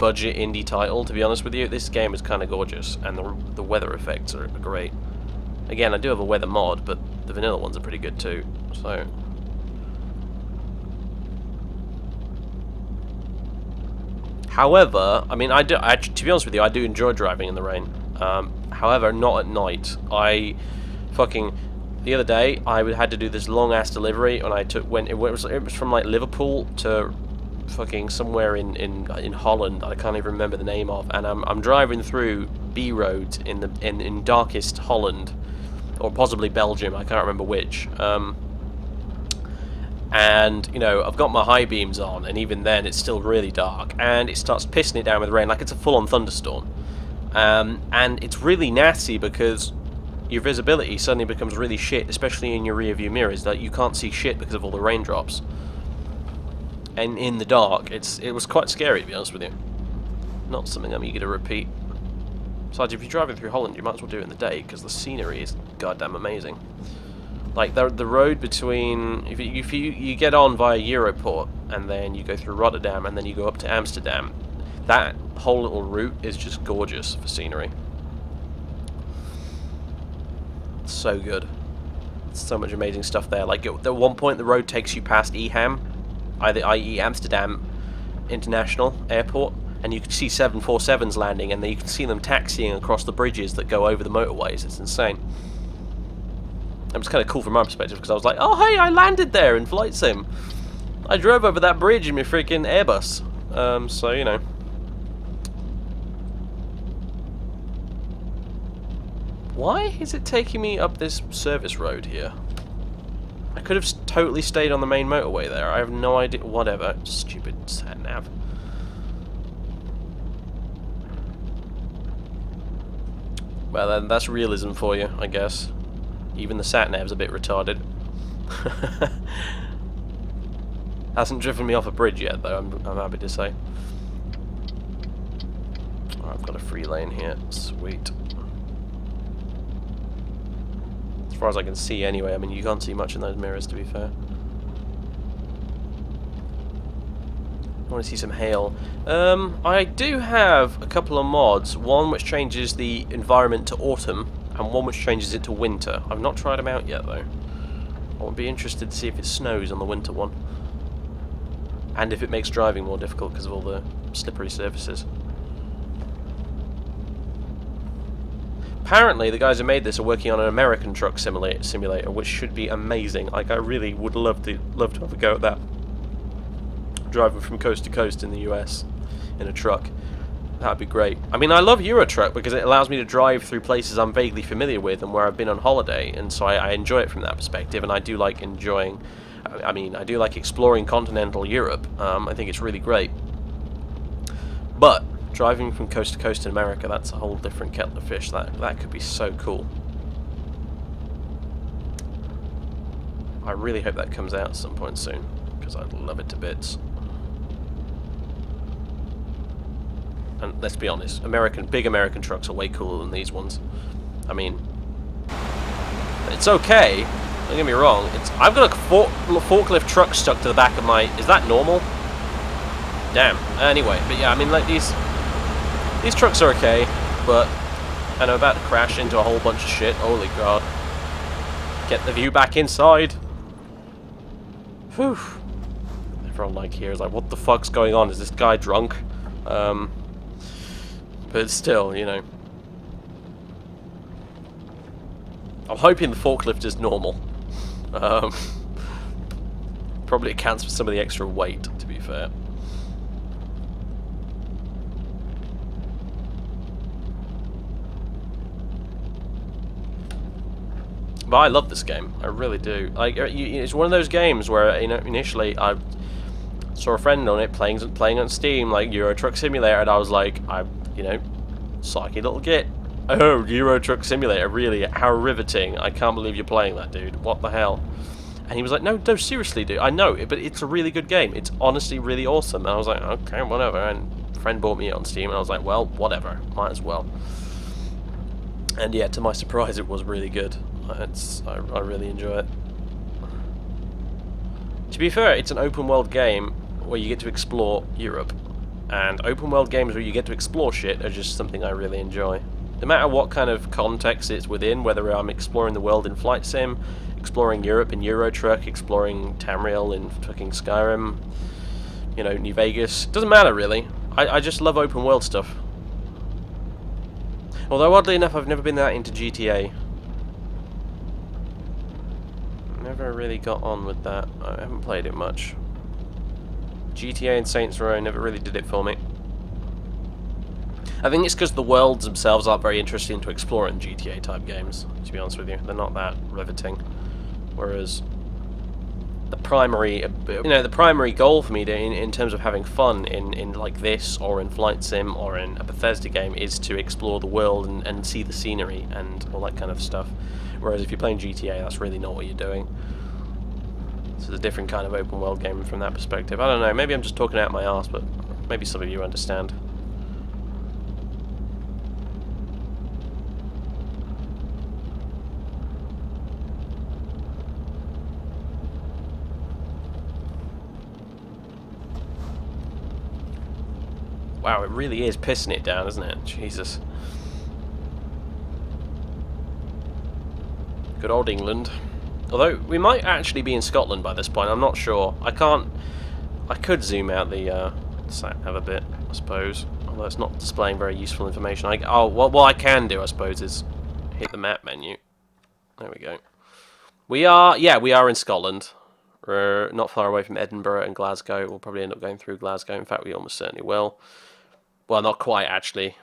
budget indie title, to be honest with you. This game is kind of gorgeous, and the weather effects are great. Again, I do have a weather mod, but the vanilla ones are pretty good too. So, however, I mean, to be honest with you, I do enjoy driving in the rain. However, not at night. The other day, I had to do this long ass delivery, and it was from like Liverpool to fucking somewhere in Holland. I can't even remember the name of, and I'm driving through B roads in darkest Holland, or possibly Belgium. I can't remember which. And you know, I've got my high beams on, and even then, it's still really dark, and it starts pissing it down with rain like it's a full-on thunderstorm. And it's really nasty because your visibility suddenly becomes really shit, especially in your rear view mirrors. That you can't see shit because of all the raindrops. And in the dark, it was quite scary, to be honest with you. Not something I'm eager to repeat. Besides, if you're driving through Holland, you might as well do it in the day because the scenery is goddamn amazing. Like the road between, if you get on via Europort and then you go through Rotterdam and then you go up to Amsterdam, that whole little route is just gorgeous for scenery. So good. So much amazing stuff there. Like at one point the road takes you past Eham, i.e. Amsterdam International Airport, and you can see 747s landing, and then you can see them taxiing across the bridges that go over the motorways. It's insane. It was kind of cool from my perspective because I was like, oh hey, I landed there in Flight Sim. I drove over that bridge in my freaking Airbus. So you know. Why is it taking me up this service road here? I could have totally stayed on the main motorway there. I have no idea. Whatever. Stupid sat-nav. Well, then that's realism for you, I guess. Even the sat-nav's a bit retarded. Hasn't driven me off a bridge yet, though, I'm happy to say. Oh, I've got a free lane here. Sweet. As far as I can see anyway, I mean, you can't see much in those mirrors, to be fair. I want to see some hail. I do have a couple of mods. One which changes the environment to autumn, and one which changes it to winter. I've not tried them out yet, though. I would be interested to see if it snows on the winter one. And if it makes driving more difficult because of all the slippery surfaces. Apparently, the guys who made this are working on an American truck simulator, which should be amazing. Like, I really would love to have a go at that. Driving from coast to coast in the US in a truck. That'd be great. I mean, I love Eurotruck because it allows me to drive through places I'm vaguely familiar with and where I've been on holiday, and so I enjoy it from that perspective, and I do like enjoying... I mean, I do like exploring continental Europe. I think it's really great. But driving from coast to coast in America, that's a whole different kettle of fish. That could be so cool. I really hope that comes out at some point soon, because I'd love it to bits. And let's be honest, big American trucks are way cooler than these ones. I mean, it's okay. Don't get me wrong. I've got a forklift truck stuck to the back of my. Is that normal? Damn. Anyway, but yeah, I mean, like these trucks are okay, but and I'm about to crash into a whole bunch of shit. Holy god! Get the view back inside. Whew. Everyone like here is like, what the fuck's going on? Is this guy drunk? But still, you know. I'm hoping the forklift is normal. Probably accounts for some of the extra weight, to be fair. But I love this game. I really do. Like, it's one of those games where, you know, initially I saw a friend on it playing on Steam, like Euro Truck Simulator, and I was like, you know, psyche little git. Oh, Euro Truck Simulator, really? How riveting. I can't believe you're playing that, dude. What the hell? And he was like, no, seriously, dude. I know, but it's a really good game. It's honestly really awesome. And I was like, okay, whatever. And a friend bought me it on Steam, and I was like, well, whatever. Might as well. And yeah, to my surprise, it was really good. I really enjoy it. To be fair, it's an open world game where you get to explore Europe. And open world games where you get to explore shit are just something I really enjoy. No matter what kind of context it's within, whether I'm exploring the world in Flight Sim, exploring Europe in Eurotruck, exploring Tamriel in fucking Skyrim, you know, New Vegas, doesn't matter really. I just love open world stuff. Although oddly enough, I've never been that into GTA. Never really got on with that. I haven't played it much. GTA and Saints Row never really did it for me. I think it's because the worlds themselves aren't very interesting to explore in GTA type games, to be honest with you. They're not that riveting. Whereas the primary, the primary goal for me in terms of having fun in like this, or in Flight Sim, or in a Bethesda game, is to explore the world and see the scenery and all that kind of stuff. Whereas if you're playing GTA, that's really not what you're doing. So it's a different kind of open world game from that perspective. I don't know, maybe I'm just talking out my arse, but maybe some of you understand. Wow, it really is pissing it down, isn't it? Jesus. Good old England. Although, we might actually be in Scotland by this point, I'm not sure. I could zoom out the sat-nav a bit, I suppose. Although it's not displaying very useful information. What I can do, I suppose, is hit the map menu. There we go. We are in Scotland. We're not far away from Edinburgh and Glasgow. We'll probably end up going through Glasgow. In fact, we almost certainly will. Well, not quite, actually.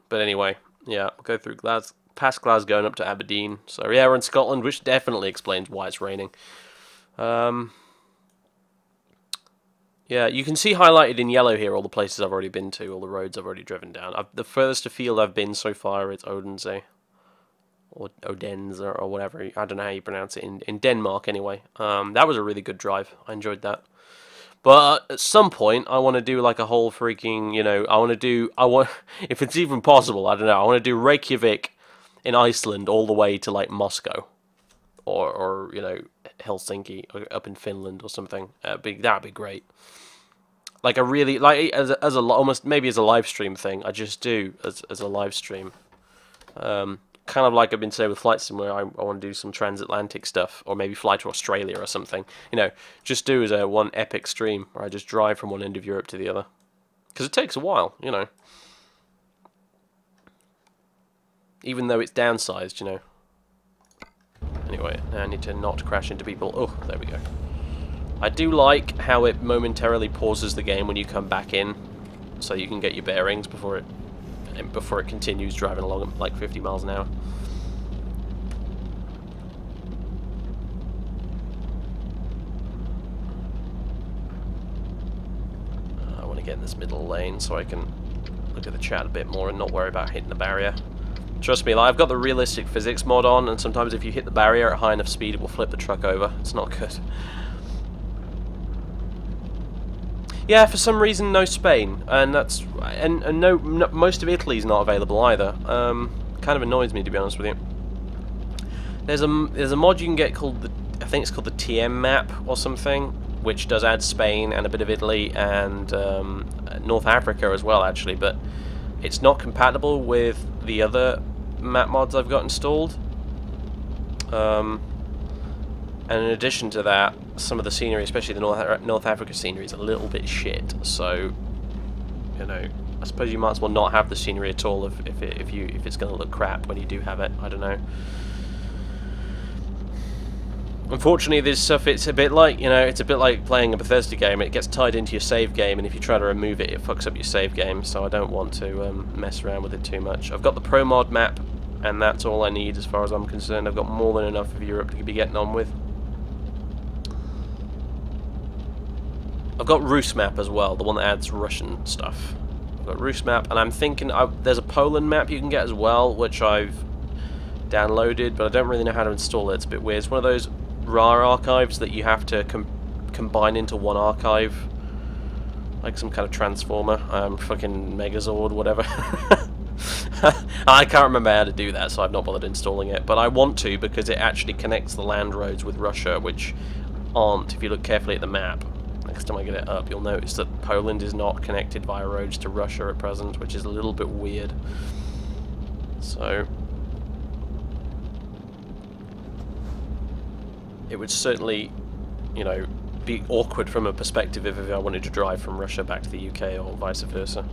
But anyway, yeah, we'll go through past Glasgow and up to Aberdeen. So, yeah, we're in Scotland, which definitely explains why it's raining. Yeah, you can see highlighted in yellow here all the places I've already been to, all the roads I've already driven down. The furthest afield I've been so far is Odense. Or Odense, or whatever. I don't know how you pronounce it. In Denmark, anyway. That was a really good drive. I enjoyed that. But at some point, I want to do like a whole freaking, you know, if it's even possible, I don't know, I want to do Reykjavik in Iceland all the way to like Moscow. Or you know, Helsinki, or up in Finland or something. That'd be great. Like a really, like, almost maybe as a live stream thing, I just do as a live stream. Kind of like I've been saying with Flight Sim, where I want to do some transatlantic stuff, or maybe fly to Australia or something. You know, just do as one epic stream, where I just drive from one end of Europe to the other. Because it takes a while, you know. Even though it's downsized, you know. Anyway, now I need to not crash into people. Oh, there we go. I do like how it momentarily pauses the game when you come back in, so you can get your bearings before it continues driving along at like 50 miles an hour. I want to get in this middle lane so I can look at the chat a bit more and not worry about hitting the barrier. Trust me, like, I've got the realistic physics mod on, and sometimes if you hit the barrier at high enough speed, it will flip the truck over. It's not good. Yeah, for some reason, no Spain, and no, most of Italy's not available either. Kind of annoys me, to be honest with you. There's a mod you can get called I think it's called the TM map or something, which does add Spain and a bit of Italy and North Africa as well, actually, but it's not compatible with the other map mods I've got installed. And in addition to that, some of the scenery, especially the North Africa scenery, is a little bit shit. So, you know, I suppose you might as well not have the scenery at all if it's going to look crap when you do have it. I don't know. Unfortunately, this stuff, it's a bit like, you know, it's a bit like playing a Bethesda game. It gets tied into your save game, and if you try to remove it, it fucks up your save game. So I don't want to mess around with it too much. I've got the Pro Mod map, and that's all I need as far as I'm concerned. I've got more than enough of Europe to be getting on with. I've got Rus map as well, the one that adds Russian stuff. I've got Rus map, and I'm thinking there's a Poland map you can get as well, which I've downloaded, but I don't really know how to install it. It's a bit weird. It's one of those RAR archives that you have to combine into one archive, like some kind of transformer, fucking Megazord, whatever. I can't remember how to do that, so I've not bothered installing it, but I want to because it actually connects the land roads with Russia, which aren't, if you look carefully at the map, Next time I get it up, you'll notice that Poland is not connected via roads to Russia at present, which is a little bit weird. So it would certainly, you know, be awkward from a perspective if I wanted to drive from Russia back to the UK or vice versa.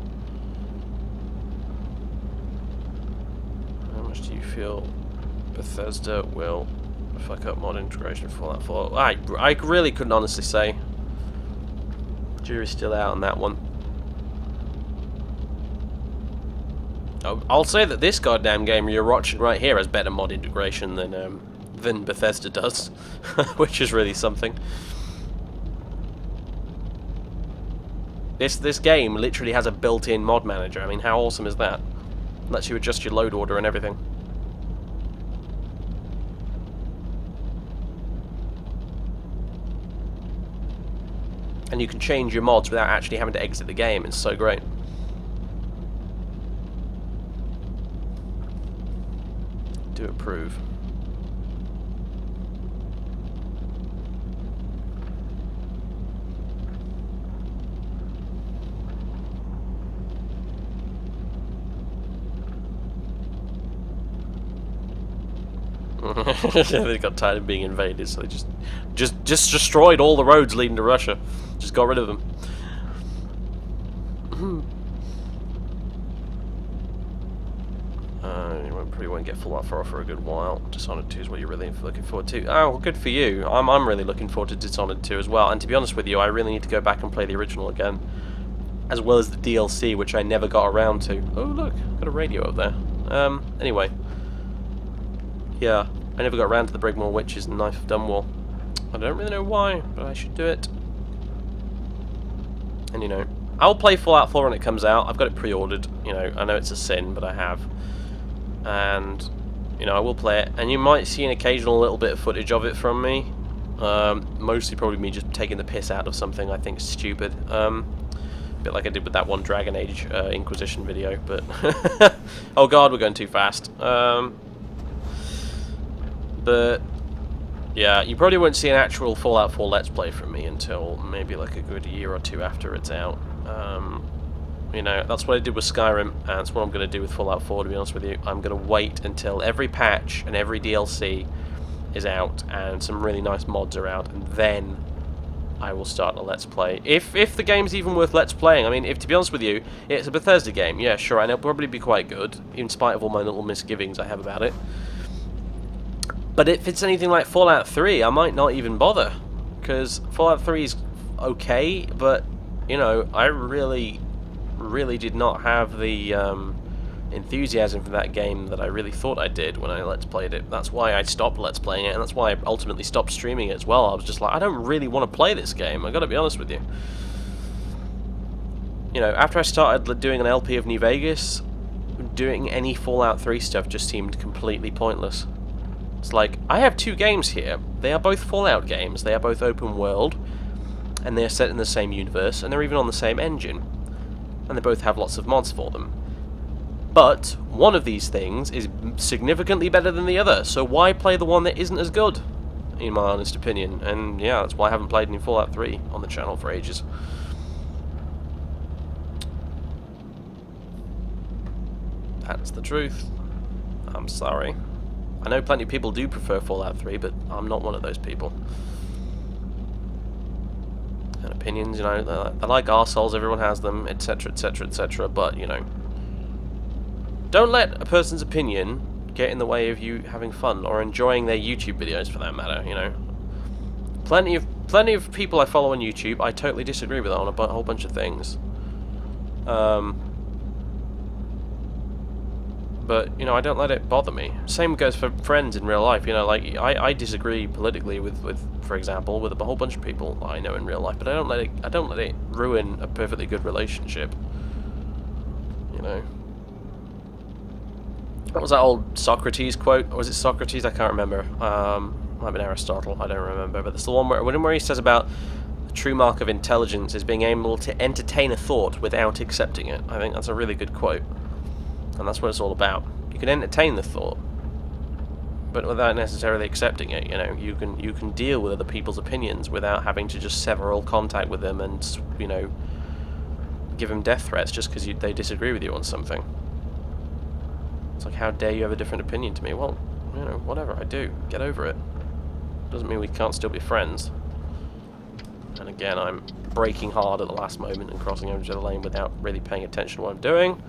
How much do you feel Bethesda will fuck up mod integration for Fallout 4? I really couldn't honestly say. Jury's still out on that one. I'll say that this goddamn game you're watching right here has better mod integration than Bethesda does, which is really something. This game literally has a built-in mod manager. I mean, how awesome is that? Lets you adjust your load order and everything. And you can change your mods without actually having to exit the game. It's so great. Do approve. They got tired of being invaded, so they just destroyed all the roads leading to Russia. Just got rid of them. You probably won't get Fallout 4 for a good while. Dishonored 2 is what you're really looking forward to. Oh, well, good for you. I'm really looking forward to Dishonored 2 as well. And to be honest with you, I really need to go back and play the original again, as well as the DLC, which I never got around to. Oh look, got a radio up there. Anyway, yeah, I never got around to the Brigmore Witches and Knife of Dunwall. I don't really know why, but I should do it. And you know, I'll play Fallout 4 when it comes out. I've got it pre-ordered. You know, I know it's a sin, but I have. And you know, I will play it. And you might see an occasional little bit of footage of it from me. Mostly probably me just taking the piss out of something I think is stupid. A bit like I did with that one Dragon Age Inquisition video. But oh god, we're going too fast. But yeah, you probably won't see an actual Fallout 4 Let's Play from me until maybe like a good year or two after it's out. You know, that's what I did with Skyrim, and that's what I'm going to do with Fallout 4, to be honest with you. I'm going to wait until every patch and every DLC is out, and some really nice mods are out, and then I will start a Let's Play. If the game's even worth Let's Playing. I mean, to be honest with you, it's a Bethesda game, yeah, sure, and it'll probably be quite good, in spite of all my little misgivings I have about it. But if it's anything like Fallout 3, I might not even bother, because Fallout 3 is okay, but, you know, I really did not have the enthusiasm for that game that I really thought I did when I Let's Played it. That's why I stopped Let's Playing it, and that's why I ultimately stopped streaming it as well. I was just like, I don't really want to play this game, I gotta be honest with you. You know, after I started doing an LP of New Vegas, doing any Fallout 3 stuff just seemed completely pointless. It's like, I have two games here. They are both Fallout games, they are both open world, and they are set in the same universe, and they're even on the same engine. And they both have lots of mods for them. But one of these things is significantly better than the other, so why play the one that isn't as good, in my honest opinion? And yeah, that's why I haven't played any Fallout 3 on the channel for ages. That's the truth. I'm sorry. I know plenty of people do prefer Fallout 3, but I'm not one of those people. And opinions, you know, they're like arseholes, everyone has them, etc, etc, etc, but, you know, don't let a person's opinion get in the way of you having fun, or enjoying their YouTube videos for that matter, you know. Plenty of people I follow on YouTube, I totally disagree with on a whole bunch of things. But, you know, I don't let it bother me. Same goes for friends in real life, you know, like, I disagree politically with, for example, with a whole bunch of people I know in real life, but I don't let it ruin a perfectly good relationship. You know. What was that old Socrates quote? Or was it Socrates? I can't remember. Might have been Aristotle, I don't remember, but it's the one where he says about the true mark of intelligence is being able to entertain a thought without accepting it. I think that's a really good quote. And that's what it's all about. You can entertain the thought, but without necessarily accepting it. You know, you can deal with other people's opinions without having to just sever all contact with them and, you know, give them death threats just because they disagree with you on something. It's like, how dare you have a different opinion to me? Well, you know, whatever, I do. Get over it. Doesn't mean we can't still be friends. And again, I'm braking hard at the last moment and crossing over to the lane without really paying attention to what I'm doing.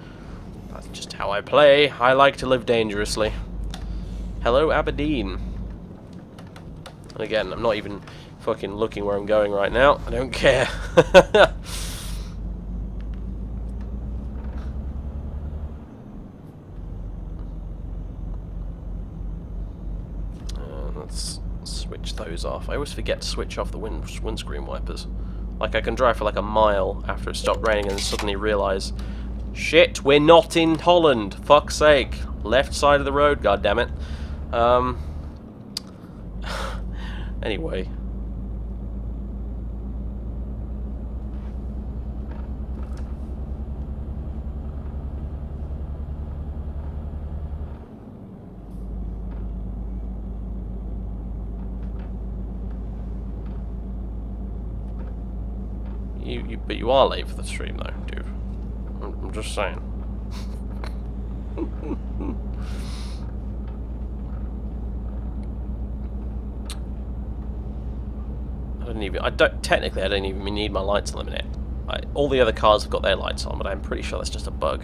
That's just how I play. I like to live dangerously. Hello, Aberdeen. And again, I'm not even fucking looking where I'm going right now. I don't care. Let's switch those off. I always forget to switch off the windscreen wipers. Like, I can drive for like a mile after it stopped raining and then suddenly realise, shit, we're not in Holland, fuck's sake. Left side of the road, goddammit. Anyway. But you are late for the stream, though, dude. I'm just saying. Technically, I don't even need my lights on the minute. All the other cars have got their lights on, but I'm pretty sure that's just a bug.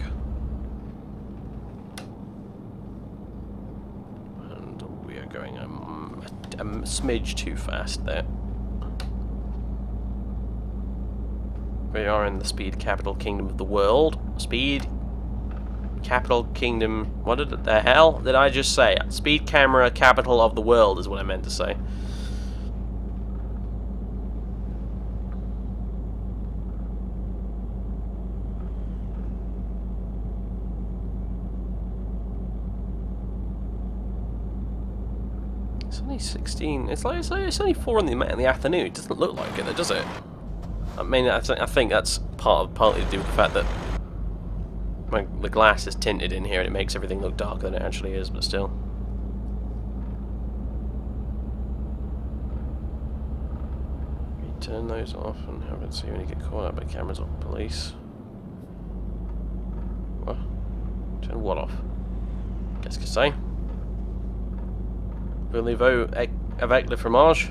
And we are going a smidge too fast there. We are in the speed capital kingdom of the world. Speed capital kingdom. What the hell did I just say? Speed camera capital of the world is what I meant to say. It's only 16. It's only 4 in the afternoon. It doesn't look like it, does it? I mean, I think that's partly to do with the fact that the glass is tinted in here and it makes everything look darker than it actually is, but still. Turn those off and have it so you only get caught out by cameras or police. What? Turn what off? Qu'est-ce que c'est? Voulez-vous avec le fromage?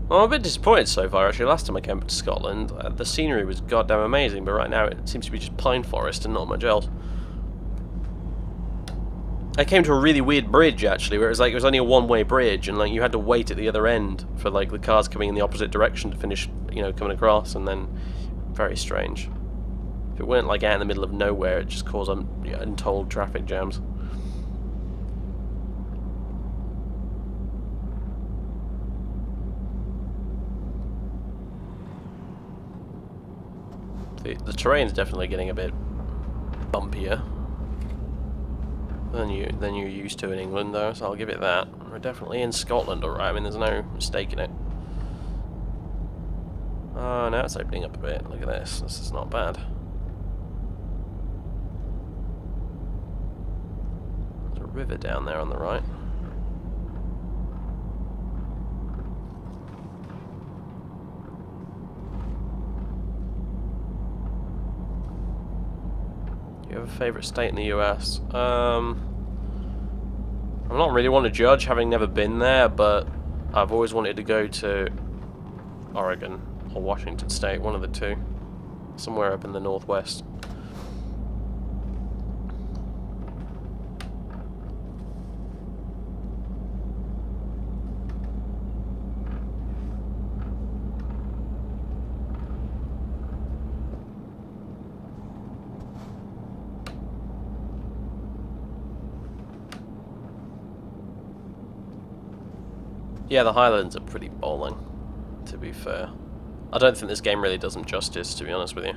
Well, I'm a bit disappointed so far, actually. Last time I came to Scotland, the scenery was goddamn amazing, but right now it seems to be just pine forest and not much else. I came to a really weird bridge, actually, where it was only a one-way bridge, and like you had to wait at the other end for like the cars coming in the opposite direction to finish, you know, coming across, and then very strange. If it weren't like out in the middle of nowhere, it'd just cause untold traffic jams. The terrain's definitely getting a bit bumpier than you're used to in England, though, so I'll give it that. We're definitely in Scotland, alright. I mean, there's no mistake in it. Oh, now it's opening up a bit. Look at this. This is not bad. There's a river down there on the right. You have a favourite state in the US? I'm not really one to judge, having never been there, but I've always wanted to go to Oregon or Washington State, one of the two. Somewhere up in the northwest. Yeah, the Highlands are pretty bowling, to be fair. I don't think this game really does them justice, to be honest with you.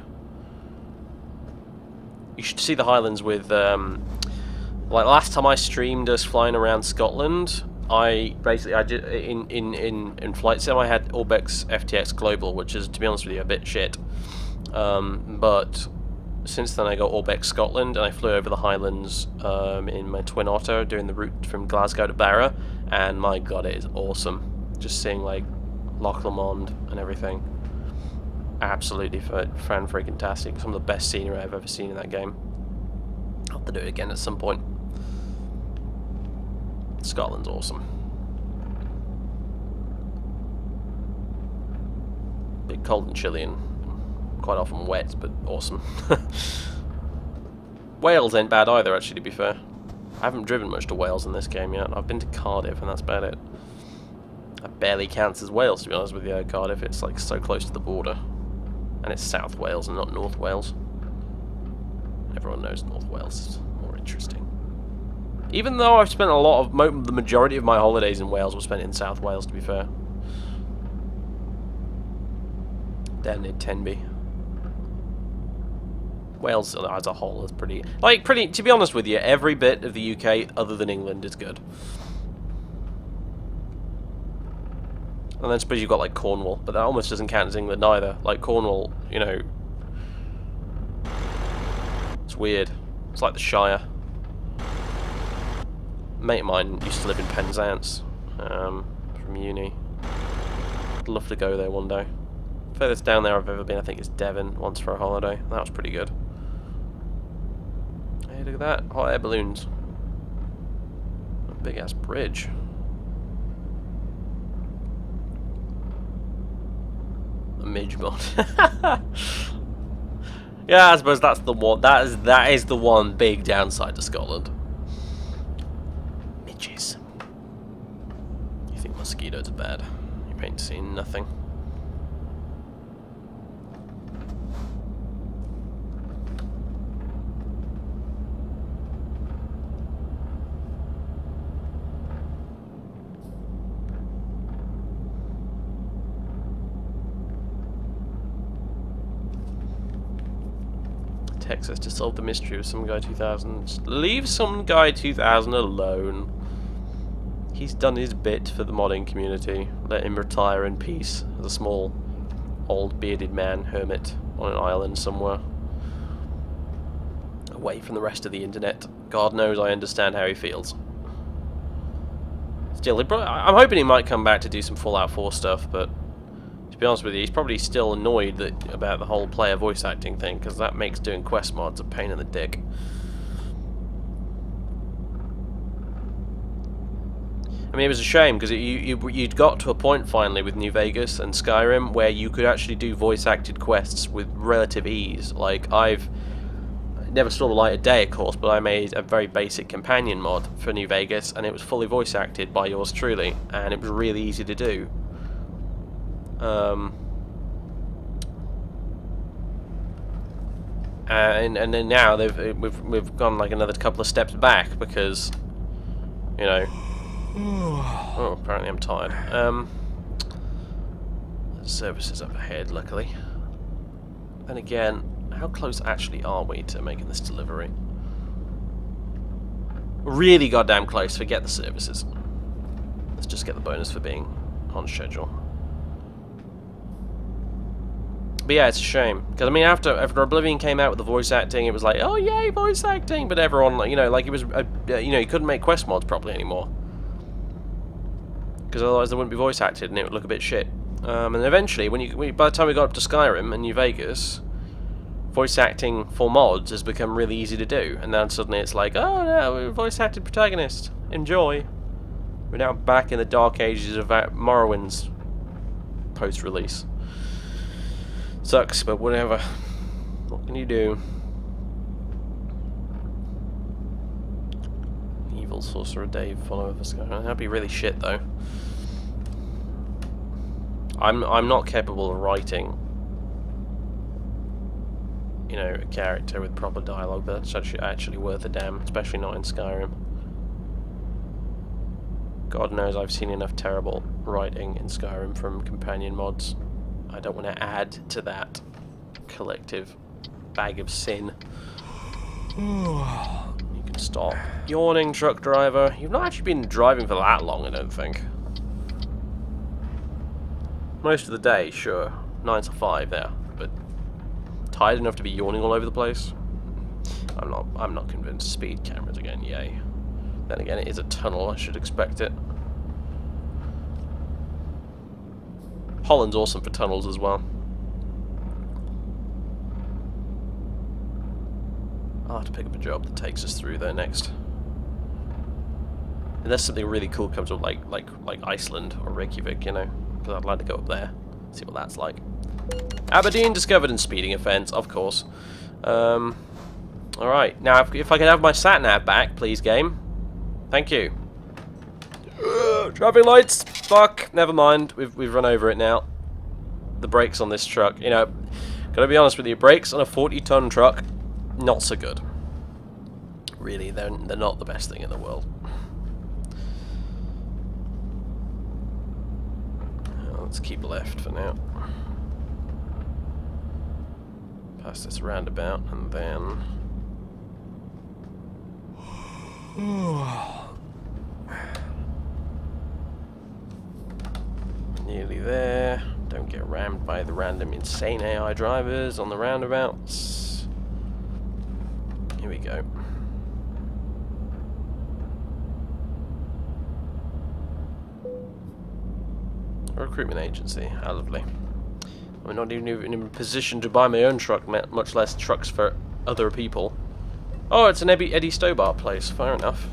You should see the Highlands with, like last time I streamed us flying around Scotland, I did in Flight Sim I had Orbex FTX Global, which is, to be honest with you, a bit shit. But since then I got Orbeck, Scotland, and I flew over the Highlands in my Twin Otter, doing the route from Glasgow to Barra, and my god, it is awesome. Just seeing, like, Loch Lomond and everything. Absolutely fan-freaking-tastic. Some of the best scenery I've ever seen in that game. I'll have to do it again at some point. Scotland's awesome. Bit cold and chilly and quite often wet, but awesome. Wales ain't bad either, actually, to be fair. I haven't driven much to Wales in this game yet. I've been to Cardiff, and that's about it. That barely counts as Wales, to be honest with you. Cardiff, it's like so close to the border. And it's South Wales and not North Wales. Everyone knows North Wales is more interesting. Even though I've spent a lot of, the majority of my holidays in Wales were spent in South Wales, to be fair. Down near Tenby. Wales as a whole is pretty, to be honest with you, every bit of the UK other than England is good. And then I suppose you've got like Cornwall, but that almost doesn't count as England either. Like Cornwall, you know, it's weird. It's like the Shire. A mate of mine used to live in Penzance from uni. I'd love to go there one day. Furthest down there I've ever been, I think, is Devon, once for a holiday. That was pretty good. Hey, look at that. Hot air balloons. A big-ass bridge. A midge mod. Yeah, I suppose that's the one. That is the one big downside to Scotland. Midges. You think mosquitoes are bad? You ain't seen nothing. Texas to solve the mystery of Some Guy 2000. Leave Some Guy 2000 alone. He's done his bit for the modding community. Let him retire in peace as a small, old bearded man hermit on an island somewhere, away from the rest of the internet. God knows I understand how he feels. Still, I'm hoping he might come back to do some Fallout 4 stuff, but to be honest with you, he's probably still annoyed about the whole player voice acting thing, because that makes doing quest mods a pain in the dick. I mean, it was a shame, because you'd got to a point finally with New Vegas and Skyrim where you could actually do voice acted quests with relative ease. Like, I've never saw the light of day, of course, but I made a very basic companion mod for New Vegas, and it was fully voice acted by yours truly, and it was really easy to do. And then now we've gone like another couple of steps back because, you know. Oh, apparently I'm tired. Services up ahead, luckily. Then again, how close actually are we to making this delivery? Really goddamn close. Forget the services. Let's just get the bonus for being on schedule. But yeah, it's a shame, because I mean, after Oblivion came out with the voice acting, it was like, oh yay, voice acting, but everyone, you know, like it was, you know, you couldn't make quest mods properly anymore, because otherwise they wouldn't be voice acted and it would look a bit shit. And eventually, by the time we got up to Skyrim and New Vegas, voice acting for mods has become really easy to do, and then suddenly it's like, oh no, we're voice acted protagonist, enjoy. We're now back in the dark ages of Morrowind's post-release. Sucks, but whatever. What can you do? Evil Sorcerer Dave, follow us. That'd be really shit, though. I'm not capable of writing, you know, a character with proper dialogue that's actually worth a damn, especially not in Skyrim. God knows I've seen enough terrible writing in Skyrim from companion mods. I don't want to add to that collective bag of sin. You can stop yawning, truck driver. You've not actually been driving for that long, I don't think. Most of the day, sure. 9 to 5 there, but tired enough to be yawning all over the place. I'm not convinced. Speed cameras again, yay. Then again, it is a tunnel, I should expect it. Holland's awesome for tunnels as well. I'll have to pick up a job that takes us through there next. Unless something really cool comes up, like Iceland or Reykjavik, you know, because I'd like to go up there, see what that's like. Aberdeen discovered in speeding offence, of course. Alright, now if I could have my sat-nav back, please, game. Thank you. Traffic lights! Fuck! Never mind, we've run over it now. The brakes on this truck, you know, gotta be honest with you, brakes on a 40-ton truck, not so good. Really, they're not the best thing in the world. Let's keep left for now. Past this roundabout and then... Nearly there. Don't get rammed by the random insane AI drivers on the roundabouts. Here we go. A recruitment agency. How lovely. I'm not even in a position to buy my own truck, much less trucks for other people. Oh, it's an Eddie Stobart place. Fair enough.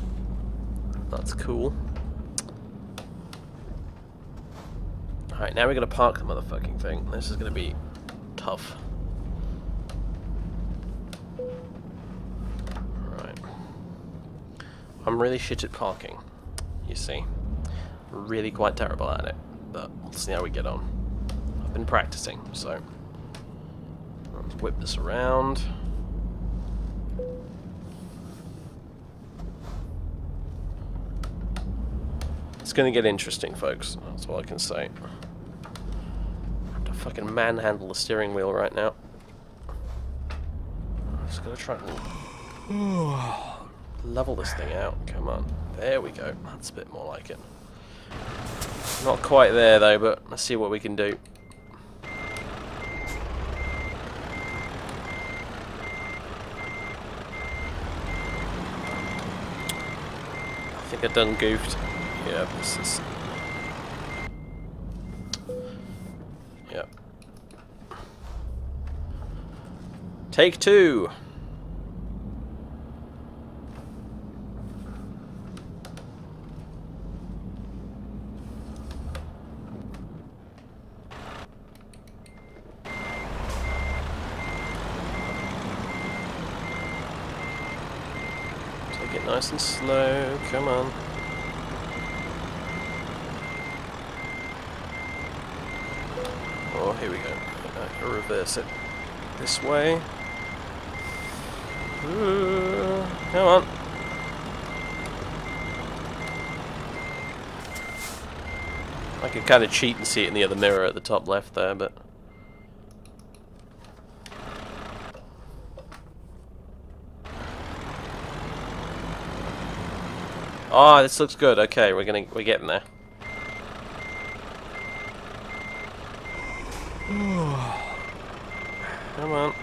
That's cool. Alright, now we're going to park the motherfucking thing. This is going to be tough. Right. I'm really shit at parking, you see. Really quite terrible at it. But we'll see how we get on. I've been practicing, so let's whip this around. It's gonna get interesting, folks. That's all I can say. I have to fucking manhandle the steering wheel right now. I'm just gonna try and level this thing out. Come on. There we go. That's a bit more like it. Not quite there though, but let's see what we can do. I think I done goofed. Yeah, this is... Yep. Take two! Take it nice and slow, come on. Oh, here we go. I can reverse it this way. Ooh, come on. I can kind of cheat and see it in the other mirror at the top left there, but... Oh, this looks good. Okay, we're getting there. Come on.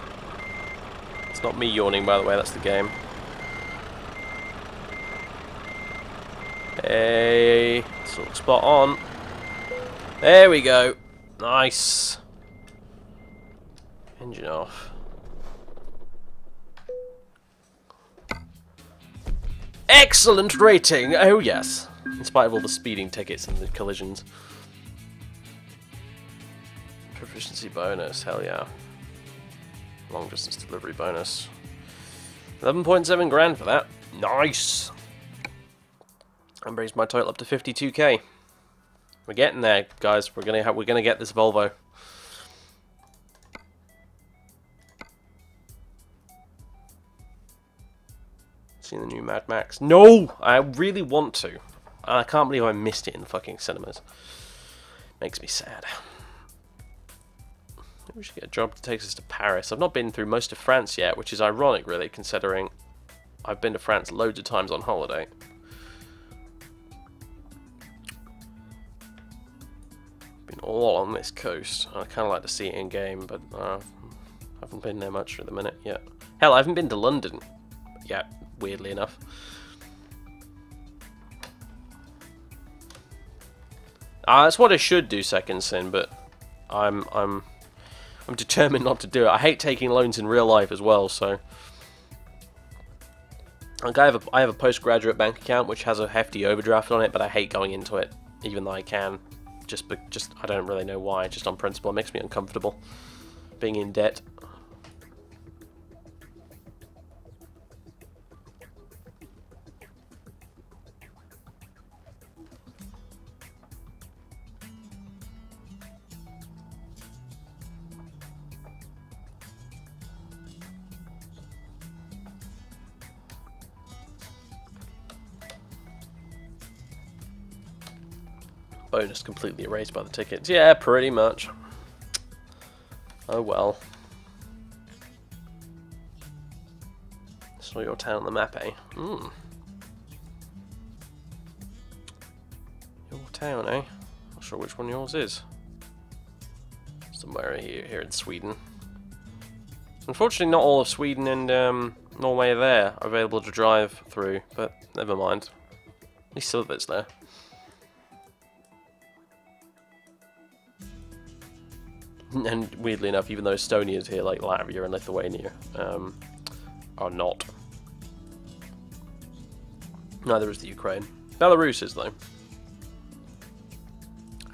It's not me yawning, by the way, that's the game. Hey, this looks spot on. There we go. Nice. Engine off. Excellent rating! Oh yes. In spite of all the speeding tickets and the collisions. Proficiency bonus, hell yeah. Long distance delivery bonus. 11.7 grand for that. Nice! And brings my total up to 52k. We're getting there, guys. We're gonna get this Volvo. Seen the new Mad Max? No! I really want to. I can't believe I missed it in the fucking cinemas. Makes me sad. Maybe we should get a job that takes us to Paris. I've not been through most of France yet, which is ironic, really, considering I've been to France loads of times on holiday. Been all on this coast. I'd kind of like to see it in game, but I haven't been there much at the minute yet. Hell, I haven't been to London yet, weirdly enough. That's what I should do, Second Sin, but I'm determined not to do it. I hate taking loans in real life as well, so like I have a postgraduate bank account which has a hefty overdraft on it, but I hate going into it, even though I can. Just I don't really know why. Just on principle, it makes me uncomfortable being in debt. Bonus completely erased by the tickets. Yeah, pretty much. Oh well. Saw your town on the map, eh? Hmm. Your town, eh? Not sure which one yours is. Somewhere here in Sweden. Unfortunately, not all of Sweden and Norway are there available to drive through, but never mind. At least some of it's there. And weirdly enough, even though Estonia is here, like Latvia and Lithuania are not. Neither is the Ukraine. Belarus is, though.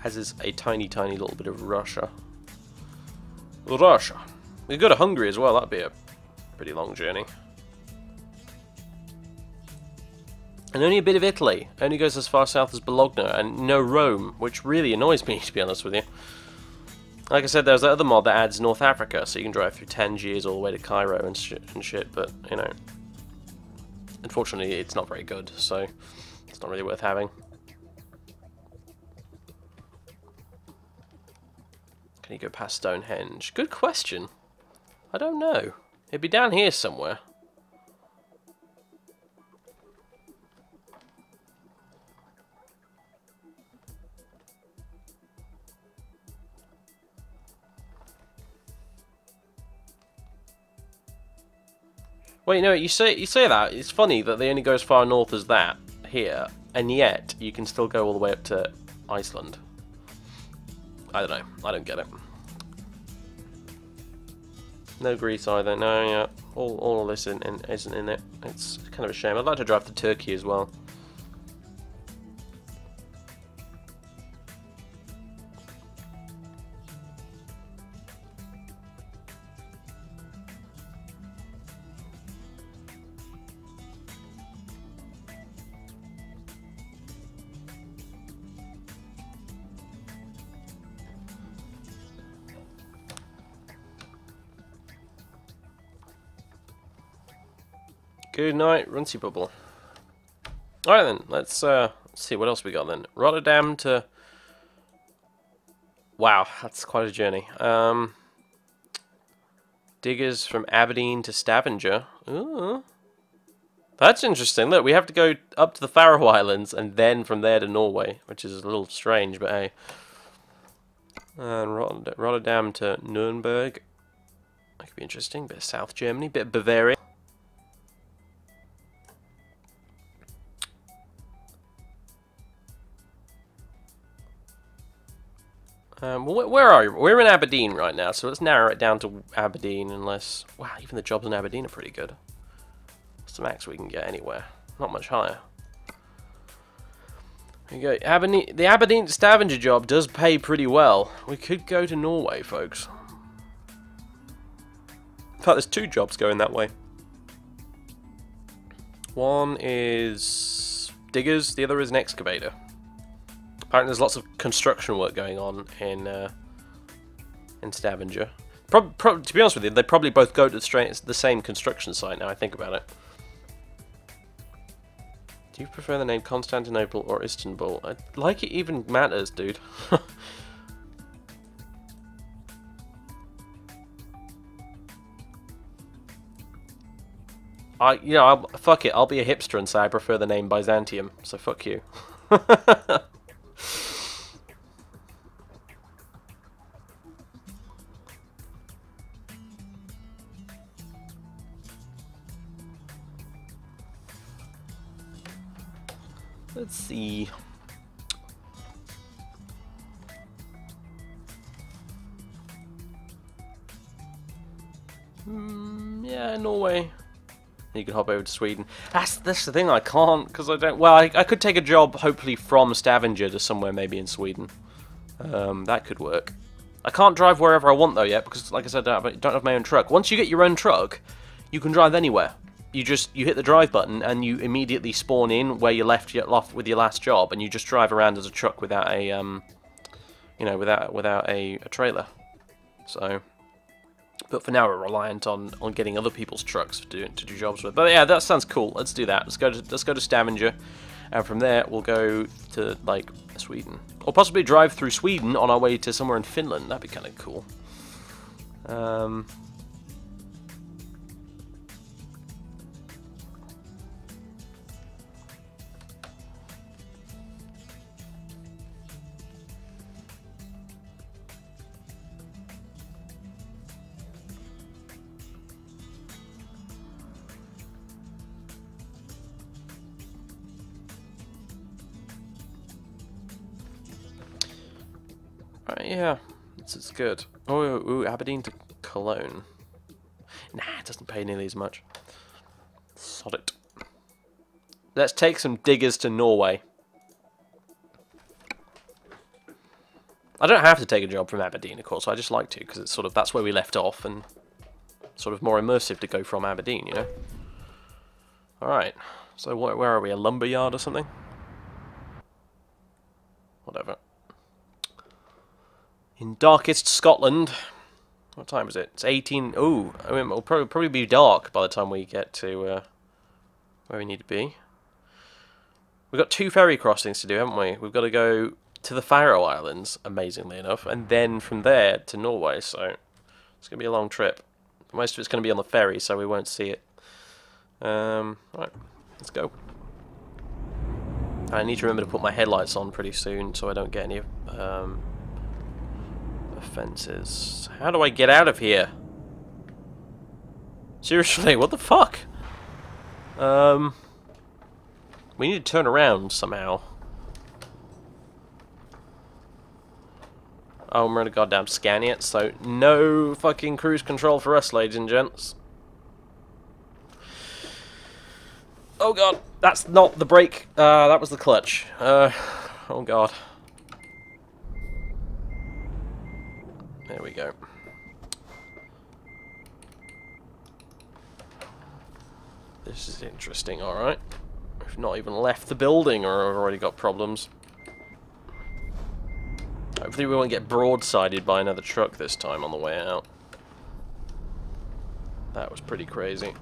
As is a tiny, tiny little bit of Russia. Russia. We could go to Hungary as well, that'd be a pretty long journey. And only a bit of Italy. Only goes as far south as Bologna, and no Rome, which really annoys me, to be honest with you. Like I said, there's that other mod that adds North Africa, so you can drive through Tangiers all the way to Cairo and shit, but, you know, unfortunately it's not very good, so it's not really worth having. Can you go past Stonehenge? Good question. I don't know. It'd be down here somewhere. Well, you know, you say that. It's funny that they only go as far north as that here, and yet you can still go all the way up to Iceland. I don't know. I don't get it. No Greece either. No, yeah. All of this isn't in it. It's kind of a shame. I'd like to drive to Turkey as well. Good night, Runcy Bubble. Alright then, let's see what else we got then. Rotterdam to... Wow, that's quite a journey. Diggers from Aberdeen to Stavenger. Ooh. That's interesting. Look, we have to go up to the Faroe Islands and then from there to Norway, which is a little strange, but hey. And Rotterdam to Nuremberg. That could be interesting. Bit of South Germany, bit of Bavaria. Well, where are you? We're in Aberdeen right now, so let's narrow it down to Aberdeen unless... Wow, even the jobs in Aberdeen are pretty good. What's the max we can get anywhere? Not much higher. There you go. The Aberdeen Stavenger job does pay pretty well. We could go to Norway, folks. In fact, there's two jobs going that way. One is diggers, the other is an excavator. Apparently there's lots of construction work going on in Stavenger. To be honest with you, they probably both go to the same construction site now I think about it. Do you prefer the name Constantinople or Istanbul? I like it even matters, dude. Fuck it, I'll be a hipster and say I prefer the name Byzantium, so fuck you. Let's see. Yeah, Norway. You can hop over to Sweden. That's the thing, I can't, because I don't... Well, I could take a job, hopefully, from Stavenger to somewhere maybe in Sweden. That could work. I can't drive wherever I want, though, yet, because, like I said, I don't have my own truck. Once you get your own truck, you can drive anywhere. You hit the drive button, and you immediately spawn in where you left with your last job, and you just drive around as a truck without a, you know, without a trailer. So... But for now, we're reliant on getting other people's trucks to do jobs with. But yeah, that sounds cool. Let's do that. Let's go to Stavenger, and from there we'll go to like Sweden, or possibly drive through Sweden on our way to somewhere in Finland. That'd be kind of cool. Yeah, it's good. Oh, ooh, Aberdeen to Cologne. Nah, it doesn't pay nearly as much. Sod it. Let's take some diggers to Norway. I don't have to take a job from Aberdeen, of course. I just like to, because it's sort of, that's where we left off, and sort of more immersive to go from Aberdeen, you know? Alright, so where are we, a lumber yard or something? Whatever. In darkest Scotland. What time is it? It's 18... Ooh, I mean, it'll probably be dark by the time we get to where we need to be. We've got 2 ferry crossings to do, haven't we? We've got to go to the Faroe Islands, amazingly enough, and then from there to Norway, so it's going to be a long trip. Most of it's going to be on the ferry, so we won't see it. Right, let's go. I need to remember to put my headlights on pretty soon, so I don't get any... offenses. How do I get out of here? Seriously, what the fuck? We need to turn around somehow. Oh, we're in a goddamn Scania, so no fucking cruise control for us, ladies and gents. Oh god, that's not the brake. That was the clutch. Oh god. There we go. This is interesting, alright. We've not even left the building or I've already got problems. Hopefully we won't get broadsided by another truck this time on the way out. That was pretty crazy.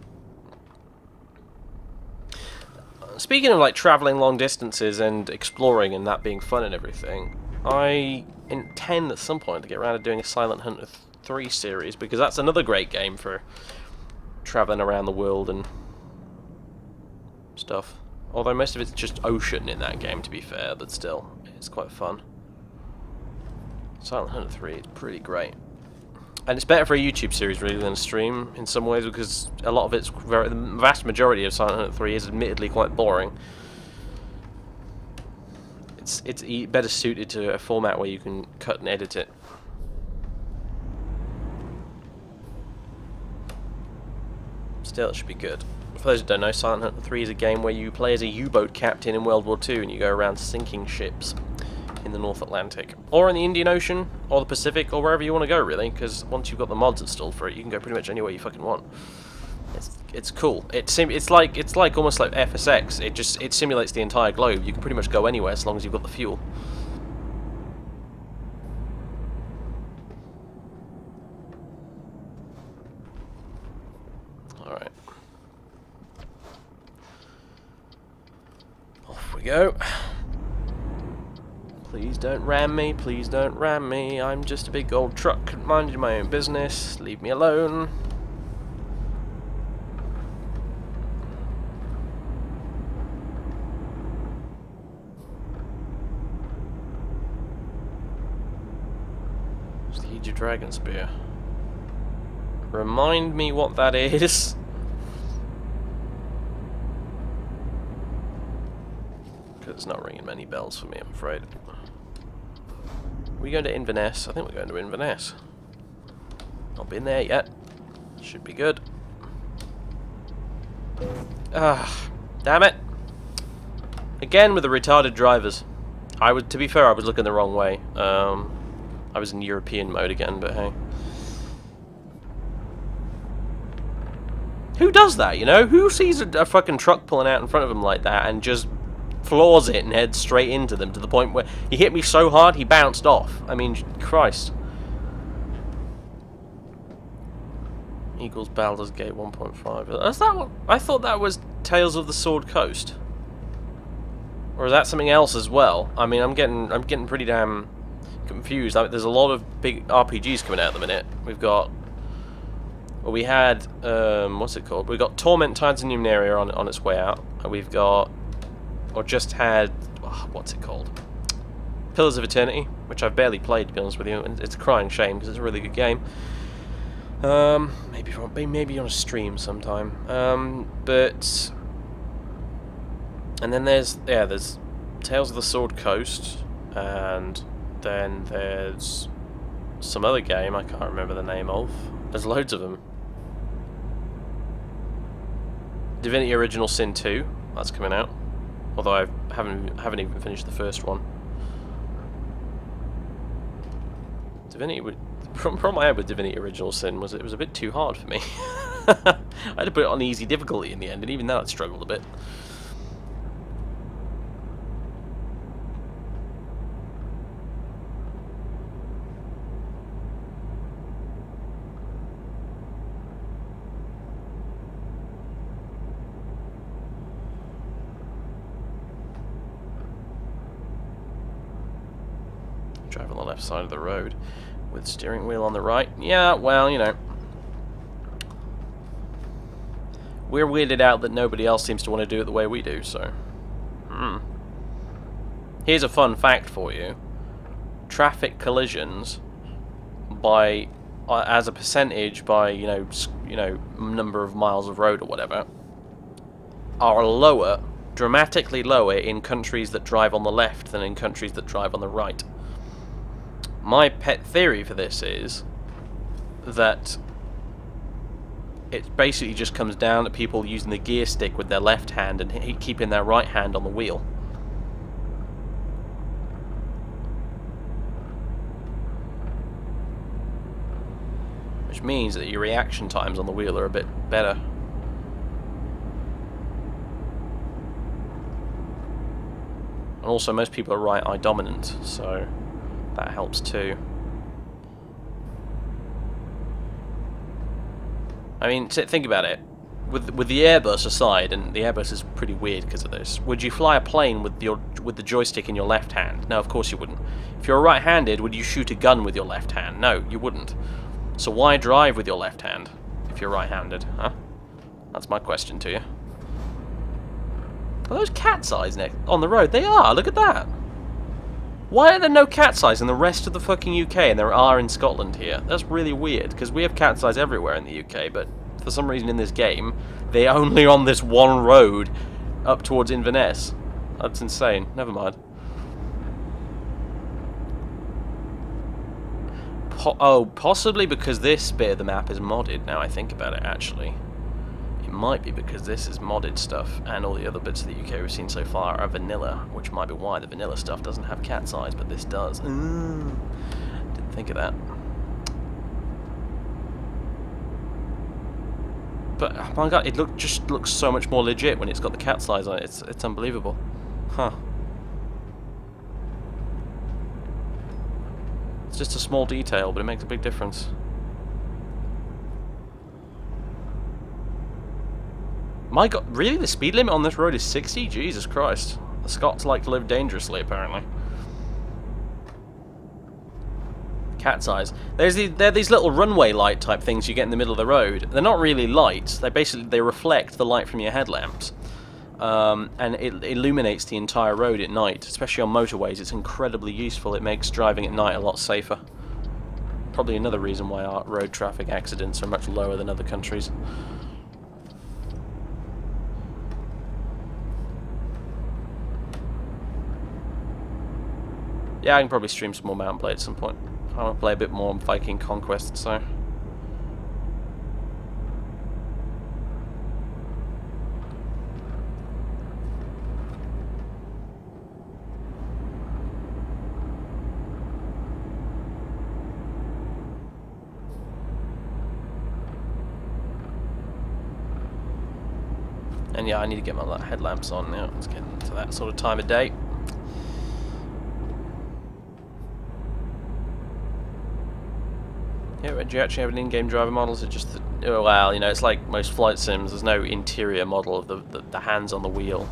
Speaking of like travelling long distances and exploring and that being fun and everything, I intend at some point to get around to doing a Silent Hunter 3 series, because that's another great game for travelling around the world and stuff. Although most of it's just ocean in that game, to be fair, but still, it's quite fun. Silent Hunter 3 is pretty great. And it's better for a YouTube series, really, than a stream, in some ways, because a lot of it's... the vast majority of Silent Hunter 3 is admittedly quite boring. It's better suited to a format where you can cut and edit it. Still, it should be good. For those who don't know, Silent Hunter 3 is a game where you play as a U-boat captain in World War II and you go around sinking ships in the North Atlantic. Or in the Indian Ocean, or the Pacific, or wherever you want to go, really, because once you've got the mods installed for it, you can go pretty much anywhere you fucking want. It's cool. It's like almost like FSX. It simulates the entire globe. You can pretty much go anywhere as long as you've got the fuel. All right. Off we go. Please don't ram me. Please don't ram me. I'm just a big old truck minding my own business. Leave me alone. Your dragon spear. Remind me what that is. It's not ringing many bells for me, I'm afraid. Are we going to Inverness? I think we're going to Inverness. Not been there yet. Should be good. Ah, damn it! Again with the retarded drivers. To be fair, I was looking the wrong way. I was in European mode again, but hey. Who does that, you know? Who sees a fucking truck pulling out in front of him like that and just floors it and heads straight into them to the point where he hit me so hard he bounced off? I mean, Christ. Eagles Baldur's Gate 1.5. Is that what? I thought that was Tales of the Sword Coast. Or is that something else as well? I mean, I'm getting pretty damn confused. There's a lot of big RPGs coming out at the minute. We've got... Well, we had... what's it called? We've got Torment Tides of Numeria on its way out. We've got... Or just had... Oh, what's it called? Pillars of Eternity, which I've barely played, to be honest with you. It's a crying shame, because it's a really good game. Maybe on a stream sometime. But... And then there's Tales of the Sword Coast, and then there's some other game I can't remember the name of. There's loads of them. Divinity Original Sin 2, that's coming out. Although I haven't even finished the first one. The problem I had with Divinity Original Sin was it was a bit too hard for me. I had to put it on easy difficulty in the end, and even that I struggled a bit. Drive on the left side of the road with steering wheel on the right. Yeah, well, you know. We're weirded out that nobody else seems to want to do it the way we do, so... Here's a fun fact for you. Traffic collisions by... as a percentage by, you know, number of miles of road or whatever, are lower, dramatically lower in countries that drive on the left than in countries that drive on the right. My pet theory for this is that it basically just comes down to people using the gear stick with their left hand and keeping their right hand on the wheel. Which means that your reaction times on the wheel are a bit better. And also most people are right eye dominant, so that helps too. I mean, think about it. With the Airbus aside, and the Airbus is pretty weird because of this, would you fly a plane with the joystick in your left hand? No, of course you wouldn't. If you're right-handed, would you shoot a gun with your left hand? No, you wouldn't. So why drive with your left hand if you're right-handed, huh? That's my question to you. Are those cat's eyes on the road? They are, look at that! Why are there no cat's eyes in the rest of the fucking UK and there are in Scotland here? That's really weird, because we have cat's eyes everywhere in the UK, but for some reason in this game, they're only on this one road up towards Inverness. That's insane. Never mind. Possibly because this bit of the map is modded, now I think about it, actually. It might be because this is modded stuff, and all the other bits of the UK we've seen so far are vanilla, which might be why the vanilla stuff doesn't have cat's eyes, but this does. Didn't think of that. But, oh my god, it just looks so much more legit when it's got the cat's eyes on it. It's unbelievable. Huh. It's just a small detail, but it makes a big difference. My god, really? The speed limit on this road is 60? Jesus Christ. The Scots like to live dangerously, apparently. Cat's eyes. They're these little runway light type things you get in the middle of the road. They're not really lights. They reflect the light from your headlamps. And it illuminates the entire road at night. Especially on motorways, it's incredibly useful. It makes driving at night a lot safer. Probably another reason why our road traffic accidents are much lower than other countries. Yeah, I can probably stream some more Mount Blade at some point. I want to play a bit more on Viking Conquest, so... And yeah, I need to get my headlamps on now. It's getting to that sort of time of day. Yeah, do you actually have an in-game driver model? Is it just the... Oh, well, you know, it's like most flight sims. There's no interior model of the hands on the wheel.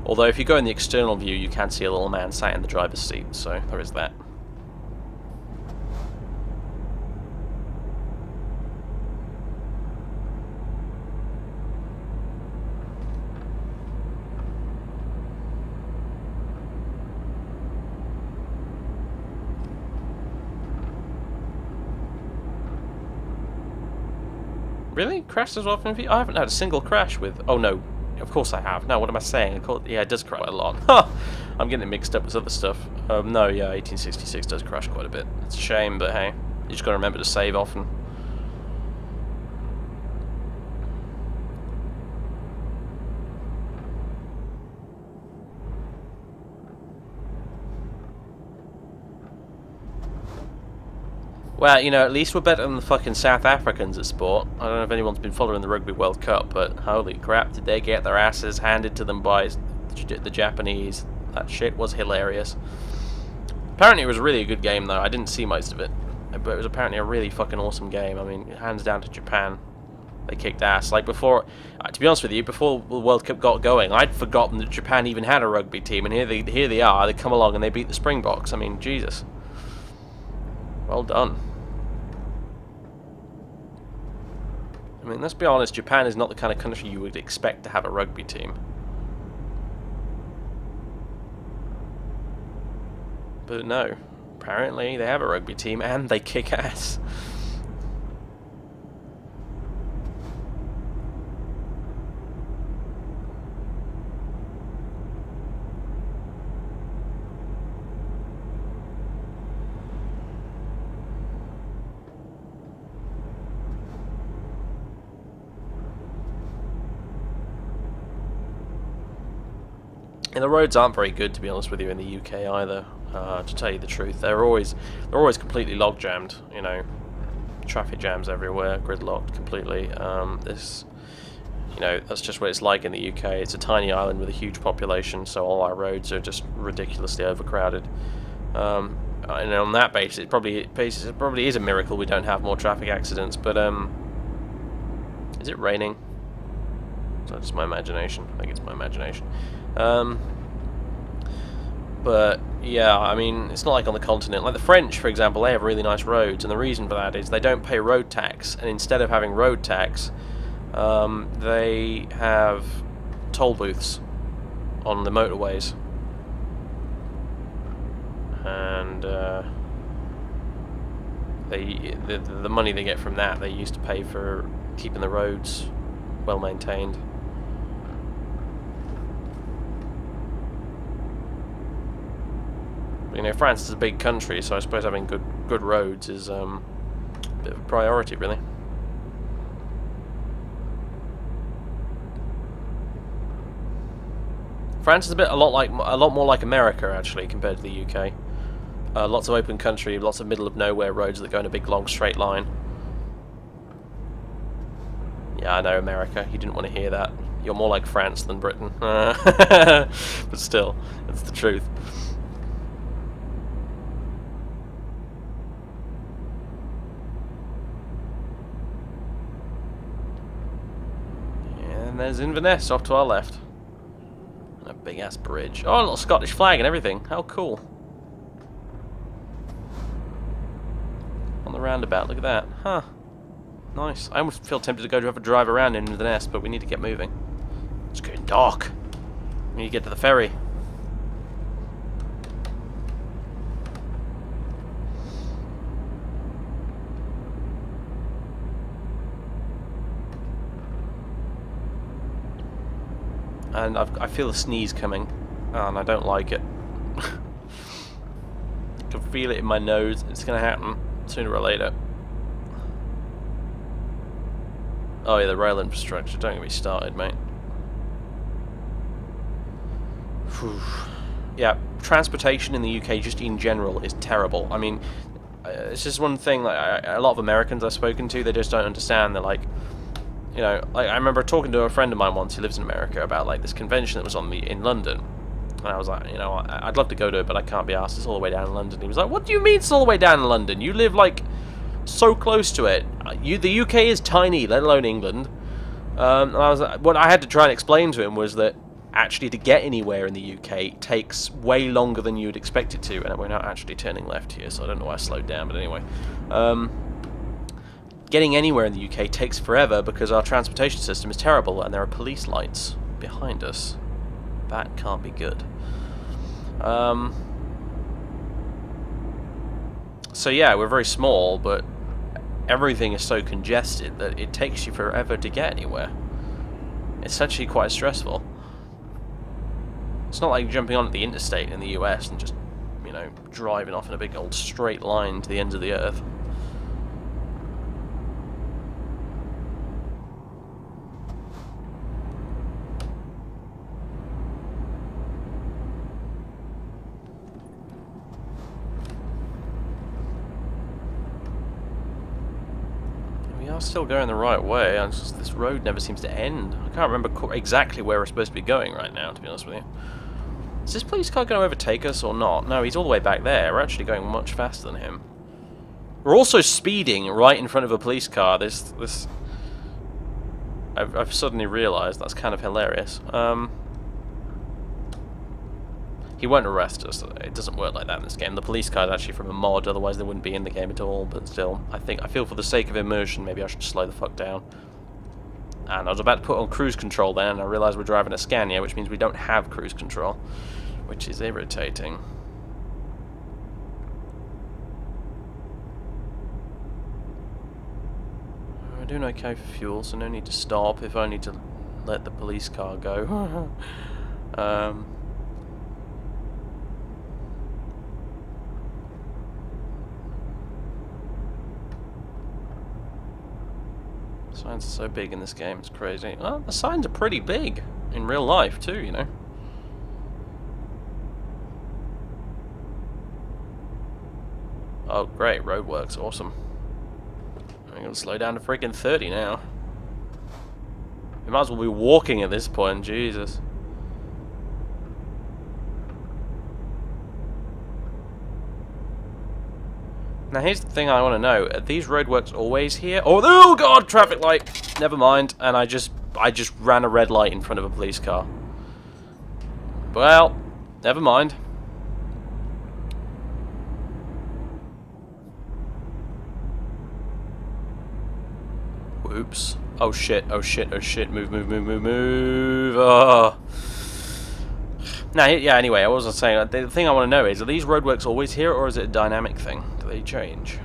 Although if you go in the external view, you can see a little man sat in the driver's seat, so there is that. Really? Crashed as often? I haven't had a single crash with... Oh no, of course I have. No, what am I saying? Yeah, it does crash quite a lot. I'm getting it mixed up with other stuff. No, yeah, 1866 does crash quite a bit. It's a shame, but hey, you just got to remember to save often. Well, you know, at least we're better than the fucking South Africans at sport. I don't know if anyone's been following the Rugby World Cup, but holy crap, did they get their asses handed to them by the Japanese. That shit was hilarious. Apparently it was really a good game, though. I didn't see most of it, but it was apparently a really fucking awesome game. I mean, hands down to Japan. They kicked ass. Like, before, to be honest with you, before the World Cup got going, I'd forgotten that Japan even had a rugby team, and here they are, they come along and they beat the Springboks. I mean, Jesus. Well done. I mean, let's be honest, Japan is not the kind of country you would expect to have a rugby team. But no, apparently they have a rugby team and they kick ass. And the roads aren't very good, to be honest with you, in the UK either. To tell you the truth, they're always completely log jammed. You know, traffic jams everywhere, gridlocked completely. You know, that's just what it's like in the UK. It's a tiny island with a huge population, so all our roads are just ridiculously overcrowded. And on that basis, it probably is a miracle we don't have more traffic accidents. But is it raining? Is that just my imagination? I think it's my imagination. But yeah, I mean, it's not like on the continent. Like the French, for example, they have really nice roads, and the reason for that is they don't pay road tax, and instead of having road tax, they have toll booths on the motorways, and the money they get from that they used to pay for keeping the roads well maintained. You know, France is a big country, so I suppose having good roads is a bit of a priority, really. France is a lot more like America, actually, compared to the UK. Lots of open country, lots of middle of nowhere roads that go in a big long straight line. Yeah, I know, America. You didn't want to hear that. You're more like France than Britain. But still, it's the truth. And there's Inverness off to our left. And a big ass bridge. Oh, a little Scottish flag and everything. How cool. On the roundabout, look at that. Huh. Nice. I almost feel tempted to go to have a drive around in Inverness, but we need to get moving. It's getting dark. We need to get to the ferry. And I feel a sneeze coming, and I don't like it. I can feel it in my nose. It's going to happen sooner or later. Oh yeah, the rail infrastructure. Don't get me started, mate. Whew. Yeah, transportation in the UK just in general is terrible. I mean, it's just one thing that a lot of Americans I've spoken to, they just don't understand. They're like, you know, like, I remember talking to a friend of mine once who lives in America about like this convention that was on in London. And I was like, you know, I'd love to go to it, but I can't be asked. It's all the way down in London. He was like, what do you mean it's all the way down in London? You live like so close to it. The UK is tiny, let alone England. And I was like, what I had to try and explain to him was that actually to get anywhere in the UK takes way longer than you'd expect it to, and we're not actually turning left here, so I don't know why I slowed down, but anyway. Getting anywhere in the UK takes forever because our transportation system is terrible and there are police lights behind us. That can't be good. So yeah, we're very small, but everything is so congested that it takes you forever to get anywhere. It's actually quite stressful. It's not like jumping onto the interstate in the US and just, you know, driving off in a big old straight line to the ends of the earth. We are still going the right way, and just, this road never seems to end. I can't remember exactly where we're supposed to be going right now, to be honest with you. Is this police car going to overtake us or not? No, he's all the way back there. We're actually going much faster than him. We're also speeding right in front of a police car. I've suddenly realised that's kind of hilarious. He won't arrest us. It doesn't work like that in this game. The police car is actually from a mod, otherwise they wouldn't be in the game at all. But still, I feel for the sake of immersion, maybe I should slow the fuck down. And I was about to put on cruise control then, and I realised we're driving a Scania, which means we don't have cruise control, which is irritating. We're doing okay for fuel, so no need to stop, if only to let the police car go. Signs are so big in this game, it's crazy. Well, the signs are pretty big in real life too, you know. Oh great, roadworks, awesome. I'm gonna slow down to freaking 30 now. We might as well be walking at this point, Jesus. Now here's the thing I want to know: are these roadworks always here? Oh god, traffic light. Never mind. And I just ran a red light in front of a police car. Well, never mind. Oops. Oh shit. Oh shit. Oh shit. Move. Move. Move. Move. Move. Oh. Now, yeah, anyway, I wasn't saying, the thing I want to know is, are these roadworks always here, or is it a dynamic thing? Do they change?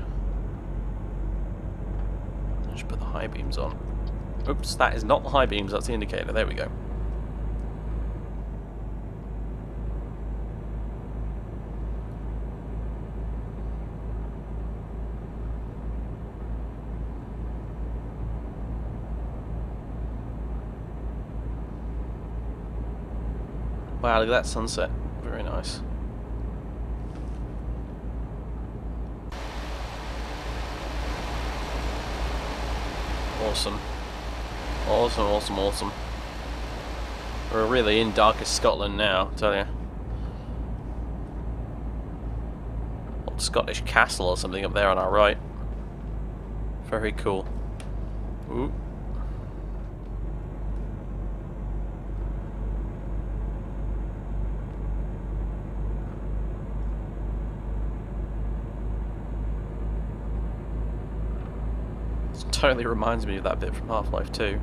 I should put the high beams on. Oops, that is not the high beams, that's the indicator. There we go. Wow, look at that sunset. Very nice. Awesome. Awesome, awesome, awesome. We're really in darkest Scotland now, I tell you. Old Scottish castle or something up there on our right. Very cool. Ooh. Totally reminds me of that bit from Half-Life 2.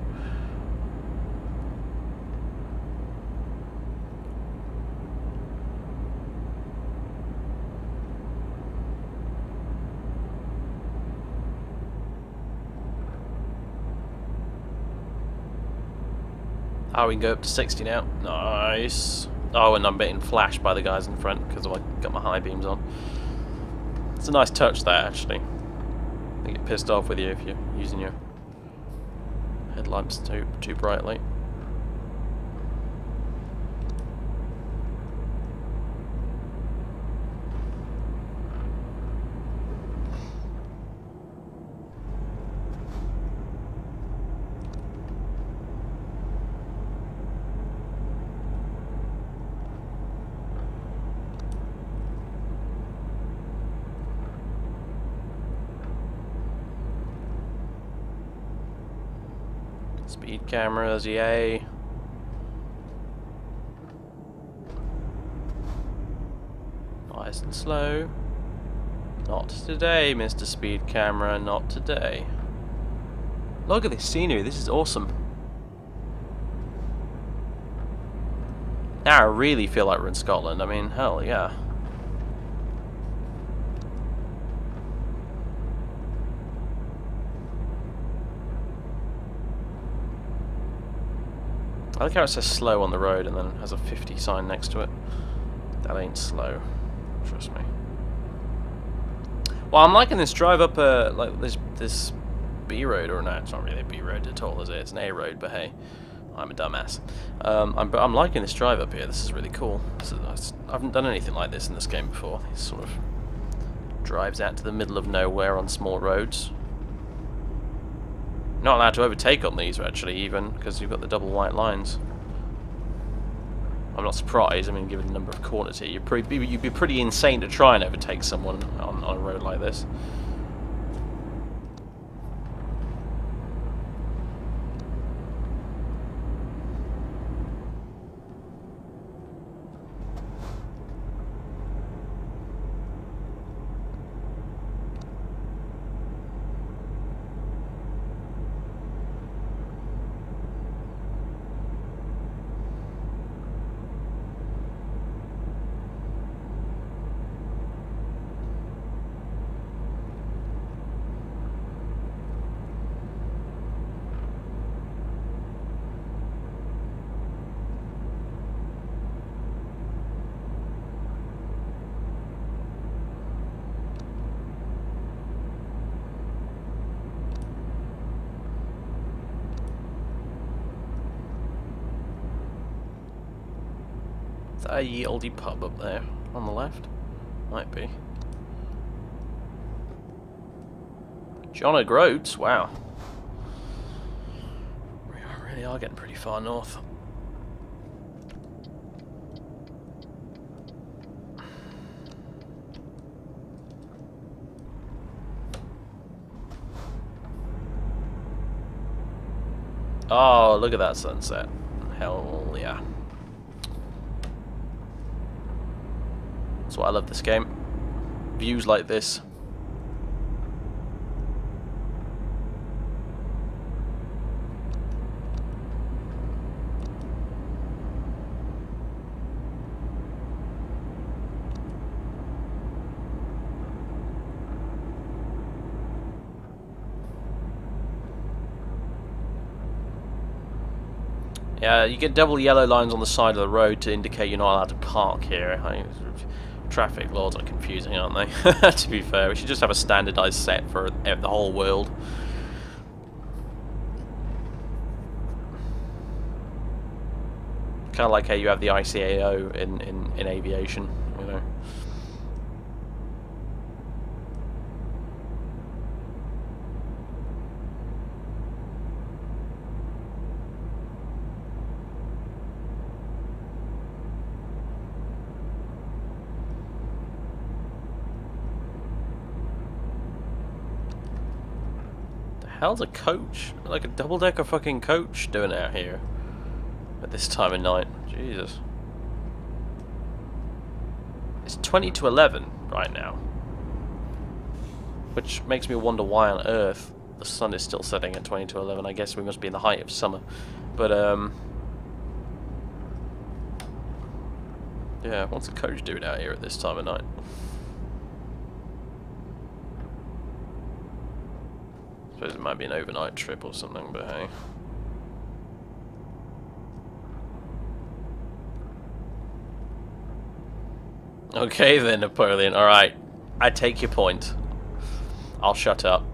Oh, we can go up to 60 now. Nice. Oh, and I'm getting flashed by the guys in front because I got my high beams on. It's a nice touch there, actually. They get pissed off with you if you're using your headlamps too brightly. Speed cameras, yay. Nice and slow. Not today, Mr. Speed Camera, not today. Look at this scenery, this is awesome. Now I really feel like we're in Scotland, I mean, hell yeah. I like how it says slow on the road and then has a 50 sign next to it. That ain't slow, trust me. Well, I'm liking this drive up like this B road, or no, it's not really a B road at all, is it? It's an A road, but hey, I'm a dumbass. I'm liking this drive up here. This is really cool. I haven't done anything like this in this game before. It sort of drives out to the middle of nowhere on small roads. Not allowed to overtake on these, actually, even, because you've got the double white lines. I'm not surprised. I mean, given the number of corners here, you'd be pretty insane to try and overtake someone on a road like this. Is that a ye olde pub up there on the left? Might be. John O'Groats, wow. We really are getting pretty far north. Oh, look at that sunset. Hell yeah. That's why I love this game. Views like this. Yeah, you get double yellow lines on the side of the road to indicate you're not allowed to park here. Traffic laws are confusing, aren't they? To be fair, we should just have a standardized set for the whole world. Kind of like how you have the ICAO in aviation, you know. Hell's a coach? Like a double-decker fucking coach doing out here at this time of night. Jesus. It's 20 to 11 right now, which makes me wonder why on earth the sun is still setting at 20 to 11. I guess we must be in the height of summer, but yeah, what's a coach doing out here at this time of night? Suppose it might be an overnight trip or something, but hey. Okay then, Napoleon, alright. I take your point. I'll shut up.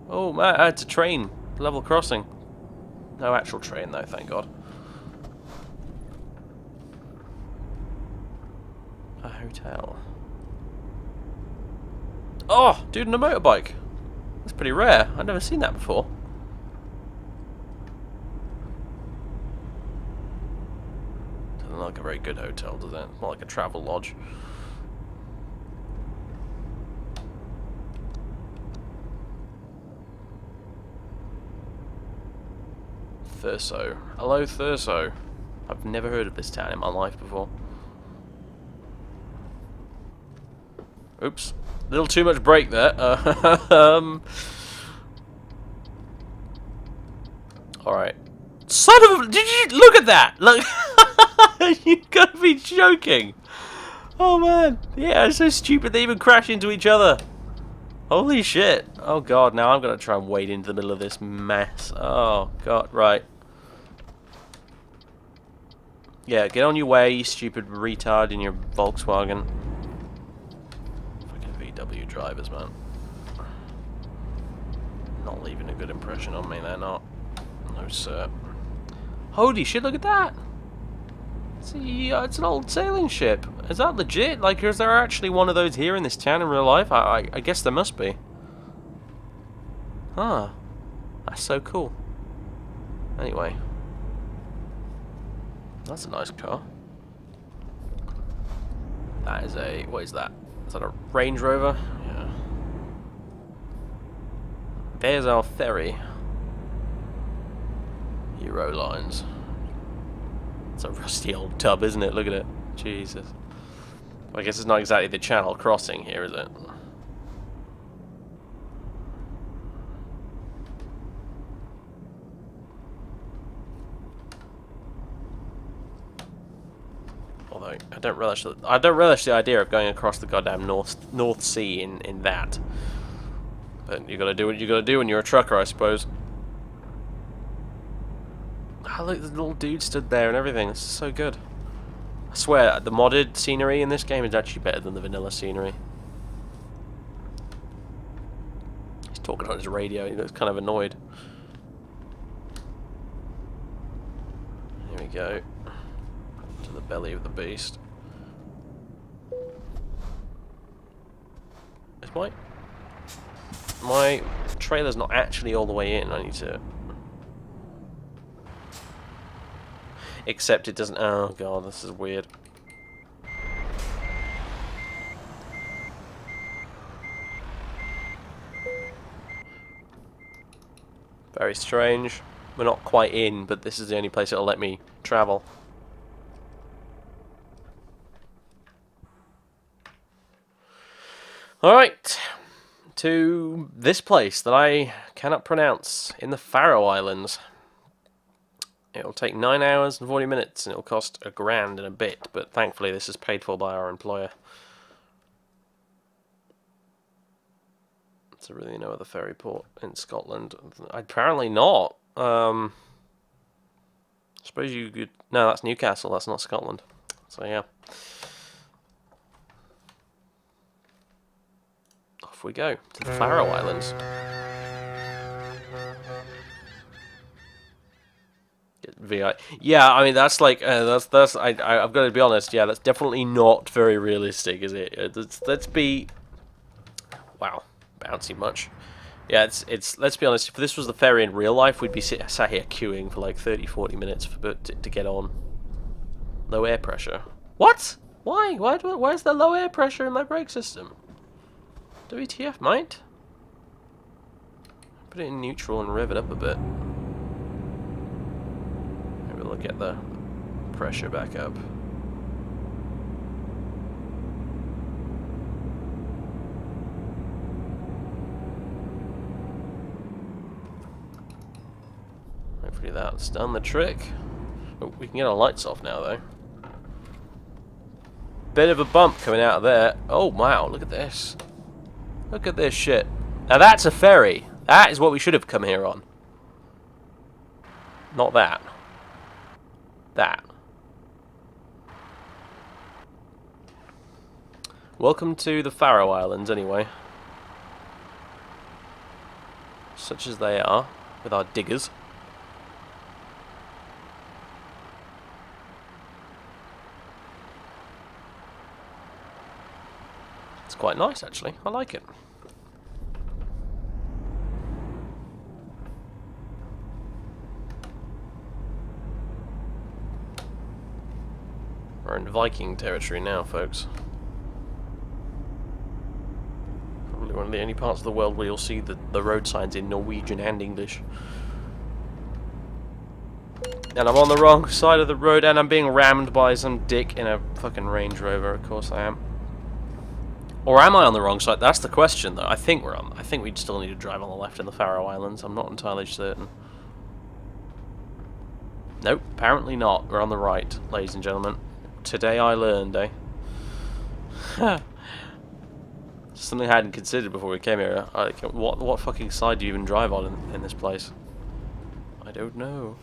Oh man, it's a train. Level crossing. No actual train though, thank God. A hotel. Oh, dude on a motorbike. That's pretty rare. I've never seen that before. Doesn't look like a very good hotel, does it? More like a travel lodge. Thurso. Hello, Thurso. I've never heard of this town in my life before. Oops. A little too much brake there. Alright. Son of a... Did you... Look at that! Look... You gotta be joking! Oh man. Yeah, it's so stupid they even crash into each other. Holy shit. Oh god, now I'm gonna try and wade into the middle of this mess. Oh god, right. Yeah, get on your way, you stupid retard in your Volkswagen. Fucking VW drivers, man. Not leaving a good impression on me, they're not. No, sir. Holy shit, look at that! See, it's an old sailing ship. Is that legit? Like, is there actually one of those here in this town in real life? I guess there must be. Huh. That's so cool. Anyway. That's a nice car. That is a... What is that? Is that a Range Rover? Yeah. There's our ferry. Eurolines. It's a rusty old tub, isn't it? Look at it. Jesus. Well, I guess it's not exactly the Channel crossing here, is it? Although I don't relish the idea of going across the goddamn North Sea in that. But you gotta do what you gotta do when you're a trucker, I suppose. Oh, look, the little dude stood there and everything. This is so good. I swear, the modded scenery in this game is actually better than the vanilla scenery. He's talking on his radio. He looks kind of annoyed. Here we go. To the belly of the beast. Is my trailer's not actually all the way in. I need to... Except it doesn't... Oh god, this is weird. Very strange. We're not quite in, but this is the only place it'll let me travel. Alright. To this place that I cannot pronounce in the Faroe Islands. It'll take 9 hours and 40 minutes, and it'll cost $1,000 and a bit, but thankfully this is paid for by our employer. Is there really no other ferry port in Scotland? Apparently not. I suppose you could... No, that's Newcastle, that's not Scotland. So yeah. Off we go, to the Faroe Islands. Yeah, I mean that's like I've got to be honest. Yeah, that's definitely not very realistic, is it? Let's be... Wow, bouncy much. Yeah, it's. Let's be honest. If this was the ferry in real life, we'd be sat here queuing for like 30-40 minutes to get on. Low air pressure. What? Why? Why is there low air pressure in my brake system? WTF, mate? Put it in neutral and rev it up a bit. We'll get the pressure back up. Hopefully that's done the trick. Oh, we can get our lights off now though. Bit of a bump coming out of there. Oh wow, look at this. Look at this shit. Now that's a ferry. That is what we should have come here on. Not that. That. Welcome to the Faroe Islands, anyway. Such as they are, with our diggers. It's quite nice, actually. I like it. We're in Viking territory now, folks. Probably one of the only parts of the world where you'll see the road signs in Norwegian and English. And I'm on the wrong side of the road, and I'm being rammed by some dick in a fucking Range Rover. Of course I am. Or am I on the wrong side? That's the question, though. I think we'd still need to drive on the left in the Faroe Islands. I'm not entirely certain. Nope, apparently not. We're on the right, ladies and gentlemen. Today I learned, eh? Something I hadn't considered before we came here. What fucking side do you even drive on in this place? I don't know.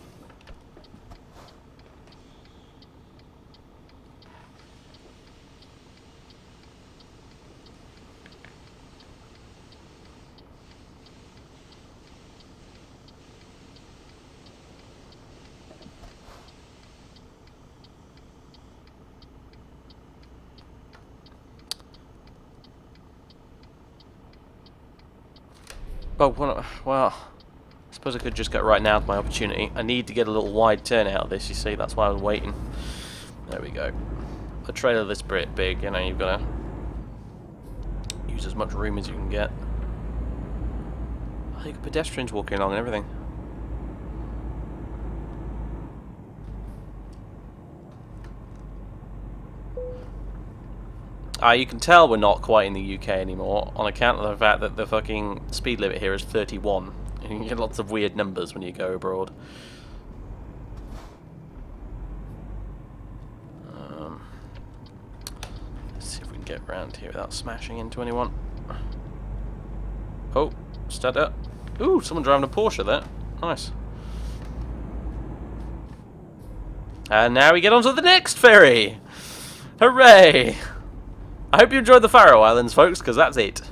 Oh, well, I suppose I could just get right now to my opportunity. I need to get a little wide turn out of this, you see, that's why I was waiting. There we go. A trailer this big, you know, you've got to use as much room as you can get. Oh, you got pedestrians walking along and everything. You can tell we're not quite in the UK anymore on account of the fact that the fucking speed limit here is 31. And you can get lots of weird numbers when you go abroad. Let's see if we can get around here without smashing into anyone. Oh, stutter. Ooh, someone driving a Porsche there. Nice. And now we get on to the next ferry. Hooray! I hope you enjoyed the Faroe Islands, folks, because that's it.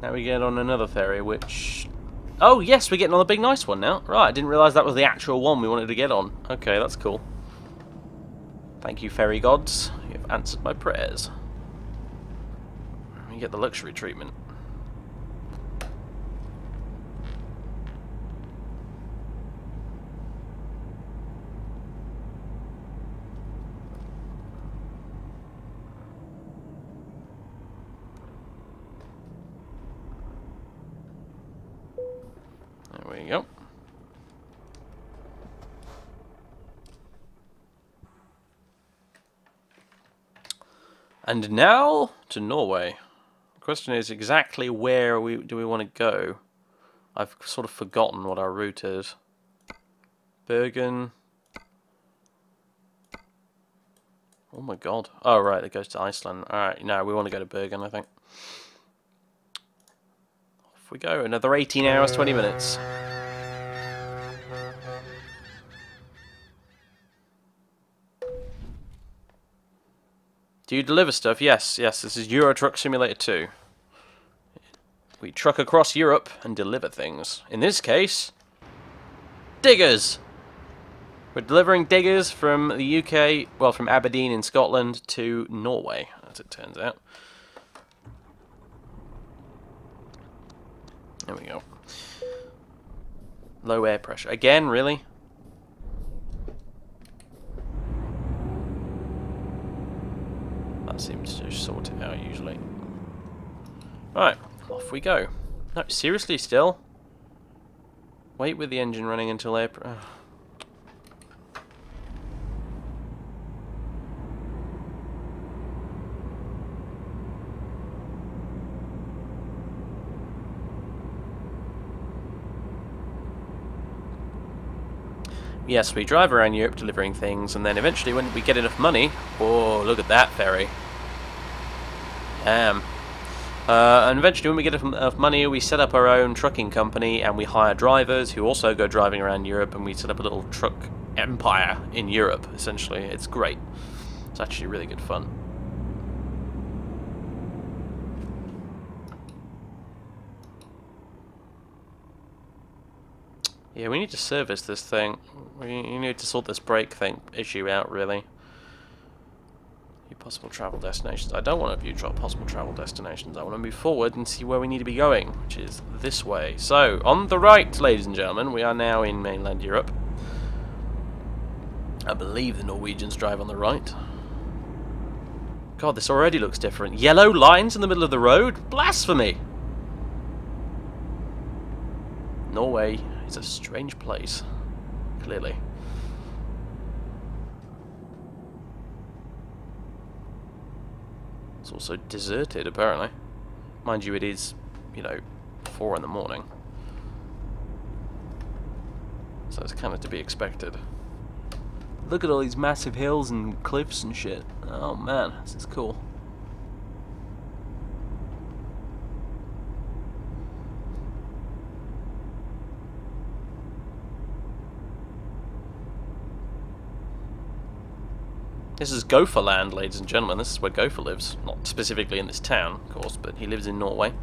Now we get on another ferry, which... Oh, yes, we're getting on the big nice one now. Right, I didn't realise that was the actual one we wanted to get on. Okay, that's cool. Thank you, ferry gods. You've answered my prayers. We get the luxury treatment. There we go. And now to Norway. The question is exactly where do we want to go? I've sort of forgotten what our route is. Bergen. Oh my god. Oh right, it goes to Iceland. Alright, no, we want to go to Bergen, I think. Off we go. Another 18 hours, 20 minutes. Do you deliver stuff? Yes, yes, this is Eurotruck Simulator 2. We truck across Europe and deliver things. In this case, diggers! We're delivering diggers from the UK, well, from Aberdeen in Scotland to Norway, as it turns out. There we go. Low air pressure. Again, really? That seems to sort it out, usually. Right, off we go. No, seriously, still? Wait with the engine running until air... Yes, we drive around Europe delivering things, and then eventually when we get enough money... Oh, look at that ferry. Damn. And eventually when we get enough money, we set up our own trucking company, and we hire drivers who also go driving around Europe, and we set up a little truck empire in Europe, essentially. It's great. It's actually really good fun. Yeah, we need to service this thing. We need to sort this brake thing issue out, really. View possible travel destinations. I don't want to view possible travel destinations. I want to move forward and see where we need to be going, which is this way. So, on the right, ladies and gentlemen, we are now in mainland Europe. I believe the Norwegians drive on the right. God, this already looks different. Yellow lines in the middle of the road? Blasphemy! Norway is a strange place, clearly. It's also deserted, apparently. Mind you, it is, you know, 4 in the morning. So it's kind of to be expected. Look at all these massive hills and cliffs and shit. Oh man, this is cool. This is Gopher land, ladies and gentlemen. This is where Gopher lives. Not specifically in this town, of course, but he lives in Norway.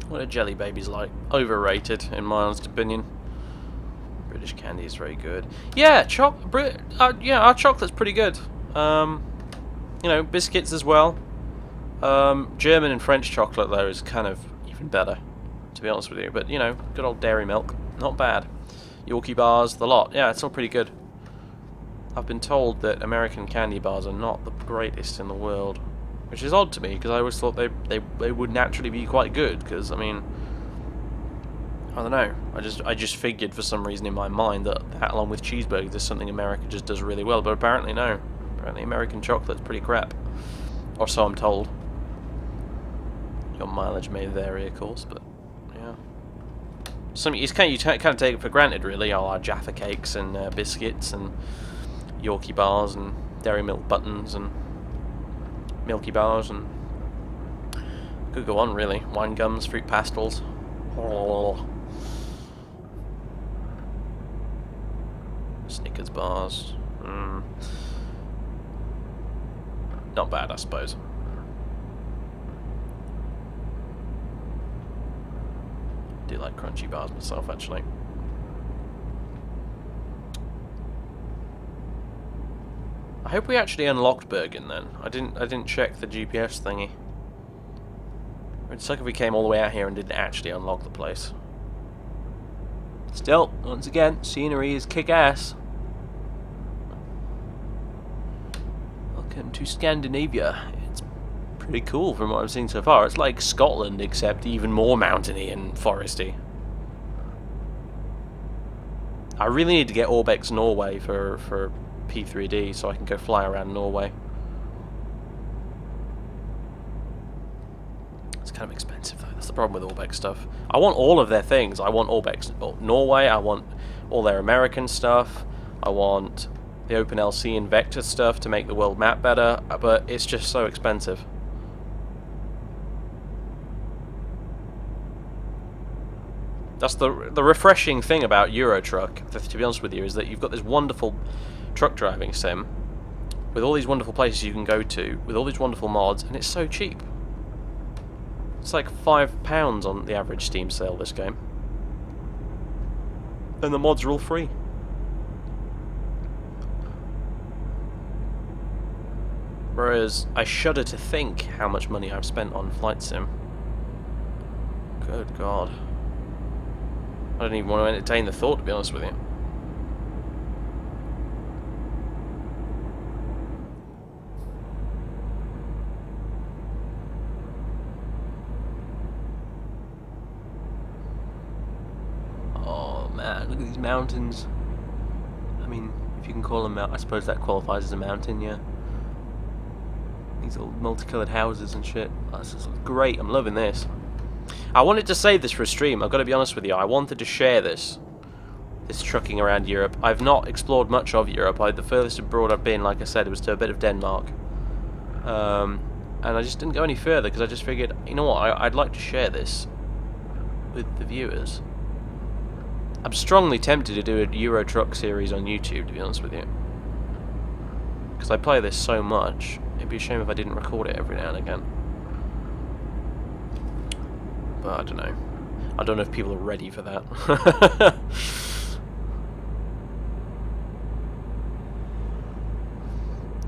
What are jelly babies like? Overrated, in my honest opinion. British candy is very good. Yeah, yeah, our chocolate's pretty good. You know, biscuits as well. German and French chocolate, though, is kind of even better, to be honest with you. But, you know, good old dairy milk, not bad. Yorkie bars, the lot. Yeah, it's all pretty good. I've been told that American candy bars are not the greatest in the world. Which is odd to me, because I always thought they would naturally be quite good, because, I mean, I don't know, I just figured for some reason in my mind that along with cheeseburgers is something America just does really well, but apparently no. Apparently American chocolate's pretty crap. Or so I'm told. Your mileage may vary, of course, but, yeah. Something you kind of take it for granted, really, all our Jaffa cakes and biscuits and Yorkie bars and Dairy Milk buttons and Milky bars, and could go on, really. Wine gums, fruit pastels. Oh. Snickers bars. Not bad, I suppose. I do like crunchy bars myself, actually. I hope we actually unlocked Bergen then. I didn't check the GPS thingy. It'd suck if we came all the way out here and didn't actually unlock the place. Still, once again, scenery is kick-ass. Welcome to Scandinavia. It's pretty cool from what I've seen so far. It's like Scotland, except even more mountainy and foresty. I really need to get Orbex Norway for P3D so I can go fly around Norway. It's kind of expensive though, that's the problem with Orbex stuff. I want all of their things. I want Orbex Norway, I want all their American stuff, I want the OpenLC and Vector stuff to make the world map better, but it's just so expensive. That's the refreshing thing about Eurotruck, to be honest with you, is that you've got this wonderful truck driving sim with all these wonderful places you can go to, with all these wonderful mods, and it's so cheap. It's like £5 on the average Steam sale, this game. And the mods are all free. Whereas, I shudder to think how much money I've spent on Flight Sim. Good God. I don't even want to entertain the thought, to be honest with you. mountains. I mean, if you can call them, I suppose that qualifies as a mountain, yeah. These little multicolored houses and shit. This is great. I'm loving this. I wanted to save this for a stream. I've got to be honest with you. I wanted to share this trucking around Europe. I've not explored much of Europe. The furthest abroad I've been, like I said, it was to a bit of Denmark. And I just didn't go any further because I just figured, you know what, I'd like to share this with the viewers. I'm strongly tempted to do a Eurotruck series on YouTube, to be honest with you. Because I play this so much, it'd be a shame if I didn't record it every now and again. But I don't know. I don't know if people are ready for that.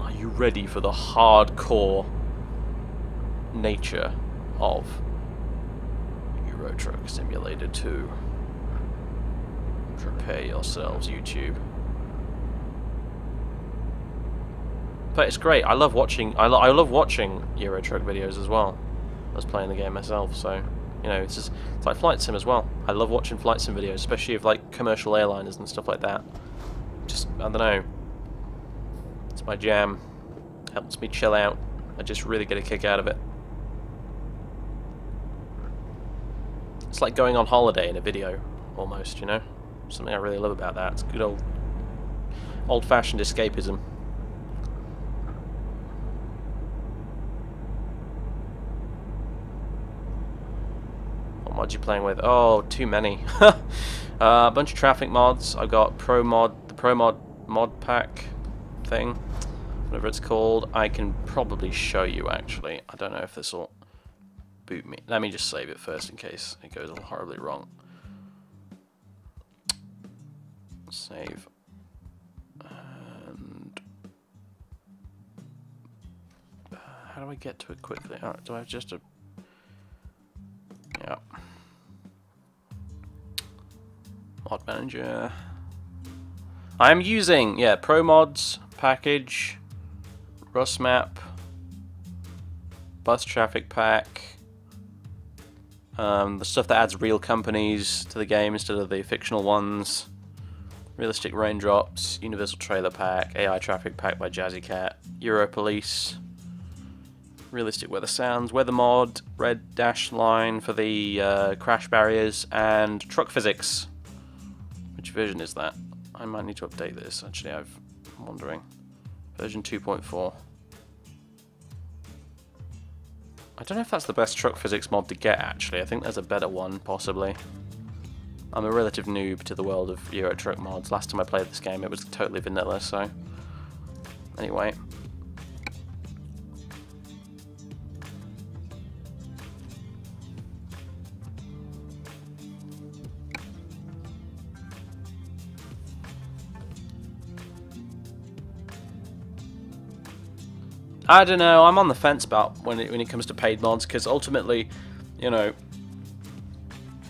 Are you ready for the hardcore nature of Eurotruck Simulator 2? Prepare yourselves, YouTube. But it's great. I love watching. I love watching Eurotruck videos as well. I was playing the game myself, so you know, it's like flight sim as well. I love watching flight sim videos, especially of like commercial airliners and stuff like that. Just I don't know. It's my jam. Helps me chill out. I just really get a kick out of it. It's like going on holiday in a video, almost. You know, something I really love about that. It's good old-fashioned escapism. Mods you playing with? Oh, too many. A bunch of traffic mods. I've got the Pro mod pack thing, whatever it's called. I can probably show you actually. I don't know if this will boot me. Let me just save it first in case it goes all horribly wrong. Save. And how do I get to it quickly? Alright, do I have just a... Yeah. Mod manager. I am using, yeah, Pro Mods, package, Rust map, bus traffic pack, the stuff that adds real companies to the game instead of the fictional ones, realistic raindrops, universal trailer pack, AI traffic pack by Jazzy Cat, Euro Police, realistic weather sounds, weather mod, red dash line for the crash barriers, and truck physics. Which version is that? I might need to update this, actually, I'm wondering. Version 2.4. I don't know if that's the best truck physics mod to get, actually. I think there's a better one, possibly. I'm a relative noob to the world of Eurotruck mods. Last time I played this game, it was totally vanilla, so... Anyway. I don't know, I'm on the fence about when it comes to paid mods, because ultimately, you know,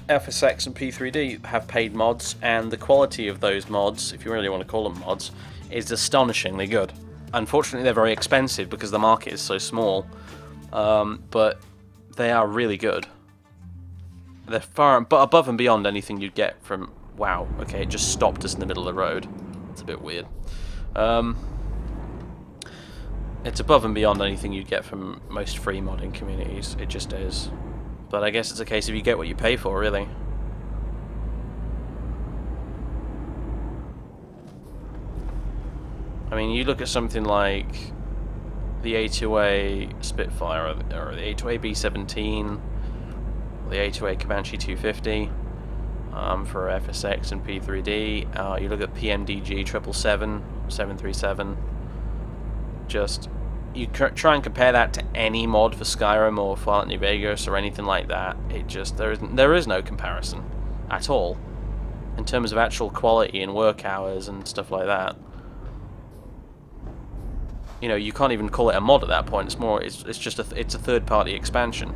FSX and P3D have paid mods, and the quality of those mods, if you really want to call them mods, is astonishingly good. Unfortunately, they're very expensive because the market is so small, but they are really good. They're far above and beyond anything you'd get from... Wow, okay, it just stopped us in the middle of the road. It's a bit weird. It's above and beyond anything you'd get from most free modding communities. It just is. But I guess it's a case of you get what you pay for, really. I mean, you look at something like the A2A Spitfire, or the A2A B17, or the A2A Comanche 250 for FSX and P3D. You look at PMDG 777, 737. Just, you try and compare that to any mod for Skyrim or Fallout New Vegas or anything like that. It just, there is no comparison at all in terms of actual quality and work hours and stuff like that. You know, you can't even call it a mod at that point. It's more, it's just it's a third-party expansion.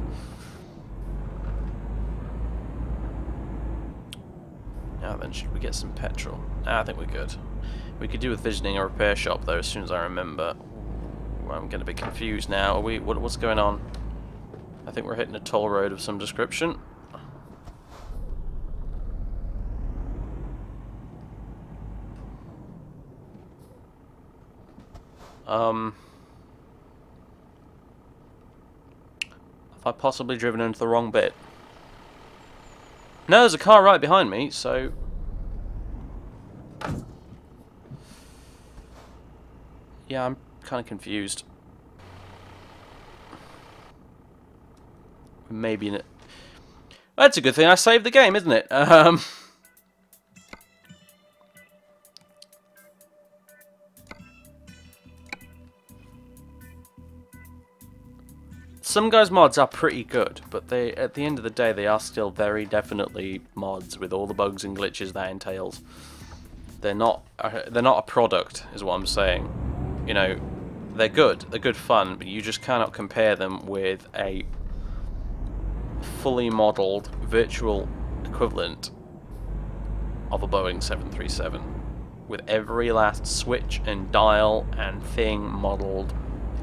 Now then, should we get some petrol? I think we're good. We could do with visiting a repair shop though, as soon as I remember. I'm going to be confused now. Are we? What's going on? I think we're hitting a toll road of some description. Have I possibly driven into the wrong bit? No, there's a car right behind me, so... Yeah, I'm kind of confused. Maybe in it. That's a good thing I saved the game, isn't it? Some guys' mods are pretty good, but they, at the end of the day, they are still very definitely mods with all the bugs and glitches that entails. They're not a product, is what I'm saying. You know, they're good fun, but you just cannot compare them with a fully modelled virtual equivalent of a Boeing 737, with every last switch and dial and thing modelled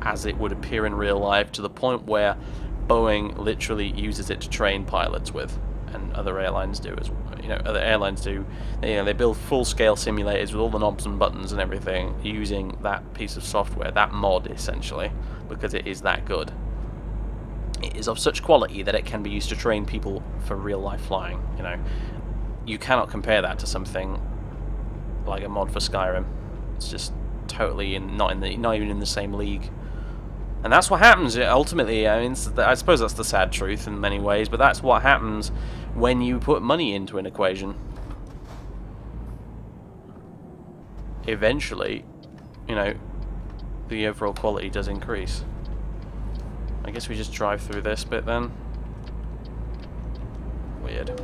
as it would appear in real life, to the point where Boeing literally uses it to train pilots with, and other airlines do as well. You know, other airlines do. They build full-scale simulators with all the knobs and buttons and everything, using that piece of software, that mod essentially, because it is that good. It is of such quality that it can be used to train people for real-life flying. You know, you cannot compare that to something like a mod for Skyrim. It's just totally not even in the same league. And that's what happens ultimately. I mean, I suppose that's the sad truth in many ways, but that's what happens when you put money into an equation. Eventually, you know, the overall quality does increase. I guess we just drive through this bit then. Weird.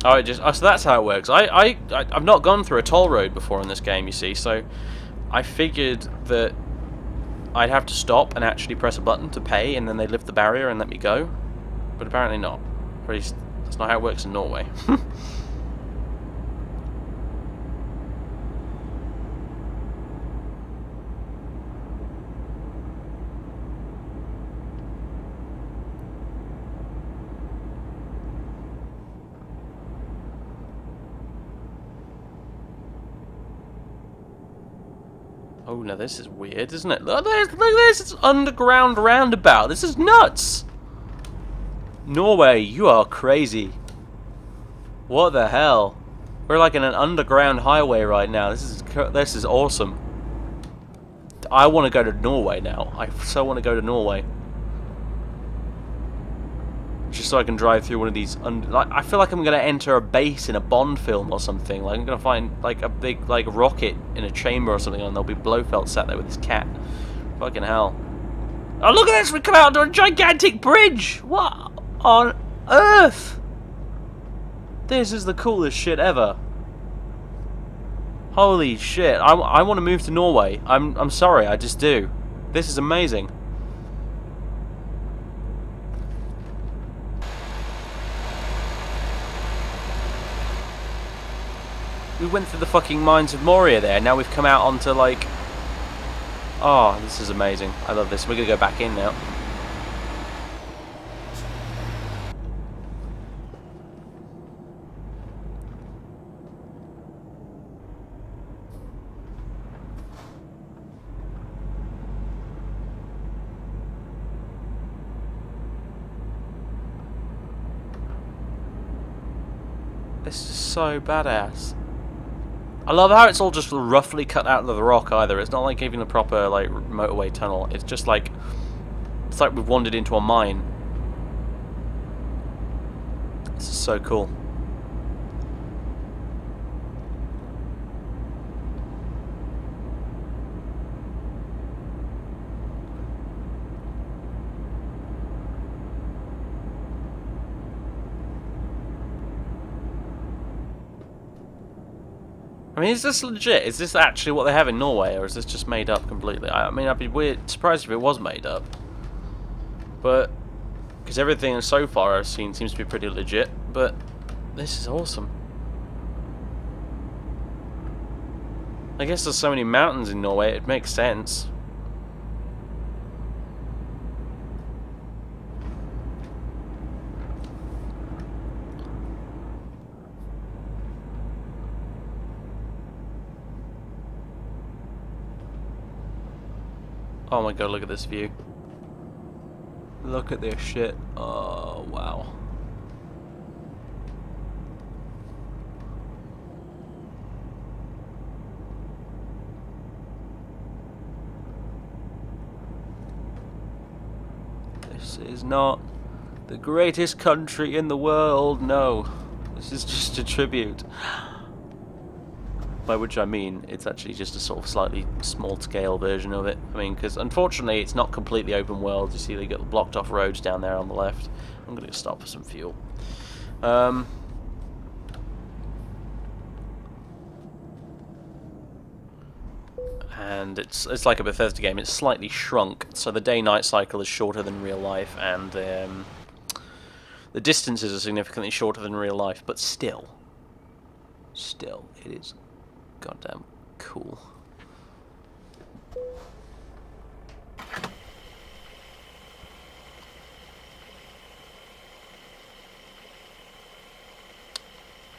Oh, so that's how it works. I've not gone through a toll road before in this game, you see, so I figured that I'd have to stop and actually press a button to pay, and then they'd lift the barrier and let me go. But apparently not. Or at least that's not how it works in Norway. Oh, no, this is weird, isn't it? Look at this! It's underground roundabout. This is nuts! Norway, you are crazy. What the hell? We're like in an underground highway right now. This is awesome. I want to go to Norway now. I so want to go to Norway. Just so I can drive through one of these. I feel like I'm gonna enter a base in a Bond film or something. Like I'm gonna find like a big rocket in a chamber or something, and there'll be Blofeld sat there with his cat. Fucking hell! Oh, look at this! We come out onto a gigantic bridge. What on earth? This is the coolest shit ever. Holy shit! I want to move to Norway. I'm sorry, I just do. This is amazing. We went through the fucking mines of Moria there, now we've come out onto like... Oh, this is amazing. I love this. We're gonna go back in now. This is so badass. I love how it's all just roughly cut out of the rock either. It's not like even a proper like motorway tunnel. It's just like we've wandered into a mine. This is so cool. I mean, is this legit? Is this actually what they have in Norway, or is this just made up completely? I mean, I'd be surprised if it was made up. But, because everything so far I've seen seems to be pretty legit, but this is awesome. I guess there's so many mountains in Norway, it makes sense. Oh my god, look at this view. Look at this shit. Oh, wow. This is not the greatest country in the world, no. This is just a tribute. By which I mean, it's actually just a sort of slightly small-scale version of it. I mean, because unfortunately it's not completely open world. You see they got blocked off roads down there on the left. I'm going to stop for some fuel. And it's like a Bethesda game. It's slightly shrunk, so the day-night cycle is shorter than real life, and the distances are significantly shorter than real life. But still, it is goddamn cool.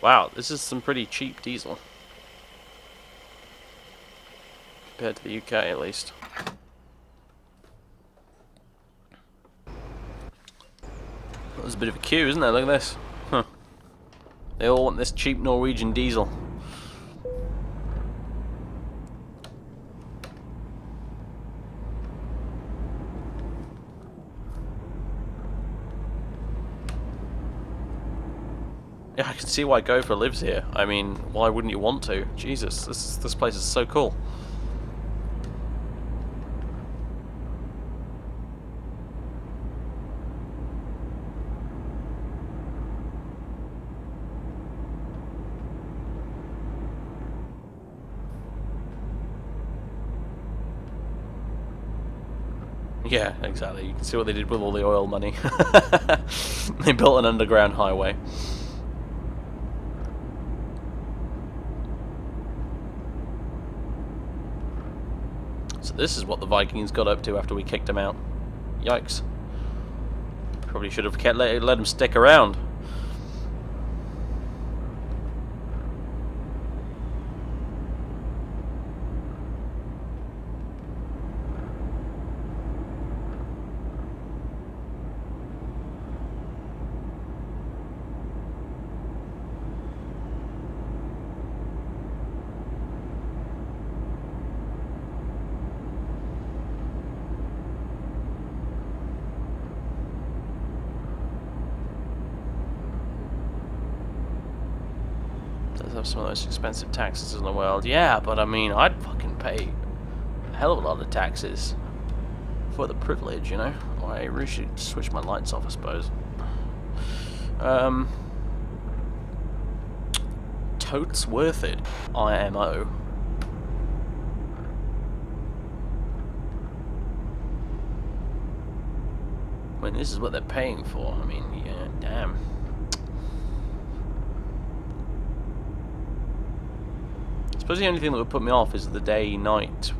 Wow, this is some pretty cheap diesel. Compared to the UK, at least. There's a bit of a queue, isn't there? Look at this. Huh. They all want this cheap Norwegian diesel. Yeah, I can see why Gopher lives here. I mean, why wouldn't you want to? Jesus, this place is so cool. Yeah, exactly. You can see what they did with all the oil money. They built an underground highway. So this is what the Vikings got up to after we kicked them out. Yikes. Probably should have let them stick around. Have some of the most expensive taxes in the world. Yeah, but I mean, I'd fucking pay a hell of a lot of taxes for the privilege, you know? Well, I really should switch my lights off, I suppose. Totes worth it. IMO. I mean, this is what they're paying for. I mean, yeah, damn. I suppose the only thing that would put me off is the day-night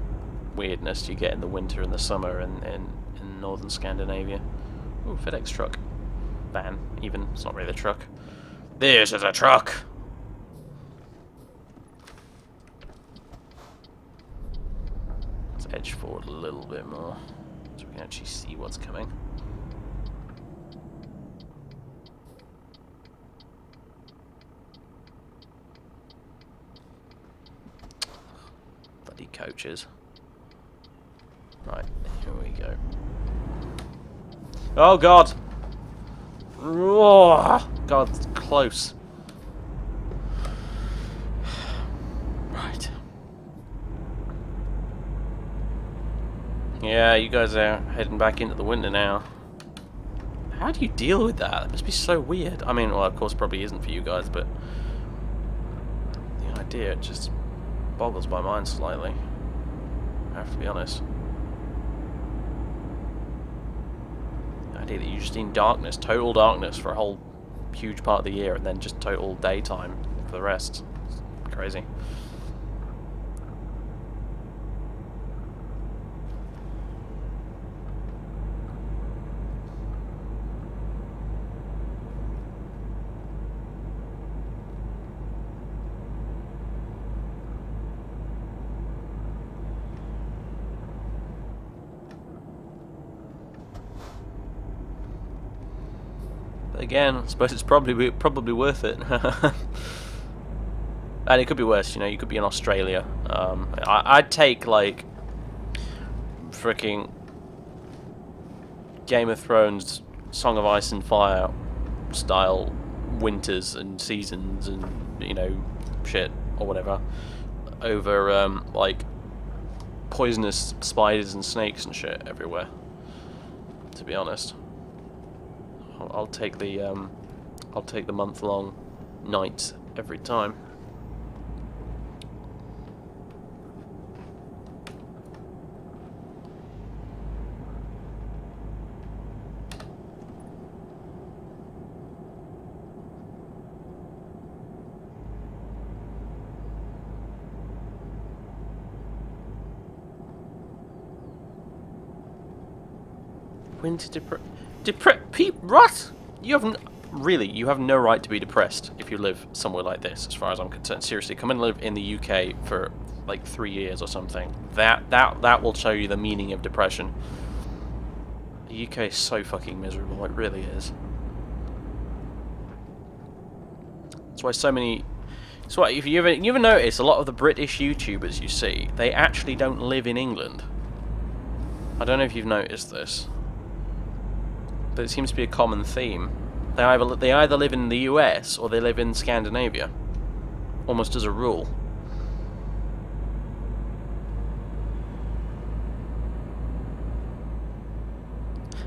weirdness you get in the winter and the summer in northern Scandinavia. Ooh, FedEx truck. Van, even. It's not really a truck. This is a truck! Let's edge forward a little bit more so we can actually see what's coming. Coaches. Right, here we go. Oh god! Oh, god, it's close. Right. Yeah, you guys are heading back into the winter now. How do you deal with that? That must be so weird. I mean, well, of course, probably isn't for you guys, but the idea, it just boggles my mind slightly. I have to be honest. The idea that you're just in darkness, total darkness for a whole huge part of the year, and then just total daytime for the rest. It's crazy. again, I suppose it's probably worth it. And it could be worse, you know, you could be in Australia. I'd take, like, freaking Game of Thrones, Song of Ice and Fire style winters and seasons and, you know, shit, or whatever, over, like, poisonous spiders and snakes and shit everywhere, to be honest. I'll take the month-long nights every time. Winter what? You have no right to be depressed if you live somewhere like this, as far as I'm concerned. Seriously, come and live in the UK for like 3 years or something. That will show you the meaning of depression. The UK is so fucking miserable, it really is. That's why so many. That's why if you ever notice, a lot of the British YouTubers you see, they actually don't live in England. I don't know if you've noticed this, but it seems to be a common theme. They either live in the US or they live in Scandinavia, almost as a rule.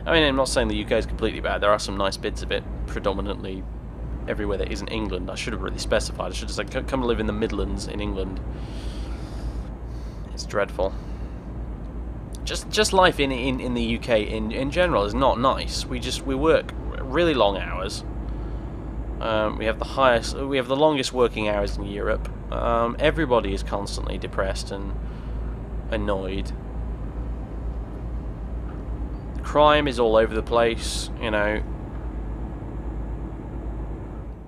I mean, I'm not saying the UK is completely bad. There are some nice bits of it, predominantly everywhere that isn't England. I should have really specified. I should have said, come live in the Midlands in England. It's dreadful. Just life in the UK in general is not nice. We work really long hours. We have the longest working hours in Europe. Everybody is constantly depressed and annoyed. Crime is all over the place, you know.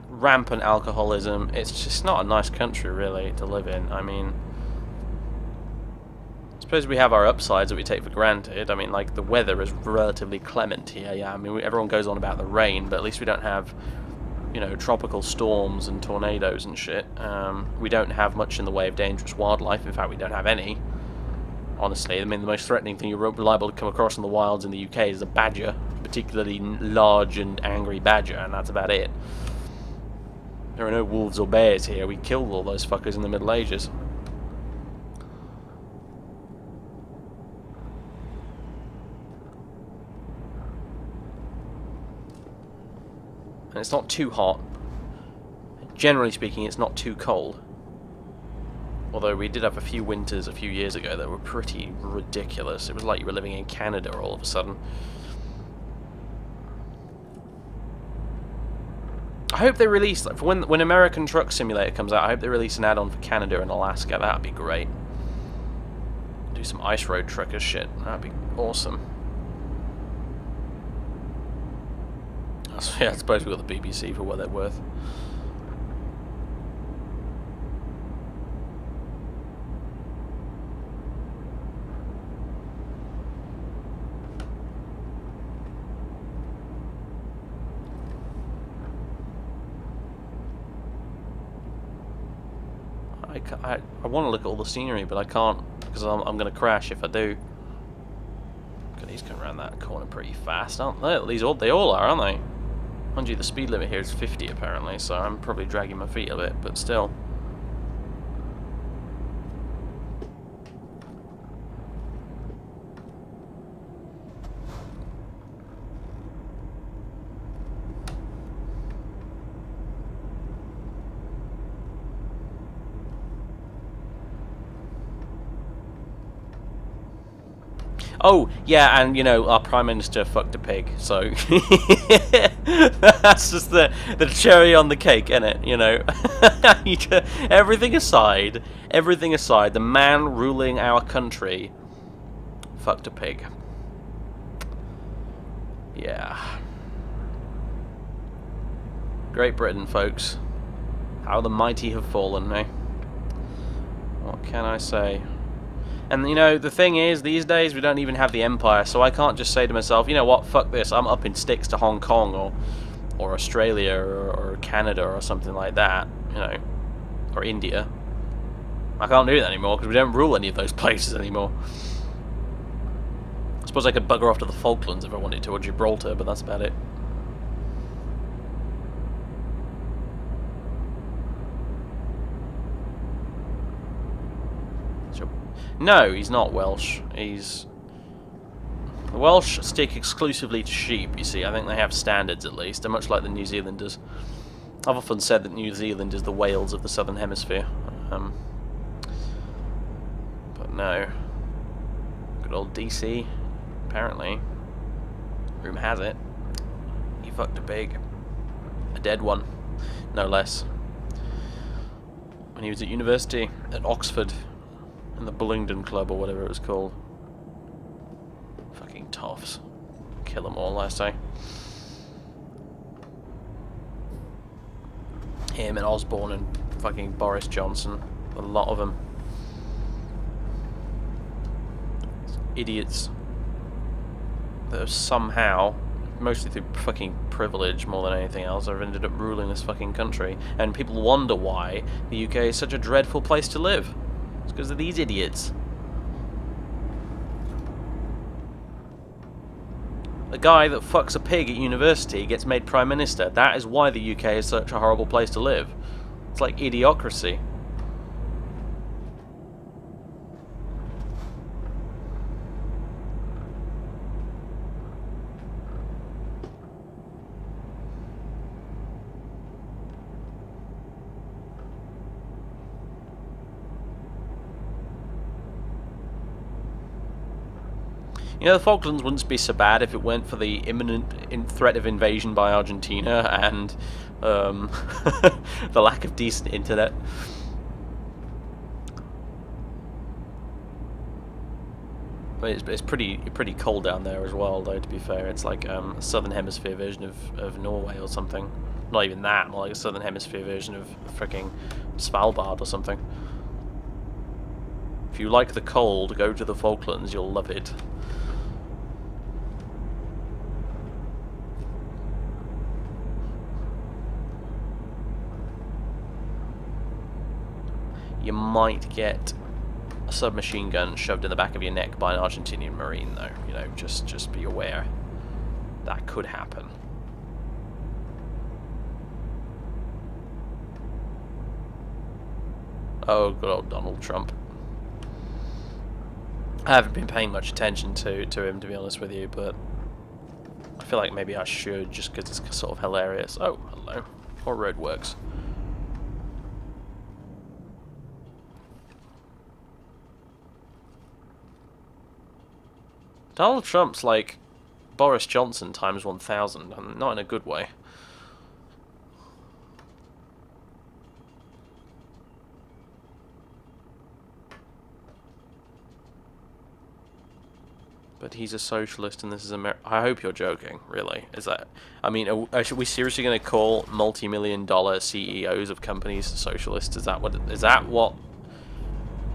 Rampant alcoholism. It's just not a nice country really to live in. I mean, I suppose we have our upsides that we take for granted. I mean, like, the weather is relatively clement here. Yeah, I mean, everyone goes on about the rain, but at least we don't have, you know, tropical storms and tornadoes and shit. We don't have much in the way of dangerous wildlife. In fact, we don't have any. Honestly, I mean, the most threatening thing you're liable to come across in the wilds in the UK is a badger, particularly large and angry badger, and that's about it. There are no wolves or bears here. We killed all those fuckers in the Middle Ages. And it's not too hot. Generally speaking, it's not too cold. Although we did have a few winters a few years ago that were pretty ridiculous. It was like you were living in Canada all of a sudden. I hope they release, like, when American Truck Simulator comes out, I hope they release an add-on for Canada and Alaska. That'd be great. Do some ice road trucker shit. That'd be awesome. Yeah, I suppose we got the BBC for what they're worth. I want to look at all the scenery, but I can't because I'm going to crash if I do. God, he's going around that corner pretty fast, aren't they? They all are, aren't they? Mind you, the speed limit here is 50 apparently, so I'm probably dragging my feet a bit, but still. Oh, yeah, and, you know, our Prime Minister fucked a pig, so that's just the cherry on the cake, innit, you know? Everything aside, the man ruling our country fucked a pig. Yeah. Great Britain, folks. How the mighty have fallen, eh? What can I say? And, you know, the thing is, these days we don't even have the Empire, so I can't just say to myself, you know what, fuck this, I'm up in sticks to Hong Kong, or, or Australia or Canada or something like that, you know, or India. I can't do that anymore because we don't rule any of those places anymore. I suppose I could bugger off to the Falklands if I wanted to, or Gibraltar, but that's about it. No, he's not Welsh. The Welsh stick exclusively to sheep, you see. I think they have standards, at least. They're much like the New Zealanders. I've often said that New Zealand is the Wales of the Southern Hemisphere. But no. Good old DC, apparently. Room has it. He fucked a pig. A dead one, no less. When he was at university at Oxford. In the Bullingdon Club, or whatever it was called. Fucking toffs. Kill them all, I say. Him and Osborne and fucking Boris Johnson. A lot of them. Idiots. That have somehow, mostly through fucking privilege more than anything else, have ended up ruling this fucking country. And people wonder why the UK is such a dreadful place to live. It's because of these idiots. A guy that fucks a pig at university gets made Prime Minister. That is why the UK is such a horrible place to live. It's like idiocracy. You know, the Falklands wouldn't be so bad if it weren't for the imminent threat of invasion by Argentina and the lack of decent internet. But it's pretty cold down there as well, though, to be fair. It's like a Southern Hemisphere version of Norway or something. Not even that, more like a Southern Hemisphere version of freaking Svalbard or something. If you like the cold, go to the Falklands, you'll love it. You might get a submachine gun shoved in the back of your neck by an Argentinian Marine, though. You know, just be aware. That could happen. Oh, good old Donald Trump. I haven't been paying much attention to him, to be honest with you, but I feel like maybe I should, just because it's sort of hilarious. Oh, hello. Or roadworks. Donald Trump's like Boris Johnson times 1,000, and not in a good way. But he's a socialist, and this is America. I hope you're joking, really. Is that... I mean, are we seriously going to call multi-million-dollar CEOs of companies socialists? Is that what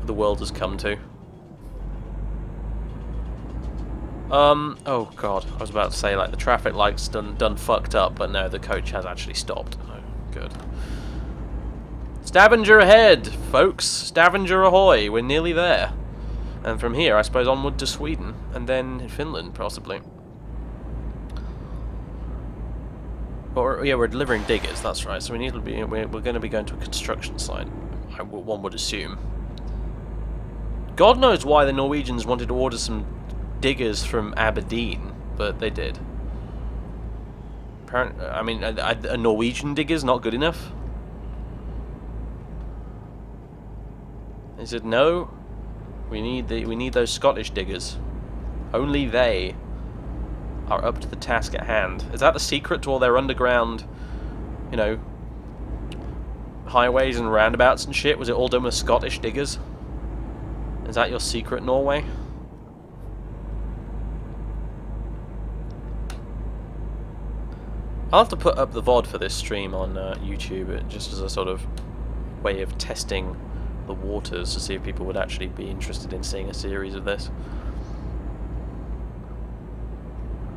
the world has come to? Oh god, I was about to say, like, the traffic light's done fucked up, but no, the coach has actually stopped. Oh, good. Stavenger ahead, folks! Stavenger ahoy! We're nearly there. And from here, I suppose, onward to Sweden, and then Finland, possibly. Or, yeah, we're delivering diggers, that's right, so we need to be, we're going to be going to a construction site, one would assume. God knows why the Norwegians wanted to order some diggers from Aberdeen, but they did. Apparently, I mean, a Norwegian digger's not good enough? They said no. We need those Scottish diggers. Only they are up to the task at hand. Is that the secret to all their underground, you know, highways and roundabouts and shit? Was it all done with Scottish diggers? Is that your secret, Norway? I'll have to put up the VOD for this stream on YouTube, just as a sort of way of testing the waters to see if people would actually be interested in seeing a series of this.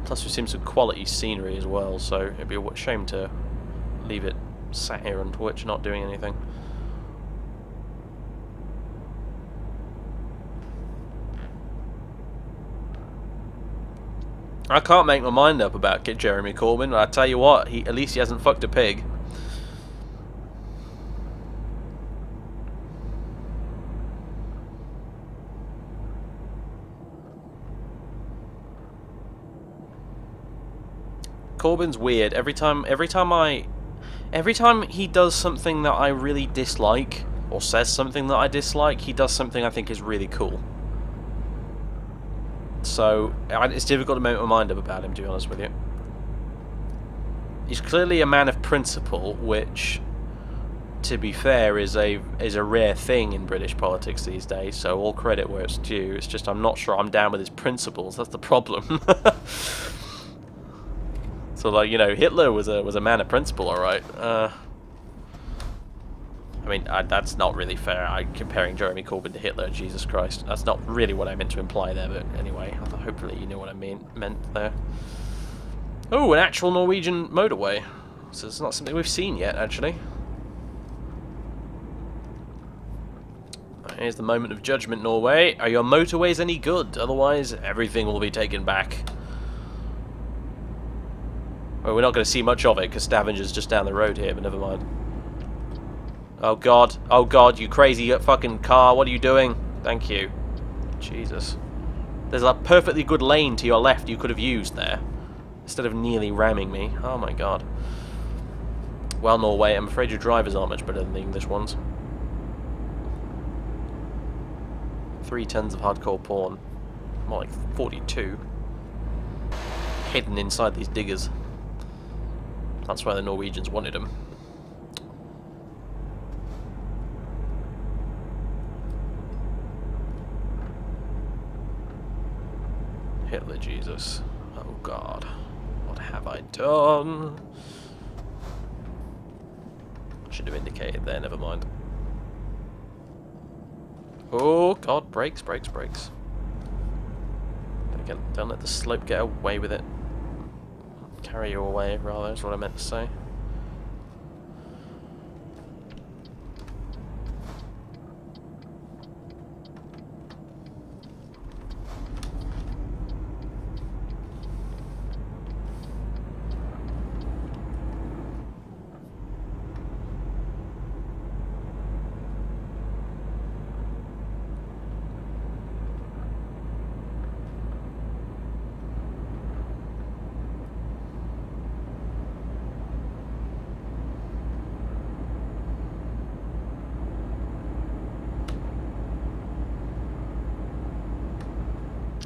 Plus we've seen some quality scenery as well, so it'd be a shame to leave it sat here on Twitch not doing anything. I can't make my mind up about Jeremy Corbyn. I tell you what, at least he hasn't fucked a pig. Corbyn's weird. Every time he does something that I really dislike, or says something that I dislike, he does something I think is really cool. So it's difficult to make my mind up about him, to be honest with you. He's clearly a man of principle, which, to be fair, is a rare thing in British politics these days. So all credit where it's due. It's just I'm not sure I'm down with his principles. That's the problem. So, like, you know, Hitler was a man of principle, all right. I mean, that's not really fair. Comparing Jeremy Corbyn to Hitler, Jesus Christ. That's not really what I meant to imply there, but anyway, hopefully you know what I meant there. Oh, an actual Norwegian motorway. So it's not something we've seen yet, actually. Here's the moment of judgment, Norway. Are your motorways any good? Otherwise, everything will be taken back. Well, we're not going to see much of it because Stavenger's just down the road here, but never mind. Oh god, you crazy fucking car, what are you doing? Thank you. Jesus. There's a perfectly good lane to your left you could have used there, instead of nearly ramming me. Oh my god. Well, Norway, I'm afraid your drivers aren't much better than the English ones. 3 tons of hardcore porn. More like 42. Hidden inside these diggers. That's why the Norwegians wanted them. Hitler Jesus. Oh god. What have I done? Should have indicated there, never mind. Oh god, brakes. Don't let the slope get away with it. Carry you away, rather, is what I meant to say.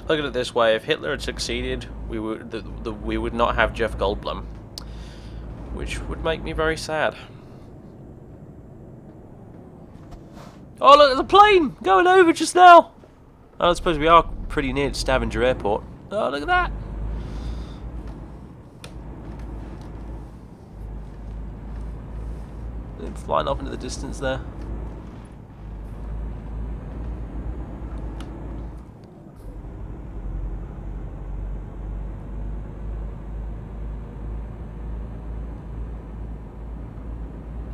Look at it this way: if Hitler had succeeded, we would not have Jeff Goldblum, which would make me very sad. Oh look, there's a plane going over just now. Oh, I suppose we are pretty near to Stavenger Airport. Oh, look at that. It's flying off into the distance there.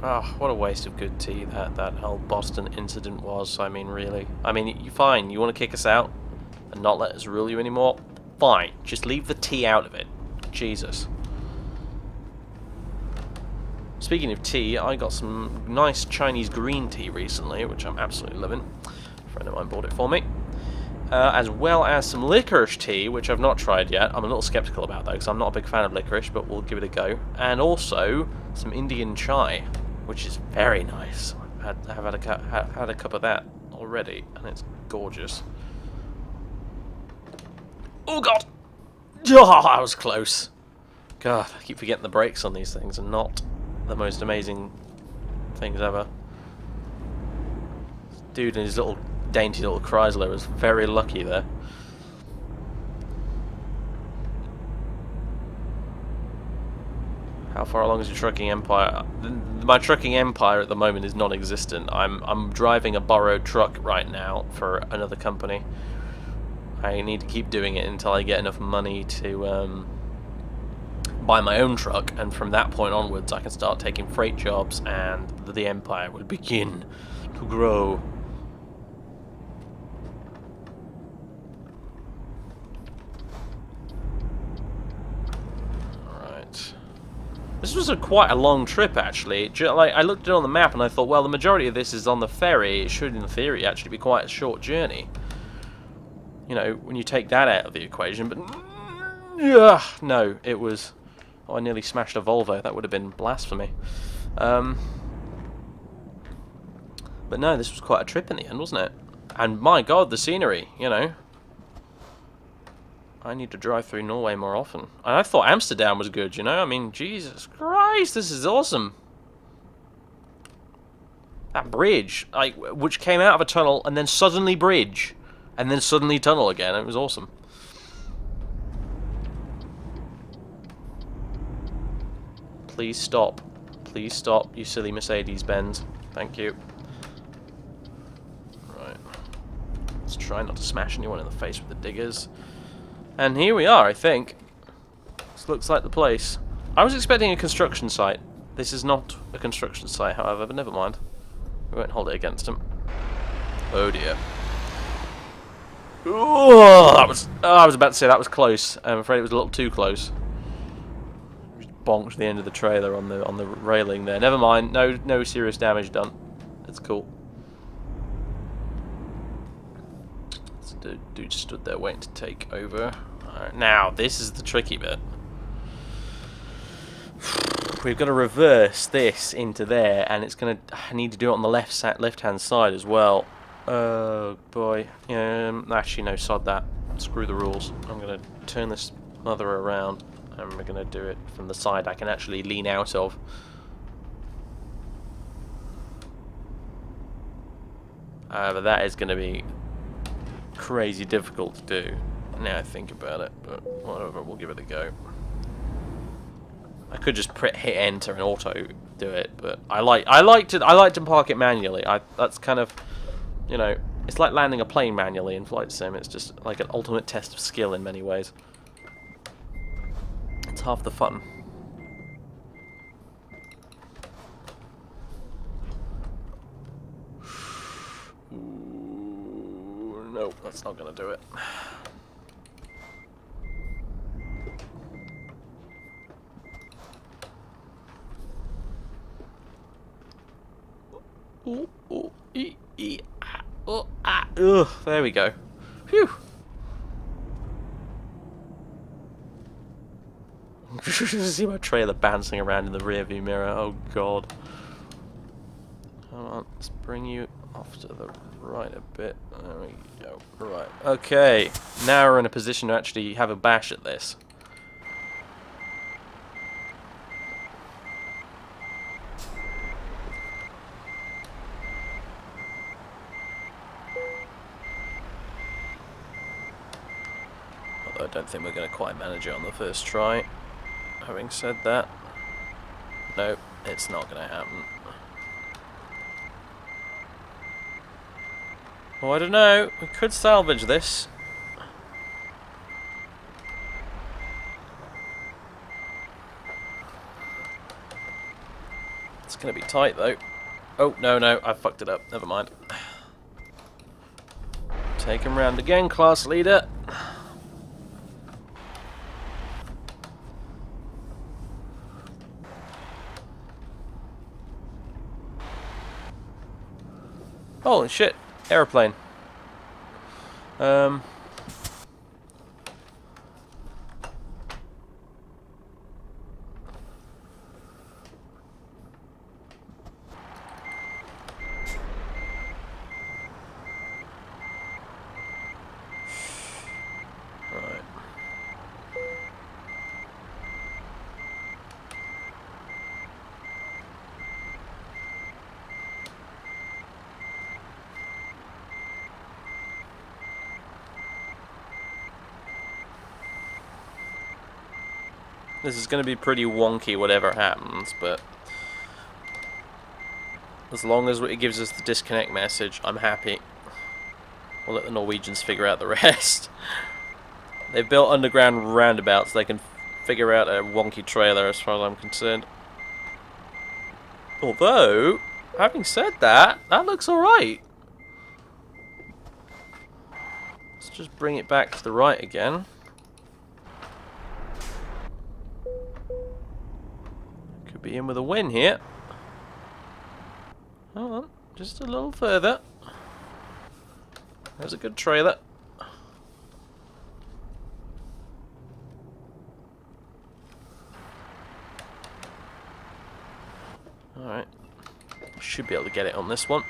Oh, what a waste of good tea that whole Boston incident was. I mean, really. I mean, you're fine. You want to kick us out and not let us rule you anymore? Fine. Just leave the tea out of it. Jesus. Speaking of tea, I got some nice Chinese green tea recently, which I'm absolutely loving. A friend of mine bought it for me. As well as some licorice tea, which I've not tried yet. I'm a little skeptical about that because I'm not a big fan of licorice, but we'll give it a go. And also some Indian chai, which is very nice. I've had a cup of that already, and it's gorgeous. Oh god! Oh, I was close. God, I keep forgetting the brakes on these things, and not the most amazing things ever. Dude in his little dainty little Chrysler was very lucky there. How far along is your trucking empire? My trucking empire at the moment is non-existent. I'm driving a borrowed truck right now for another company. I need to keep doing it until I get enough money to buy my own truck, and from that point onwards I can start taking freight jobs, and the empire will begin to grow. This was quite a long trip, actually. Like, I looked at it on the map and I thought, well, the majority of this is on the ferry. It should, in theory, actually be quite a short journey. You know, when you take that out of the equation. But no, it was... Oh, I nearly smashed a Volvo. That would have been blasphemy. But no, this was quite a trip in the end, wasn't it? And my God, the scenery, you know. I need to drive through Norway more often. And I thought Amsterdam was good, you know? I mean, Jesus Christ, this is awesome. That bridge, like, which came out of a tunnel and then suddenly bridge. And then suddenly tunnel again. It was awesome. Please stop. Please stop, you silly Mercedes-Benz. Thank you. Right. Let's try not to smash anyone in the face with the diggers. And here we are, I think. This looks like the place. I was expecting a construction site. This is not a construction site, however, but never mind. We won't hold it against him. Oh dear. Ooh, that was... Oh, I was about to say that was close. I'm afraid it was a little too close. Just bonked the end of the trailer on the railing there. Never mind. No serious damage done. It's cool. The dude stood there waiting to take over. Right, now, this is the tricky bit. We've got to reverse this into there, and it's gonna. I need to do it on the left-hand side as well. Oh boy. Actually, no, sod that. Screw the rules. I'm gonna turn this mother around, and we're gonna do it from the side I can actually lean out of. But that is gonna be crazy difficult to do now I think about it, but whatever, we'll give it a go. I could just hit enter and auto do it, but I like to park it manually. That's kind of, you know, it's like landing a plane manually in Flight Sim. It's just like an ultimate test of skill in many ways. It's half the fun. Nope, that's not going to do it. Ooh, ooh, oh, ah. Ugh, there we go. Phew. See my trailer bouncing around in the rearview mirror. Oh God. Hold on, let's bring you off to the right a bit. There we go. Right. Okay. Now we're in a position to actually have a bash at this. Although I don't think we're going to quite manage it on the first try. Having said that, no, it's not going to happen. Well, I don't know. We could salvage this. It's going to be tight, though. Oh, no, I fucked it up. Never mind. Take him round again, class leader. Holy shit. Aeroplane. Right. This is going to be pretty wonky whatever happens, but as long as it gives us the disconnect message, I'm happy. We'll let the Norwegians figure out the rest. They've built underground roundabouts, they can figure out a wonky trailer as far as I'm concerned. Although, having said that, that looks alright. Let's just bring it back to the right again. Could be in with a win here. Hold on, just a little further. There's a good trailer. Alright. Should be able to get it on this one.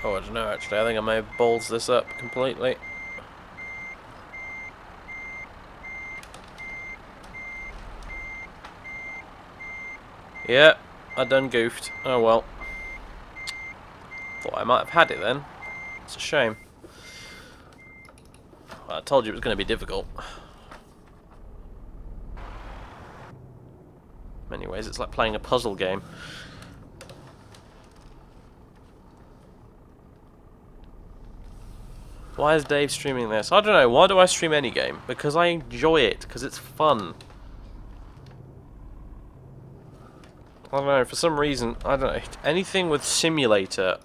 Oh, I don't know actually. I think I may have balls this up completely. Yeah, I done goofed. Oh well. Thought I might have had it then. It's a shame. Well, I told you it was going to be difficult. In many ways, it's like playing a puzzle game. Why is Dave streaming this? I don't know. Why do I stream any game? Because I enjoy it. Because it's fun. I don't know. For some reason, I don't know. Anything with simulator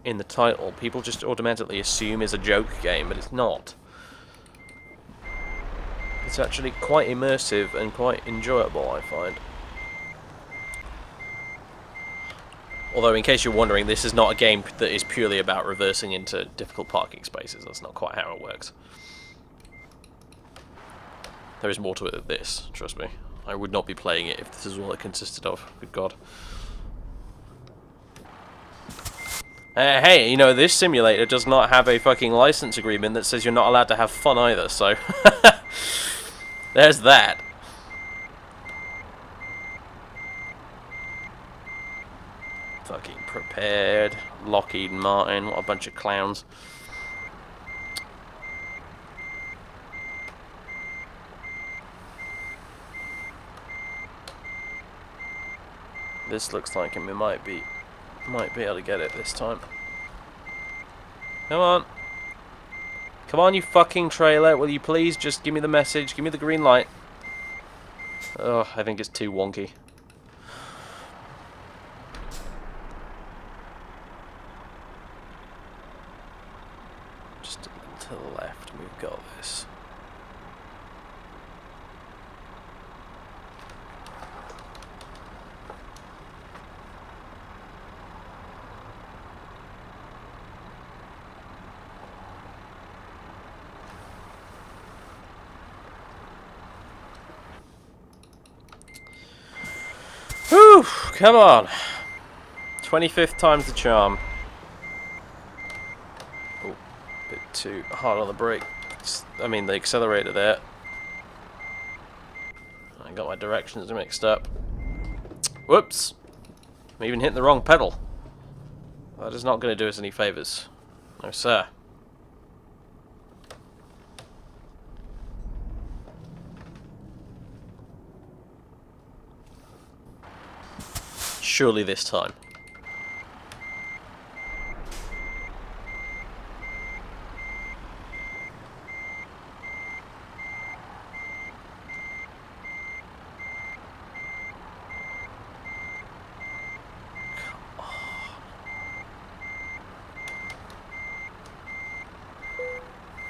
in the title, people just automatically assume is a joke game, but it's not. It's actually quite immersive and quite enjoyable, I find. Although, in case you're wondering, this is not a game that is purely about reversing into difficult parking spaces. That's not quite how it works. There is more to it than this, trust me. I would not be playing it if this is all it consisted of. Good God. Hey, you know, this simulator does not have a fucking license agreement that says you're not allowed to have fun either, so... There's that. Fucking prepared. Lockheed Martin, what a bunch of clowns. This looks like we might be able to get it this time. Come on. Come on, you fucking trailer. Will you please just give me the message? Give me the green light. Oh, I think it's too wonky. Just to the left, we've got this. Whew, come on. 25th time's the charm. Oh, bit too hard on the brake. I mean, the accelerator there. I got my directions mixed up. Whoops. I'm even hitting the wrong pedal. That is not going to do us any favours. No, sir. Surely this time.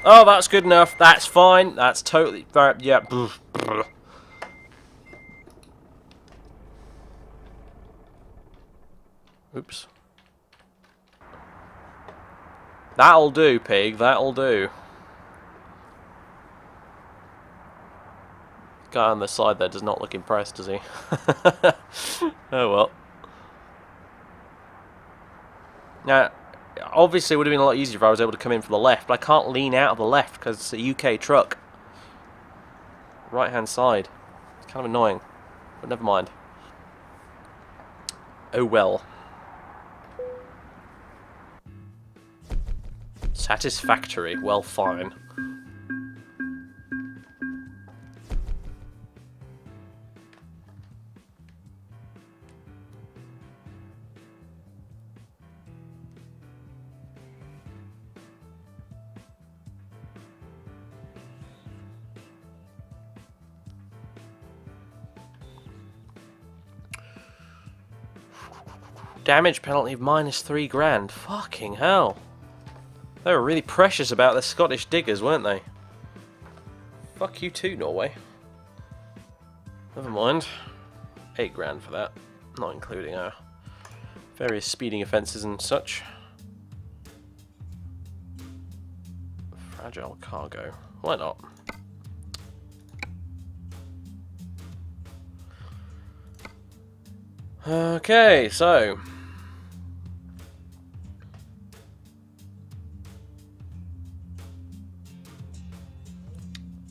Oh, that's good enough. That's fine. That's totally... Yeah. Oops. That'll do, pig. That'll do. Guy on the side there does not look impressed, does he? Oh well. Now, obviously it would have been a lot easier if I was able to come in from the left, but I can't lean out of the left because it's a UK truck. Right hand side. It's kind of annoying, but never mind. Oh well. Satisfactory. Well, fine. Damage penalty of -3 grand. Fucking hell. They were really precious about the Scottish diggers, weren't they? Fuck you too, Norway. Never mind. 8 grand for that. Not including our various speeding offences and such. Fragile cargo. Why not? Okay, so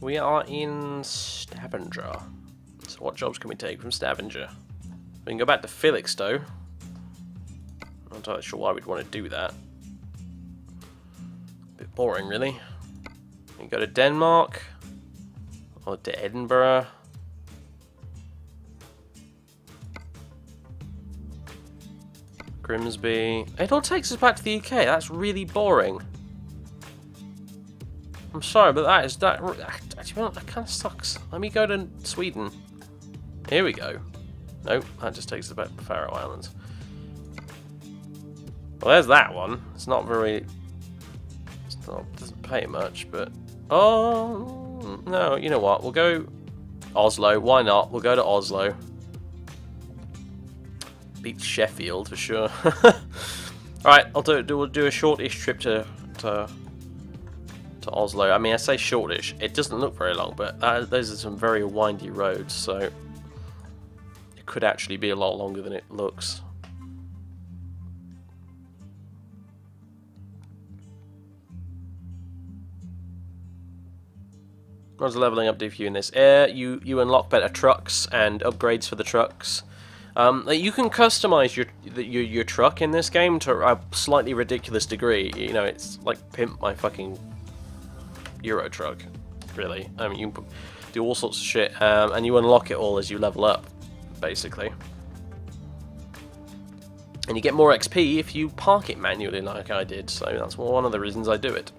we are in Stavenger. So what jobs can we take from Stavenger? We can go back to Felixstowe. I'm not entirely sure why we'd want to do that. A bit boring, really. We can go to Denmark or to Edinburgh. Grimsby. It all takes us back to the UK. That's really boring. I'm sorry, but that kind of sucks. Let me go to Sweden. Here we go. Nope, that just takes us back to the Faroe Islands. Well, there's that one. It's not very. Doesn't pay much, but oh no, you know what? We'll go Oslo. Why not? We'll go to Oslo. Beats Sheffield for sure. Alright, we'll do a shortish trip to Oslo. I mean, I say shortish. It doesn't look very long, but those are some very windy roads, so it could actually be a lot longer than it looks. What does the leveling up do for you in this? You unlock better trucks and upgrades for the trucks. You can customize your truck in this game to a slightly ridiculous degree. You know, it's like pimp my fucking Eurotruck, really. I mean, you can do all sorts of shit, and you unlock it all as you level up, basically. And you get more XP if you park it manually like I did, so that's one of the reasons I do it.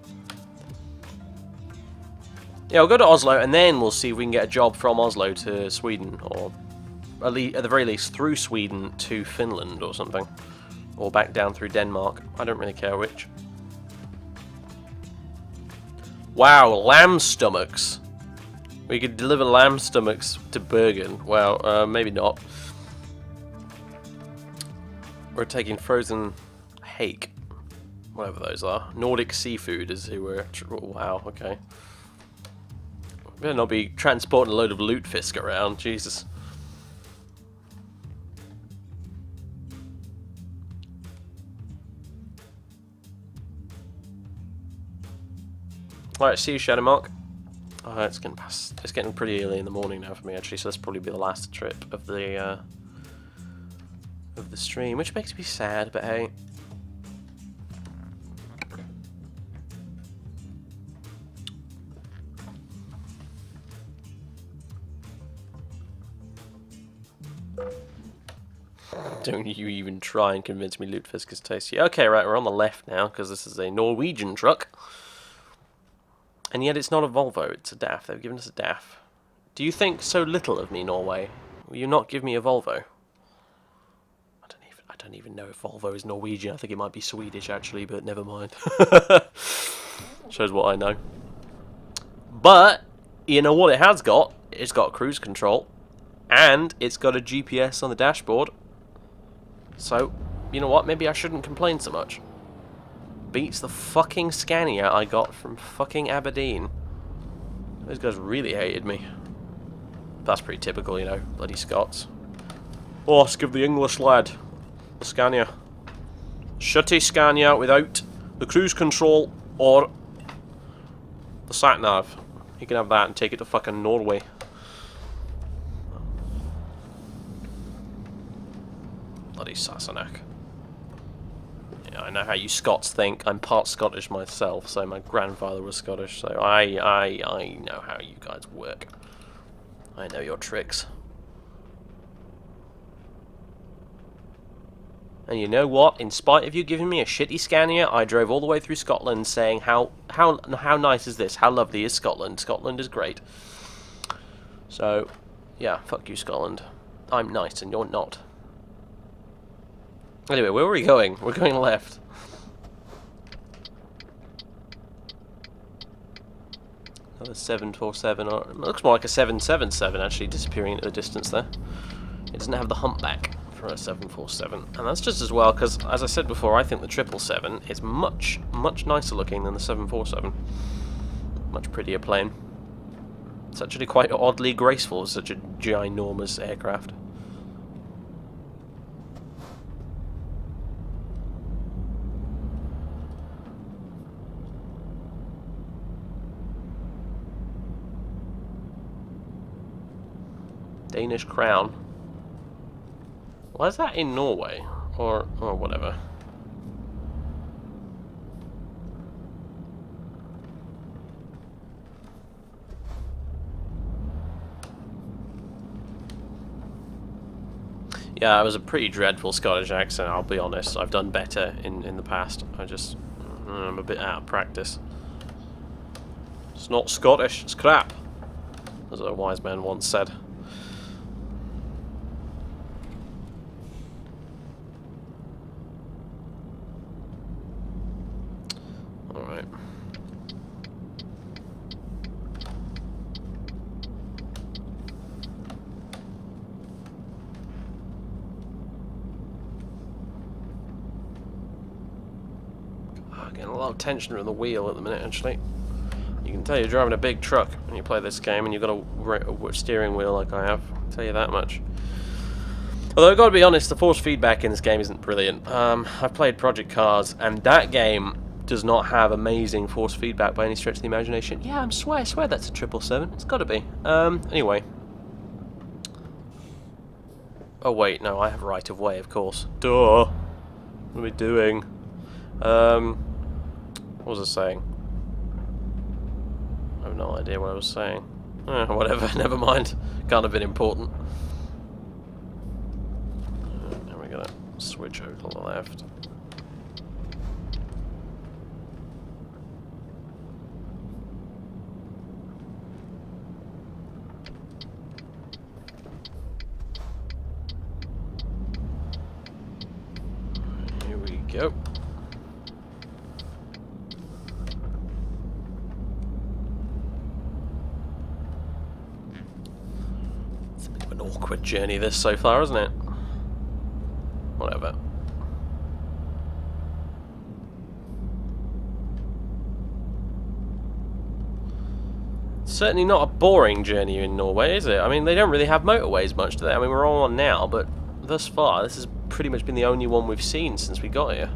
Yeah, we'll go to Oslo, and then we'll see if we can get a job from Oslo to Sweden, or at the very least through Sweden to Finland or something. Or back down through Denmark. I don't really care which. Wow, lamb stomachs. We could deliver lamb stomachs to Bergen. Well, maybe not. We're taking frozen hake. Whatever those are. Nordic seafood is who we're... Wow, okay. Better not be transporting a load of lutefisk around, Jesus. Alright, see you, Shadowmark. It's getting pretty early in the morning now for me, actually, so this will probably be the last trip of the stream, which makes me sad, but hey. Don't you even try and convince me lutefisk is tasty. Okay, right, we're on the left now, because this is a Norwegian truck. And yet it's not a Volvo, it's a DAF. They've given us a DAF. Do you think so little of me, Norway? Will you not give me a Volvo? I don't even know if Volvo is Norwegian. I think it might be Swedish, actually, but never mind. Shows what I know. But, you know what it has got? It's got cruise control. And it's got a GPS on the dashboard. So, you know what? Maybe I shouldn't complain so much. Beats the fucking Scania I got from fucking Aberdeen. Those guys really hated me. That's pretty typical, you know. Bloody Scots. Oh, let's give the English lad the Scania. Shitty Scania without the cruise control or the sat-nav. He can have that and take it to fucking Norway. Bloody Sassenach. Yeah, I know how you Scots think. I'm part Scottish myself, so my grandfather was Scottish, so I know how you guys work. I know your tricks. And you know what? In spite of you giving me a shitty Scania, I drove all the way through Scotland saying how nice is this? How lovely is Scotland? Scotland is great. So, yeah, fuck you, Scotland. I'm nice and you're not. Anyway, where were we going? We're going left. Another 747, or it looks more like a 777 actually, disappearing into the distance there. It doesn't have the humpback for a 747, and that's just as well because, as I said before, I think the 777 is much nicer looking than the 747. Much prettier plane. It's actually quite oddly graceful as such a ginormous aircraft. Danish crown. Why is that in Norway? Or whatever. Yeah, it was a pretty dreadful Scottish accent, I'll be honest. I've done better in the past. I'm a bit out of practice. It's not Scottish, it's crap, as a wise man once said. Alright. Getting a lot of tension in the wheel at the minute, actually. You can tell you're driving a big truck when you play this game and you've got a steering wheel like I have. I'll tell you that much. Although I've got to be honest, the force feedback in this game isn't brilliant. I've played Project Cars, and that game does not have amazing force feedback by any stretch of the imagination. Yeah, I swear that's a 777. It's got to be. Anyway. Oh wait, no, I have right of way, of course. Duh. What are we doing? What was I saying? I have no idea what I was saying. Whatever, never mind. Can't have been important. Now we're gonna switch over to the left. Here we go. Awkward journey this so far, isn't it? Whatever. Certainly not a boring journey in Norway, is it? I mean, they don't really have motorways much, do they? I mean, we're all on now, but thus far, this has pretty much been the only one we've seen since we got here.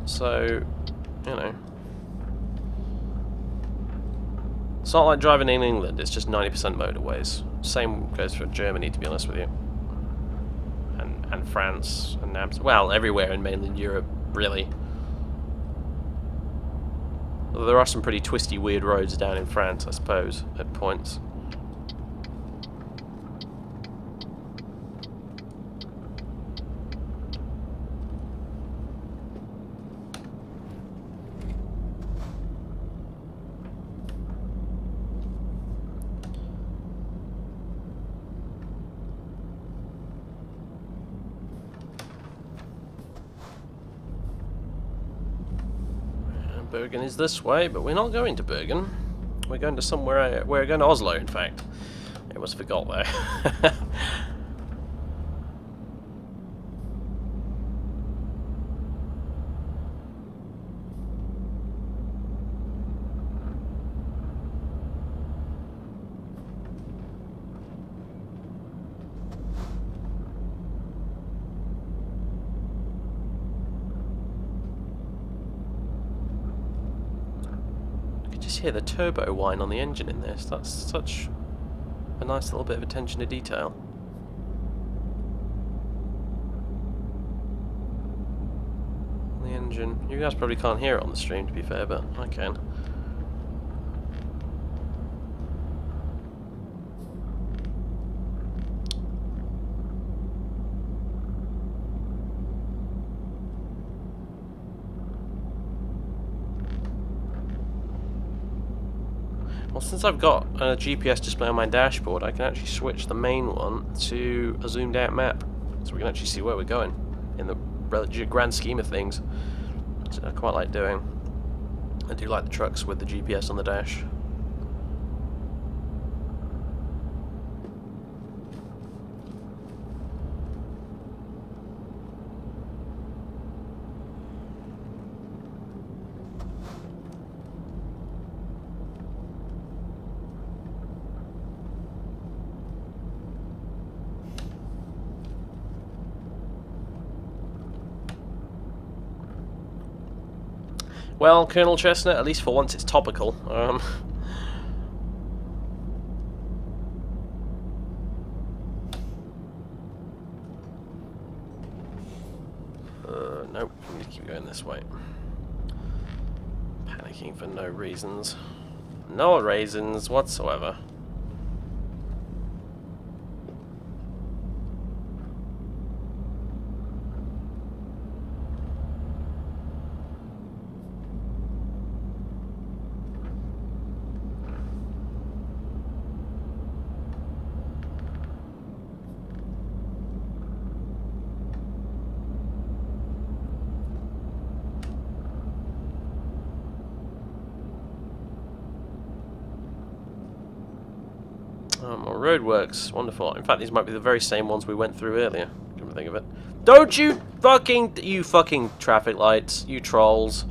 So, you know. It's not like driving in England, it's just 90% motorways. Same goes for Germany, to be honest with you. And France, and Amsterdam. Well, everywhere in mainland Europe, really. Although there are some pretty twisty, weird roads down in France, I suppose, at points. Bergen is this way, but we're not going to Bergen. We're going to somewhere. We're going to Oslo, in fact. I almost forgot there. Hear the turbo whine on the engine in this. That's such a nice little bit of attention to detail. The engine. You guys probably can't hear it on the stream, to be fair, but I can. Well, since I've got a GPS display on my dashboard, I can actually switch the main one to a zoomed out map, so we can actually see where we're going. in the grand scheme of things, which I quite like doing. I do like the trucks with the GPS on the dash. Well, Colonel Chestnut, at least for once it's topical. Nope, we need to keep going this way. Panicking for no reasons. No reasons whatsoever. More roadworks, wonderful. In fact, these might be the very same ones we went through earlier. Come to think of it. Don't you fucking traffic lights, you trolls.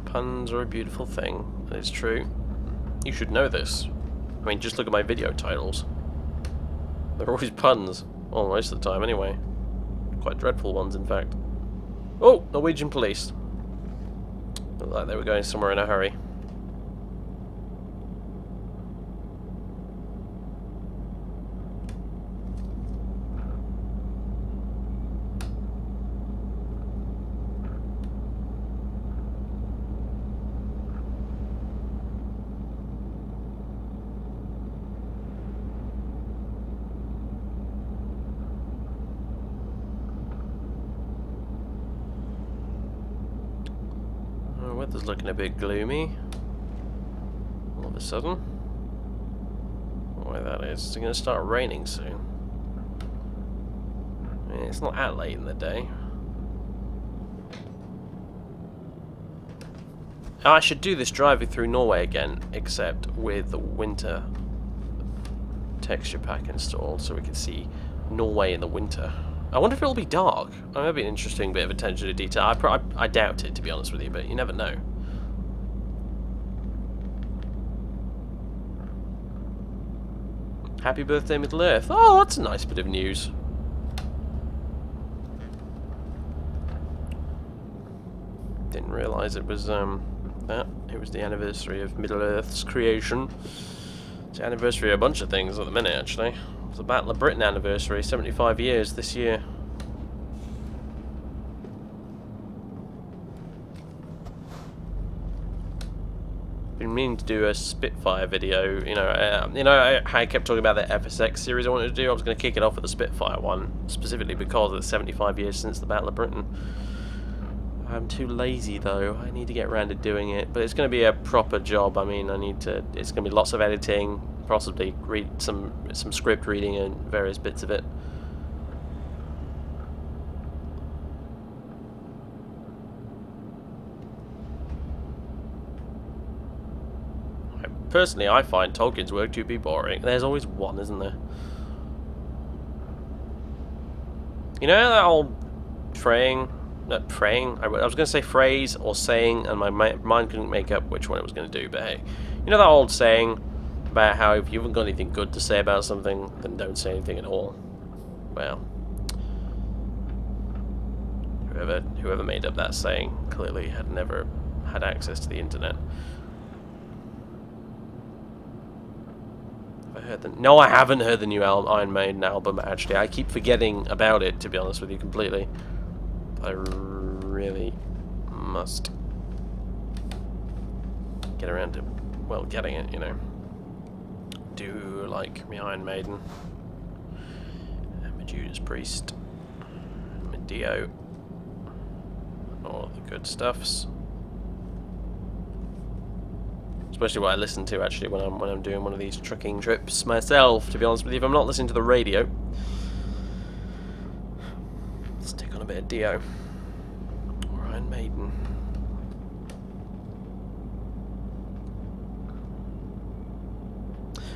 Puns are a beautiful thing. That is true. You should know this. I mean, just look at my video titles. They're always puns. Well, most of the time, anyway. Quite dreadful ones, in fact. Oh! Norwegian police. Looked like they were going somewhere in a hurry. Weather's looking a bit gloomy. All of a sudden. Why that is? It's going to start raining soon. I mean, it's not that late in the day. I should do this driving through Norway again, except with the winter texture pack installed, so we can see Norway in the winter. I wonder if it'll be dark. That would be an interesting bit of attention to detail. I doubt it, to be honest with you, but you never know. Happy birthday, Middle Earth. Oh, that's a nice bit of news. Didn't realise it was that. It was the anniversary of Middle Earth's creation. It's the anniversary of a bunch of things at the minute, actually. It's the Battle of Britain anniversary, 75 years this year. Been meaning to do a Spitfire video. You know, I kept talking about the FSX series I wanted to do. I was going to kick it off with the Spitfire one, specifically because it's 75 years since the Battle of Britain. I'm too lazy though. I need to get around to doing it, but it's going to be a proper job. I mean, it's going to be lots of editing, possibly read some script reading and various bits of it. Personally, I find Tolkien's work to be boring. There's always one, isn't there? You know that old I was going to say phrase or saying, and my mind couldn't make up which one it was going to do, but hey. You know that old saying about how if you haven't got anything good to say about something, then don't say anything at all? Well, whoever made up that saying clearly had never had access to the internet. No, I haven't heard the new Iron Maiden album, actually. I keep forgetting about it, to be honest with you, completely. I really must get around to, well, getting it, you know. do like my Iron Maiden, and my Judas Priest, and my Dio, all the good stuffs. Especially what I listen to actually when I'm doing one of these trucking trips myself. To be honest with you, if I'm not listening to the radio, stick on a bit of Dio or Iron Maiden.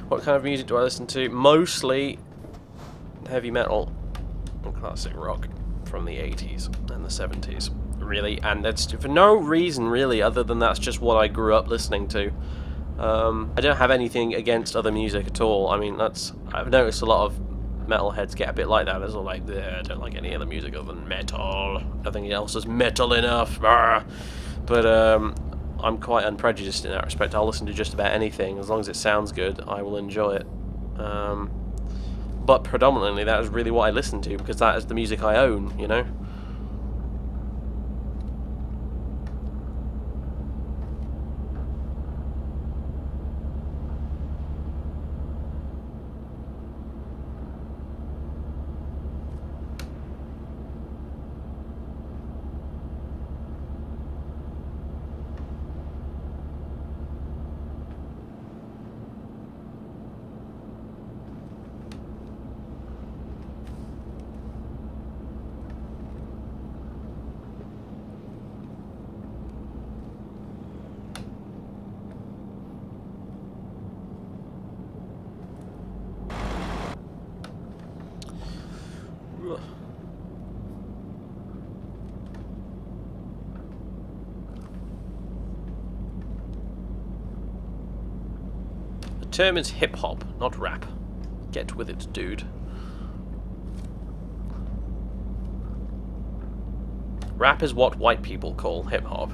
What kind of music do I listen to? Mostly heavy metal and classic rock from the 80s and the 70s, really, and that's for no reason really other than that's just what I grew up listening to. I don't have anything against other music at all. I mean, I've noticed a lot of metalheads get a bit like that. It's all like, I don't like any other music other than metal. Nothing else is metal enough. But I'm quite unprejudiced in that respect. I'll listen to just about anything as long as it sounds good. I will enjoy it. But predominantly, that is really what I listen to because that is the music I own. You know. The term is hip-hop, not rap. Get with it, dude. Rap is what white people call hip-hop.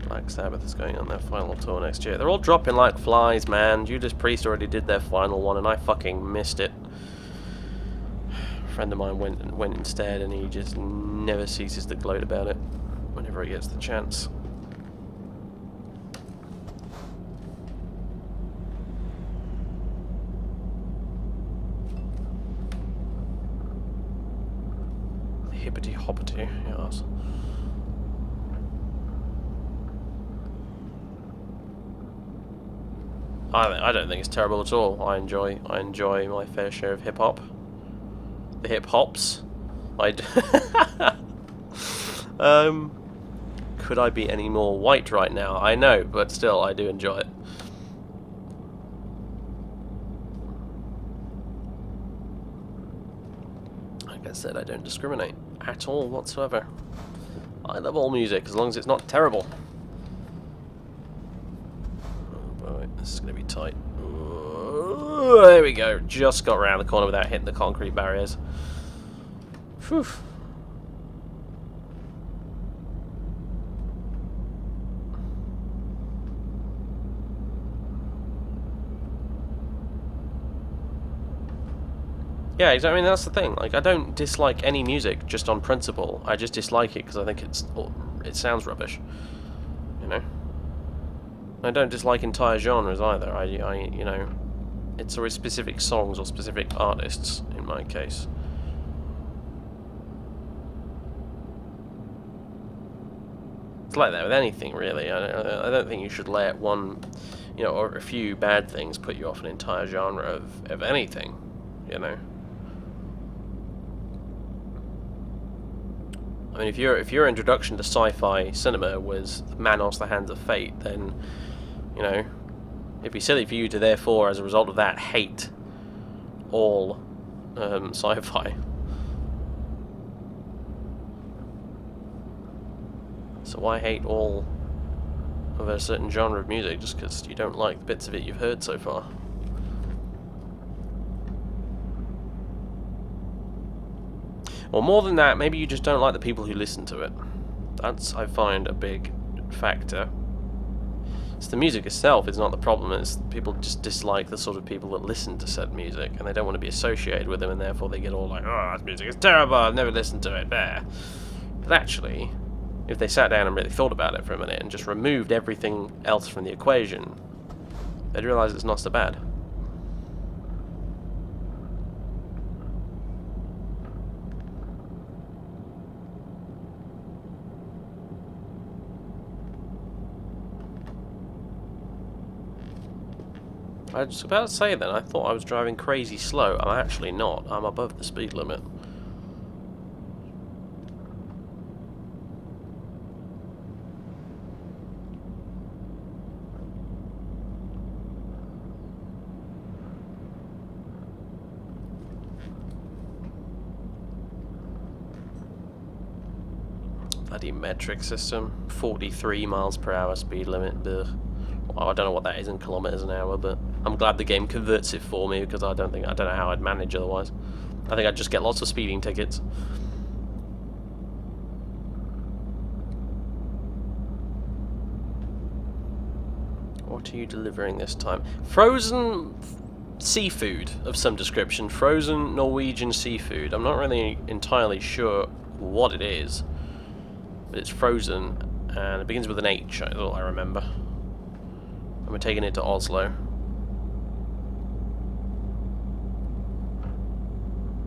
Black Sabbath is going on their final tour next year. They're all dropping like flies, man. Judas Priest already did their final one and I fucking missed it. A friend of mine went instead and he just never ceases to gloat about it whenever he gets the chance. Hippity hoppity, yes. I don't think it's terrible at all. I enjoy my fair share of hip hop. The hip hops. Could I be any more white right now? I know, but still, I do enjoy it. Like I said, I don't discriminate at all whatsoever. I love all music as long as it's not terrible. Oh boy, this is going to be tight. Ooh, there we go. Just got around the corner without hitting the concrete barriers. Whew. Yeah, exactly. I mean, that's the thing. Like, I don't dislike any music just on principle. I just dislike it because I think it sounds rubbish. You know. I don't dislike entire genres either. I you know, it's always specific songs or specific artists in my case. It's like that with anything, really. I don't think you should let one, you know, or a few bad things put you off an entire genre of anything. You know. I mean, if your introduction to sci-fi cinema was Manos: The Hands of Fate, then, you know, it'd be silly for you to therefore, as a result of that, hate all sci-fi. So why hate all of a certain genre of music just because you don't like the bits of it you've heard so far? Or more than that, maybe you just don't like the people who listen to it. That's, I find, a big factor. It's the music itself is not the problem, it's people just dislike the sort of people that listen to said music, and they don't want to be associated with them, and therefore they get all like, oh, this music is terrible, I've never listened to it, there. But actually, if they sat down and really thought about it for a minute and just removed everything else from the equation, they'd realise it's not so bad. I was about to say then, I thought I was driving crazy slow. I'm actually not. I'm above the speed limit. Bloody metric system. 43 miles per hour speed limit. Ugh. Well, I don't know what that is in kilometers an hour, but I'm glad the game converts it for me, because I don't know how I'd manage otherwise. I think I'd just get lots of speeding tickets. What are you delivering this time? Frozen seafood of some description. Frozen Norwegian seafood. I'm not really entirely sure what it is, but it's frozen, and it begins with an H, is all I remember. And we're taking it to Oslo.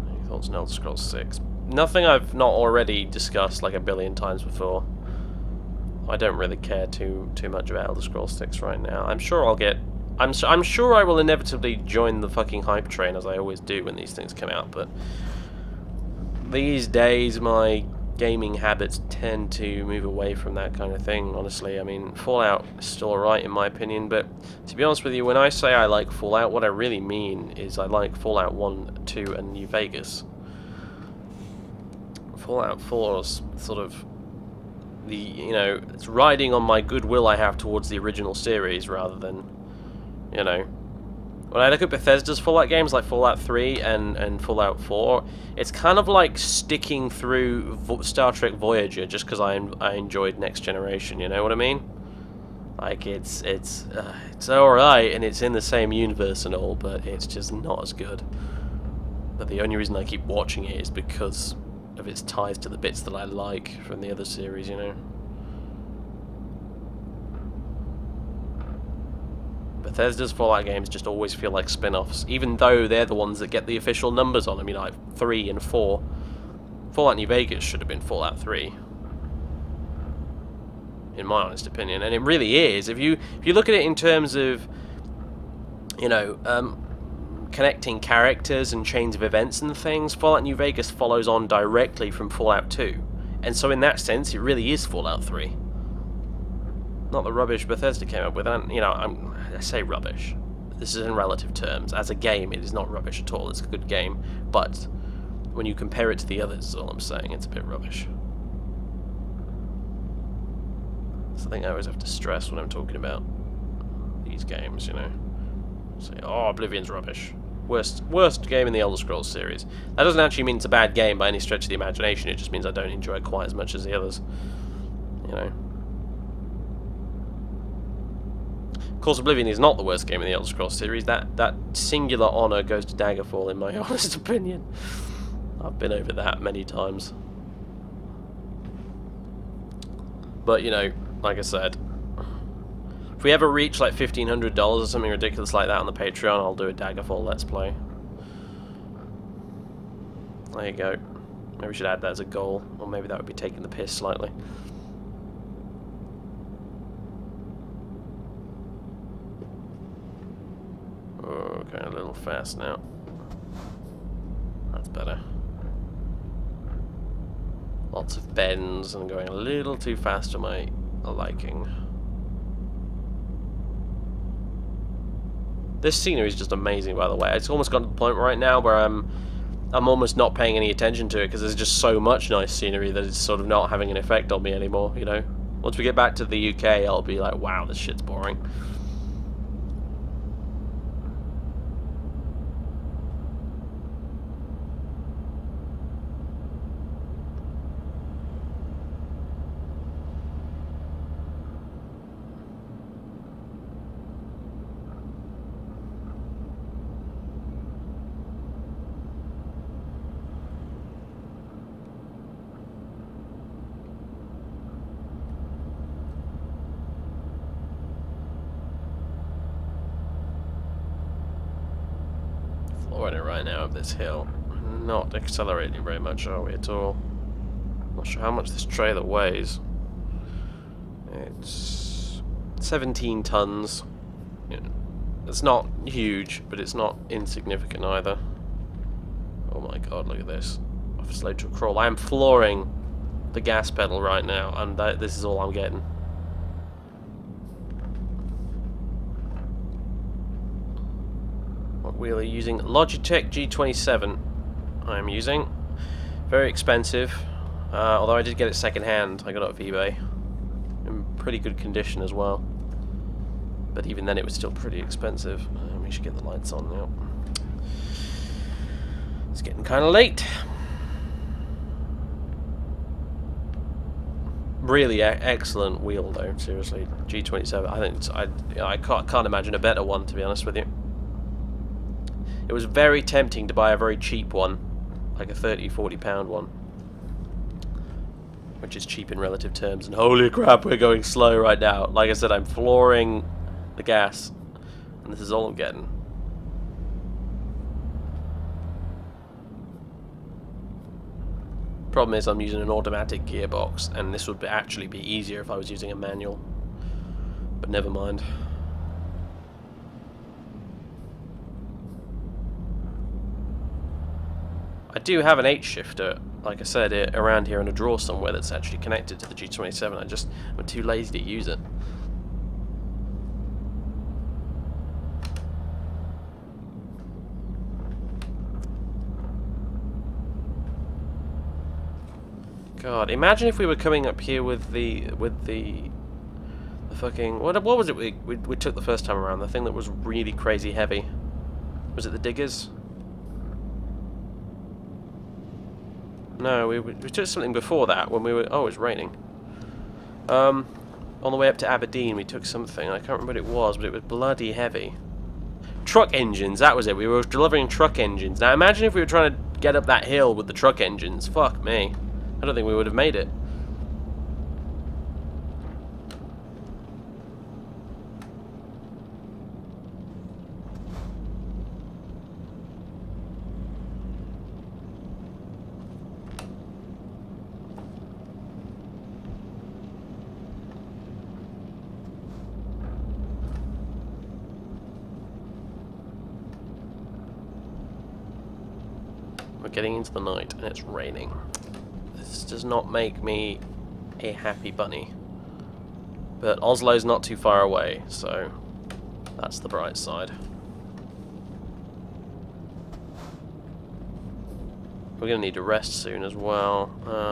Any thoughts on Elder Scrolls 6? Nothing I've not already discussed like a billion times before. I don't really care too much about Elder Scrolls 6 right now. I'm sure I'll get... I'm sure I will inevitably join the fucking hype train, as I always do when these things come out, but these days my gaming habits tend to move away from that kind of thing, honestly. I mean, Fallout is still alright in my opinion, but to be honest with you, when I say I like Fallout, what I really mean is I like Fallout 1, 2, and New Vegas. Fallout 4 is sort of the, you know, it's riding on my goodwill I have towards the original series rather than, you know, when I look at Bethesda's Fallout games like Fallout 3 and Fallout 4, it's kind of like sticking through Star Trek Voyager just because I enjoyed Next Generation, you know what I mean? Like, it's alright and it's in the same universe and all, but it's just not as good. But the only reason I keep watching it is because of its ties to the bits that I like from the other series, you know? Bethesda's Fallout games just always feel like spin-offs, even though they're the ones that get the official numbers on them, you know, like 3 and 4. Fallout New Vegas should have been Fallout 3, in my honest opinion, and it really is. If you look at it in terms of, you know, connecting characters and chains of events and things, Fallout New Vegas follows on directly from Fallout 2, and so in that sense, it really is Fallout 3. Not the rubbish Bethesda came up with, and, you know, I say rubbish. This is in relative terms. As a game, it is not rubbish at all. It's a good game, but when you compare it to the others, is all I'm saying, it's a bit rubbish. It's the thing I always have to stress when I'm talking about these games, you know. Say, oh, Oblivion's rubbish. Worst game in the Elder Scrolls series. That doesn't actually mean it's a bad game by any stretch of the imagination. It just means I don't enjoy it quite as much as the others, you know. Of course, Oblivion is not the worst game in the Elder Scrolls series. That singular honour goes to Daggerfall, in my honest opinion. I've been over that many times. But, you know, like I said, if we ever reach like $1,500 or something ridiculous like that on the Patreon, I'll do a Daggerfall Let's Play. There you go. Maybe we should add that as a goal, or maybe that would be taking the piss slightly. Oh, going a little fast now. That's better. Lots of bends and going a little too fast for my liking. This scenery is just amazing, by the way. It's almost gotten to the point right now where I'm almost not paying any attention to it because there's just so much nice scenery that it's sort of not having an effect on me anymore, you know? Once we get back to the UK, I'll be like, wow, this shit's boring. running right now up this hill. Not accelerating very much, are we, at all? Not sure how much this trailer weighs. It's 17 tons. Yeah. It's not huge, but it's not insignificant either. Oh my god, look at this. I've slowed to a crawl. I am flooring the gas pedal right now, and this is all I'm getting. What wheel are you using? Logitech G27 I'm using. Very expensive, although I did get it second hand. I got it off eBay. In pretty good condition as well. But even then it was still pretty expensive. We should get the lights on now. It's getting kind of late. Really excellent wheel though, seriously. G27. I think I can't imagine a better one, to be honest with you. It was very tempting to buy a very cheap one, like a £30–40 one, which is cheap in relative terms. And holy crap, we're going slow right now. Like I said, I'm flooring the gas, and this is all I'm getting. Problem is, I'm using an automatic gearbox, and this would actually be easier if I was using a manual. But never mind. I do have an H-shifter, like I said, around here in a drawer somewhere that's actually connected to the G27. I'm too lazy to use it. God, imagine if we were coming up here with the fucking what was it we took the first time around? The thing that was really crazy heavy. Was it the diggers? No, we took something before that when we were. Oh, it's raining. On the way up to Aberdeen, we took something. I can't remember what it was, but it was bloody heavy. Truck engines. That was it. We were delivering truck engines. Now imagine if we were trying to get up that hill with the truck engines. Fuck me. I don't think we would have made it. We're getting into the night and it's raining. This does not make me a happy bunny. But Oslo's not too far away, so that's the bright side. We're going to need to rest soon as well.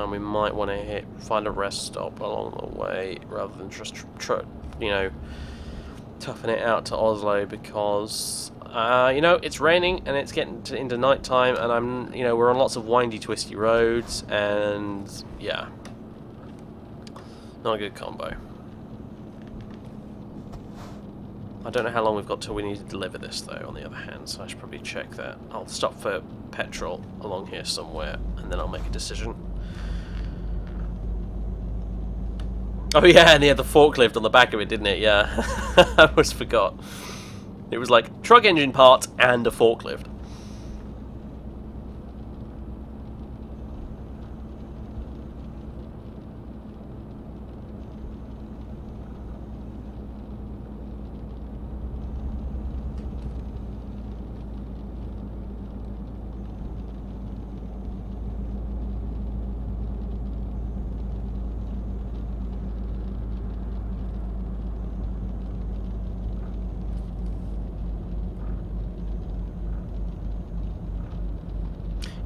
We might want to find a rest stop along the way rather than just you know, toughen it out to Oslo, because you know, it's raining and it's getting into night time, and we're on lots of windy, twisty roads, and yeah, not a good combo. I don't know how long we've got till we need to deliver this though, on the other hand, so I should probably check that. I'll stop for petrol along here somewhere, and then I'll make a decision. Oh yeah, and he had the forklift on the back of it, didn't it? Yeah, I almost forgot. It was like truck engine parts and a forklift.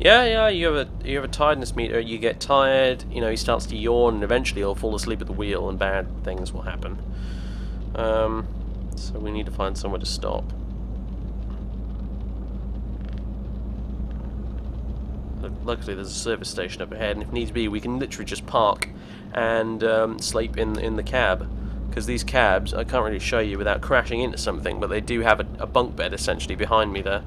Yeah, you have a tiredness meter. You get tired, he starts to yawn, and eventually he'll fall asleep at the wheel, and bad things will happen. So we need to find somewhere to stop. Luckily, there's a service station up ahead, and if needs be, we can literally just park and sleep in the cab. Because these cabs, I can't really show you without crashing into something, but they do have a bunk bed essentially behind me there.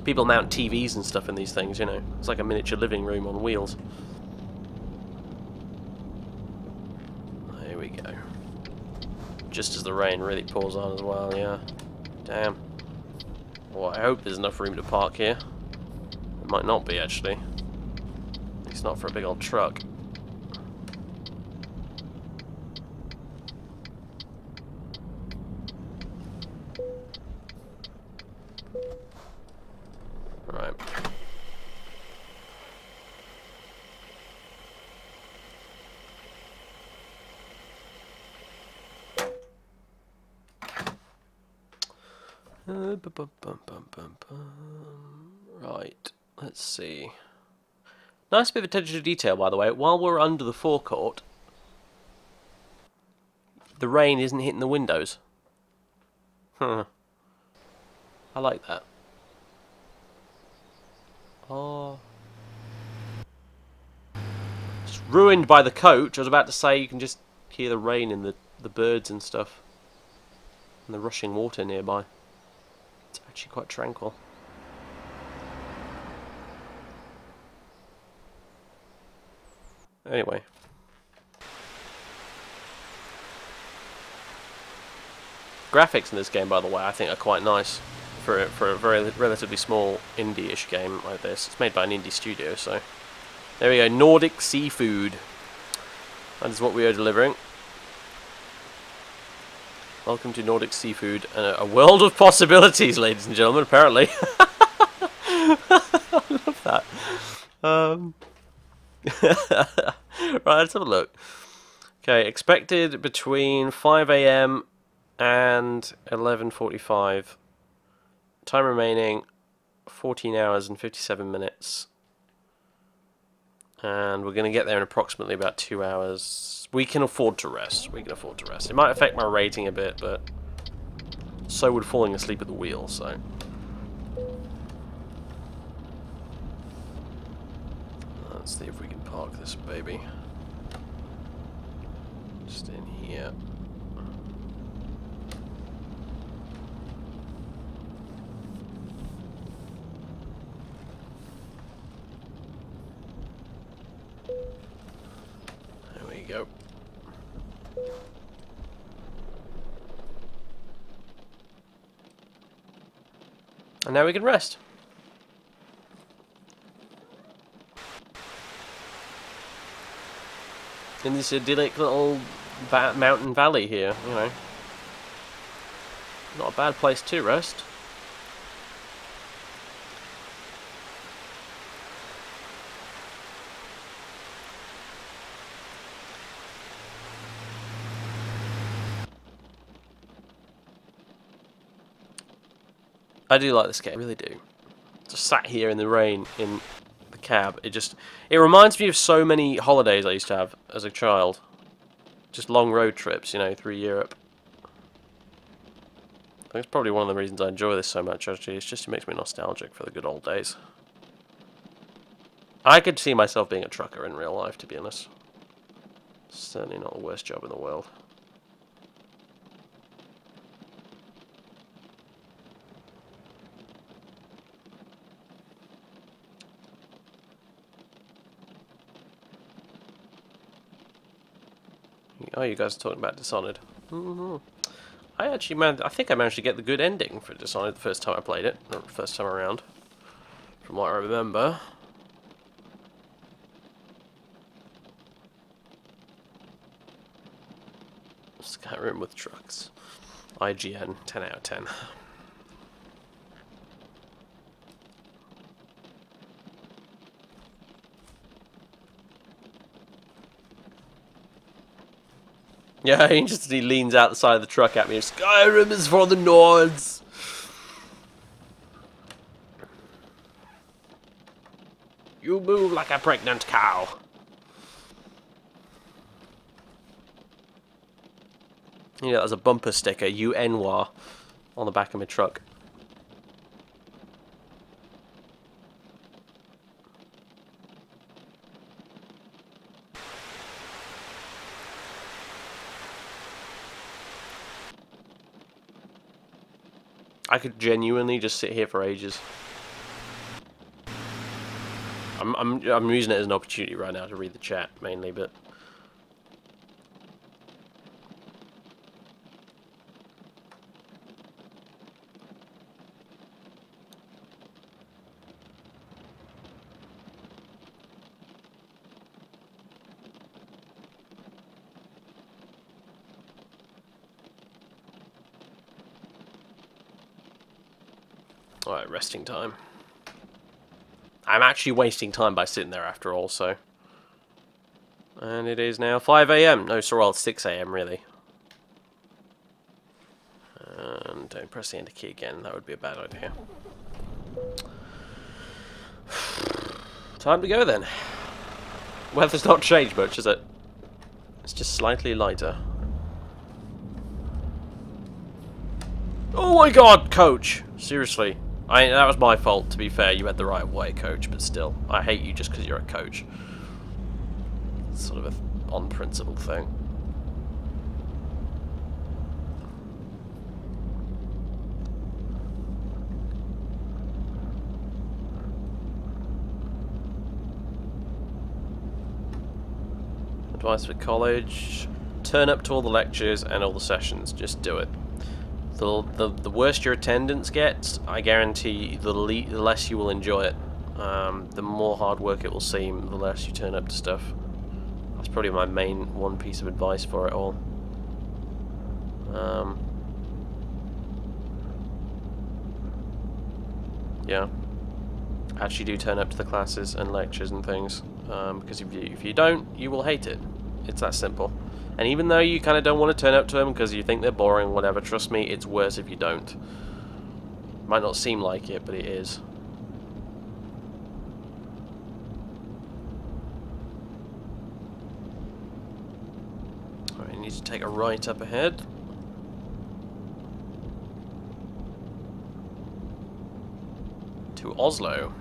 People mount TVs and stuff in these things, It's like a miniature living room on wheels. There we go. Just as the rain really pours on as well, yeah. Damn. Well, I hope there's enough room to park here. It might not be, actually. It's not for a big old truck. Right. Right, let's see. Nice bit of attention to detail, by the way. While we're under the forecourt, the rain isn't hitting the windows. Huh. I like that. Oh. It's ruined by the coach. I was about to say you can just hear the rain in the birds and stuff. And the rushing water nearby. It's actually quite tranquil. Anyway. Graphics in this game, by the way, I think are quite nice for a very relatively small indie-ish game like this. It's made by an indie studio, so there we go. Nordic seafood. That is what we are delivering. Welcome to Nordic seafood and a world of possibilities, ladies and gentlemen. Apparently, I love that. Right, let's have a look. Okay, expected between 5 AM and 11:45. Time remaining 14 hours and 57 minutes. And we're going to get there in approximately about 2 hours. We can afford to rest. We can afford to rest. It might affect my rating a bit, but so would falling asleep at the wheel, so. Let's see if we can park this baby. Just in here. There we go. And now we can rest. In this idyllic little mountain valley here, you know. Not a bad place to rest. I do like this game, I really do. Just sat here in the rain in the cab. It reminds me of so many holidays I used to have as a child. Just long road trips, you know, through Europe. I think it's probably one of the reasons I enjoy this so much, actually. It's just it makes me nostalgic for the good old days. I could see myself being a trucker in real life, to be honest. Certainly not the worst job in the world. Oh, you guys are talking about Dishonored. I think I managed to get the good ending for Dishonored the first time I played it, or the first time around, from what I remember. Skyrim with trucks. IGN, 10 out of 10. Yeah, he leans out the side of the truck at me. Skyrim is for the Nords. You move like a pregnant cow. You know, there's a bumper sticker, UNWA, on the back of my truck. I could genuinely just sit here for ages. I'm using it as an opportunity right now to read the chat mainly, but Alright, resting time. I'm actually wasting time by sitting there after all, so... And it is now 5 AM. No, sorry, well, it's 6 AM, really. And don't press the enter key again, that would be a bad idea. Time to go, then. Weather's not changed much, is it? It's just slightly lighter. Oh my god, coach! Seriously. That was my fault, to be fair. You had the right way, coach, but still. I hate you just because you're a coach. It's sort of a on-principle thing. Advice for college: turn up to all the lectures and all the sessions. Just do it. The worse your attendance gets, I guarantee the less you will enjoy it. The more hard work it will seem, the less you turn up to stuff. That's probably my main one piece of advice for it all. Yeah. Actually do turn up to the classes and lectures and things. Because if you don't, you will hate it. It's that simple. And even though you kind of don't want to turn up to them because you think they're boring or whatever, trust me, it's worse if you don't. Might not seem like it, but it is. Alright, you need to take a right up ahead. To Oslo,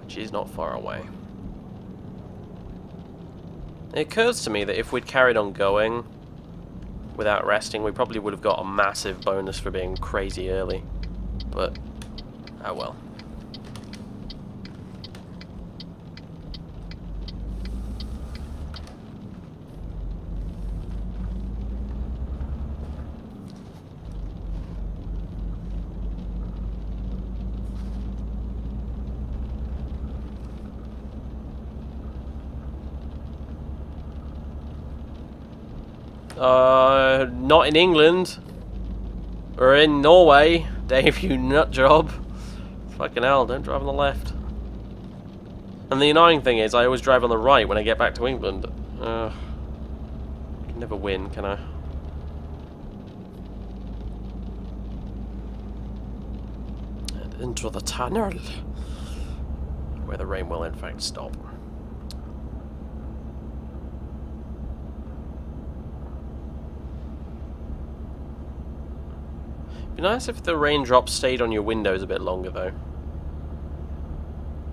which is not far away. It occurs to me that if we'd carried on going without resting, we probably would have got a massive bonus for being crazy early. But, oh well. Not in England. Or in Norway. Dave, you nut job. Fucking hell, don't drive on the left. And the annoying thing is, I always drive on the right when I get back to England. Can never win, can I? And into the tunnel. Where the rain will in fact stop. Be nice if the raindrops stayed on your windows a bit longer, though.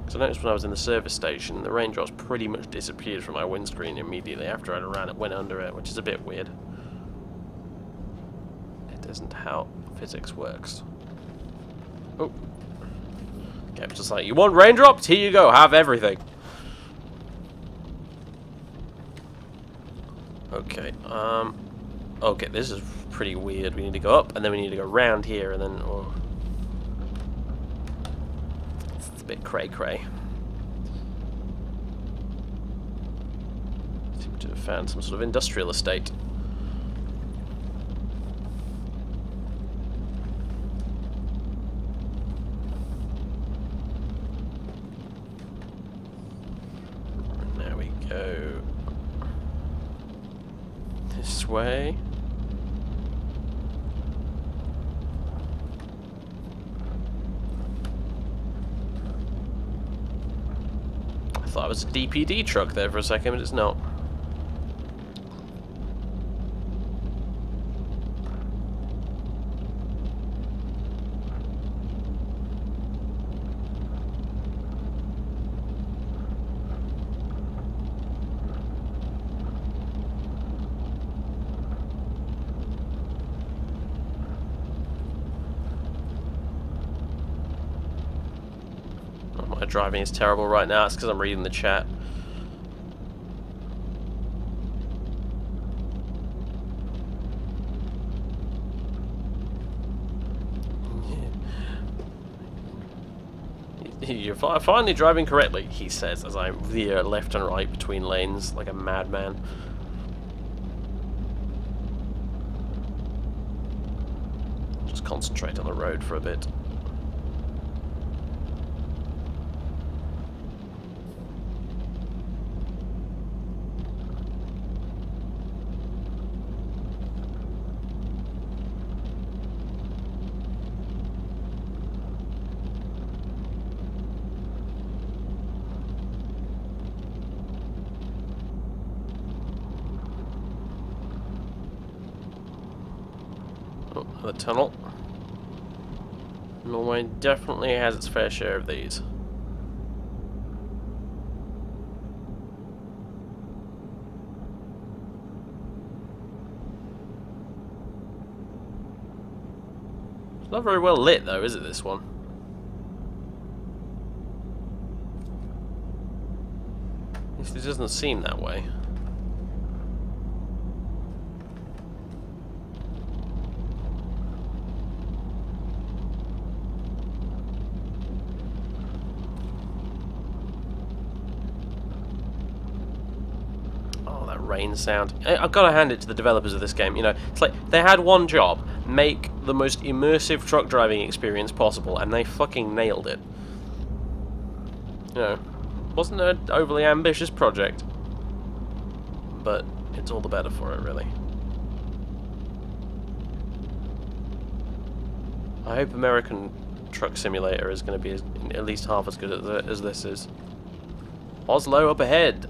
Because I noticed when I was in the service station, the raindrops pretty much disappeared from my windscreen immediately after I went under it, which is a bit weird. It isn't how physics works. Oh. Okay, it's just like, you want raindrops? Here you go, have everything. Okay, okay, this is pretty weird. We need to go up, and then we need to go round here, and then... Oh. It's a bit cray-cray. Seem to have found some sort of industrial estate. And there we go. This way. I thought it was a DPD truck there for a second, but it's not. My driving is terrible right now. It's because I'm reading the chat. You're finally driving correctly, he says, as I veer left and right between lanes like a madman. Just concentrate on the road for a bit. The tunnel. Norway definitely has its fair share of these. It's not very well lit though, is it, this one? At least it doesn't seem that way. Rain sound. I've got to hand it to the developers of this game, you know. It's like, they had one job, make the most immersive truck driving experience possible, and they fucking nailed it. You know, wasn't an overly ambitious project, but it's all the better for it, really. I hope American Truck Simulator is going to be at least half as good as this is. Oslo up ahead!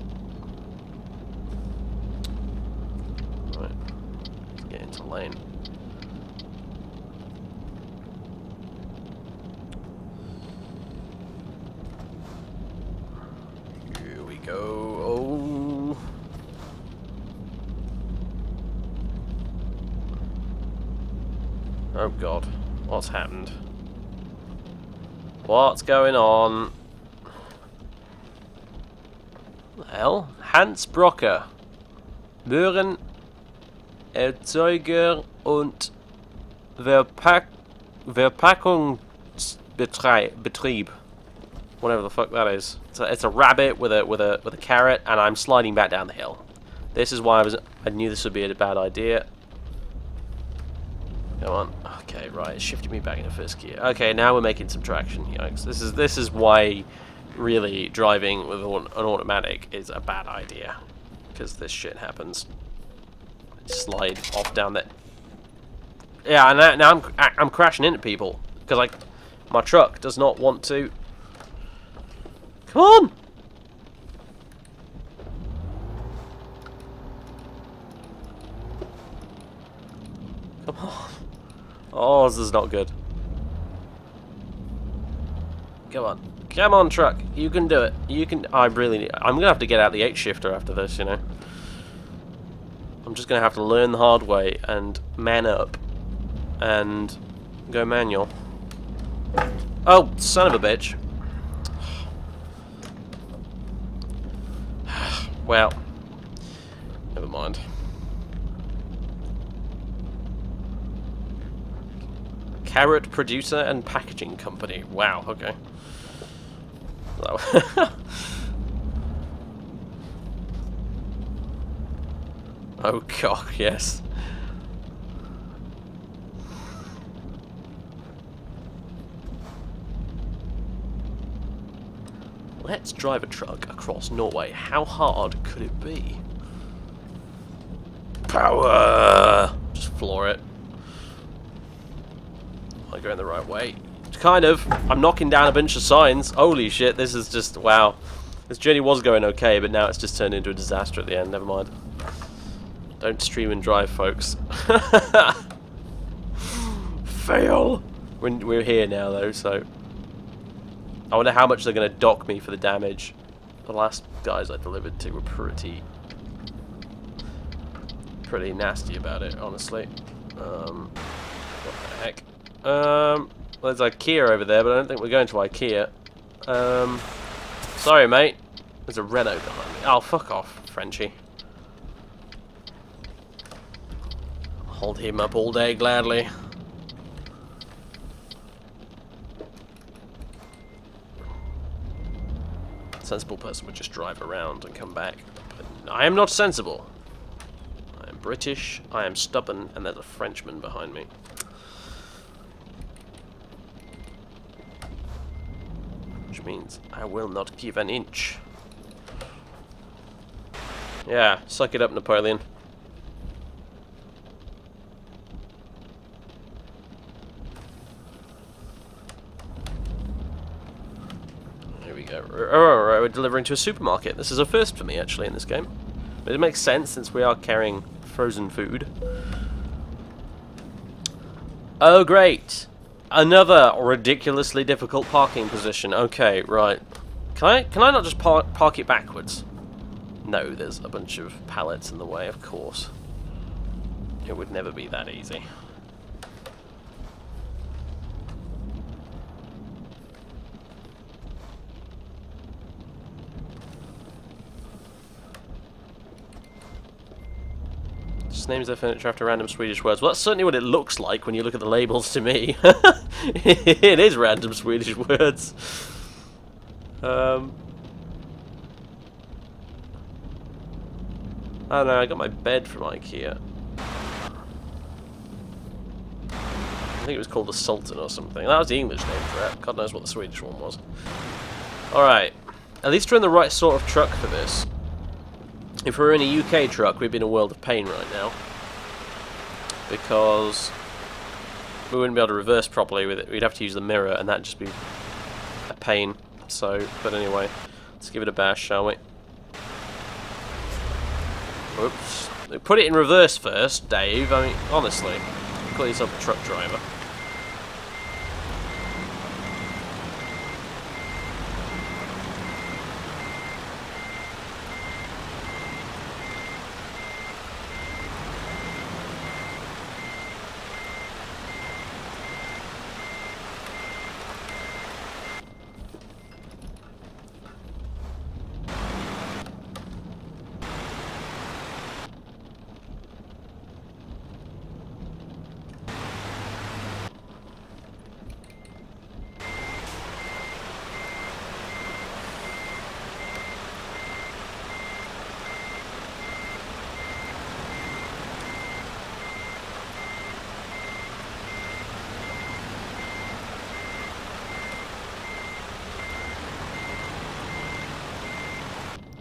Lane. Here we go. Oh. Oh God. What's happened? What's going on? What the hell? Hans Brocker. Möhren Erzeuger und Verpackungsbetrieb. Whatever the fuck that is. It's a rabbit with a carrot, and I'm sliding back down the hill. This is why I knew this would be a bad idea. Come on. Okay, right. It shifted me back into first gear. Okay, now we're making some traction. Yikes. This is why really driving with an automatic is a bad idea, because this shit happens. Slide off down there. Yeah, and now I'm crashing into people because like my truck does not want to. Come on! Come on! Oh, this is not good. Come on, come on, truck! You can do it. You can. I'm gonna have to get out the 8-shifter after this, you know. I'm just going to have to learn the hard way and man up and go manual. Oh, son of a bitch. Well, never mind. Carrot producer and packaging company. Wow, okay. Oh god, yes. Let's drive a truck across Norway. How hard could it be? Power! Just floor it. Am I going the right way? Kind of. I'm knocking down a bunch of signs. Holy shit, this is just... wow. This journey was going okay, but now it's just turned into a disaster at the end. Never mind. Don't stream and drive, folks. Fail! We're here now, though, so... I wonder how much they're going to dock me for the damage. The last guys I delivered to were pretty nasty about it, honestly. What the heck? Well, there's IKEA over there, but I don't think we're going to IKEA. Sorry, mate. There's a Renault behind me. Oh, fuck off, Frenchie. Hold him up all day, gladly. A sensible person would just drive around and come back. But I am not sensible. I am British, I am stubborn, and there's a Frenchman behind me. Which means I will not give an inch. Yeah, suck it up, Napoleon. Oh, we're delivering to a supermarket. This is a first for me, actually, in this game. But it makes sense since we are carrying frozen food. Oh, great. Another ridiculously difficult parking position. Okay, right. Can I not just park it backwards? No, there's a bunch of pallets in the way, of course. It would never be that easy. Just names their furniture after random Swedish words. Well, that's certainly what it looks like when you look at the labels to me. It is random Swedish words. I don't know, I got my bed from IKEA. I think it was called the Sultan or something. That was the English name for it. God knows what the Swedish one was. Alright. At least we're in the right sort of truck for this. If we were in a UK truck, we'd be in a world of pain right now. Because we wouldn't be able to reverse properly with it. We'd have to use the mirror, and that'd just be a pain. So, but anyway, let's give it a bash, shall we? Oops. Put it in reverse first, Dave. I mean, honestly. Call yourself a truck driver.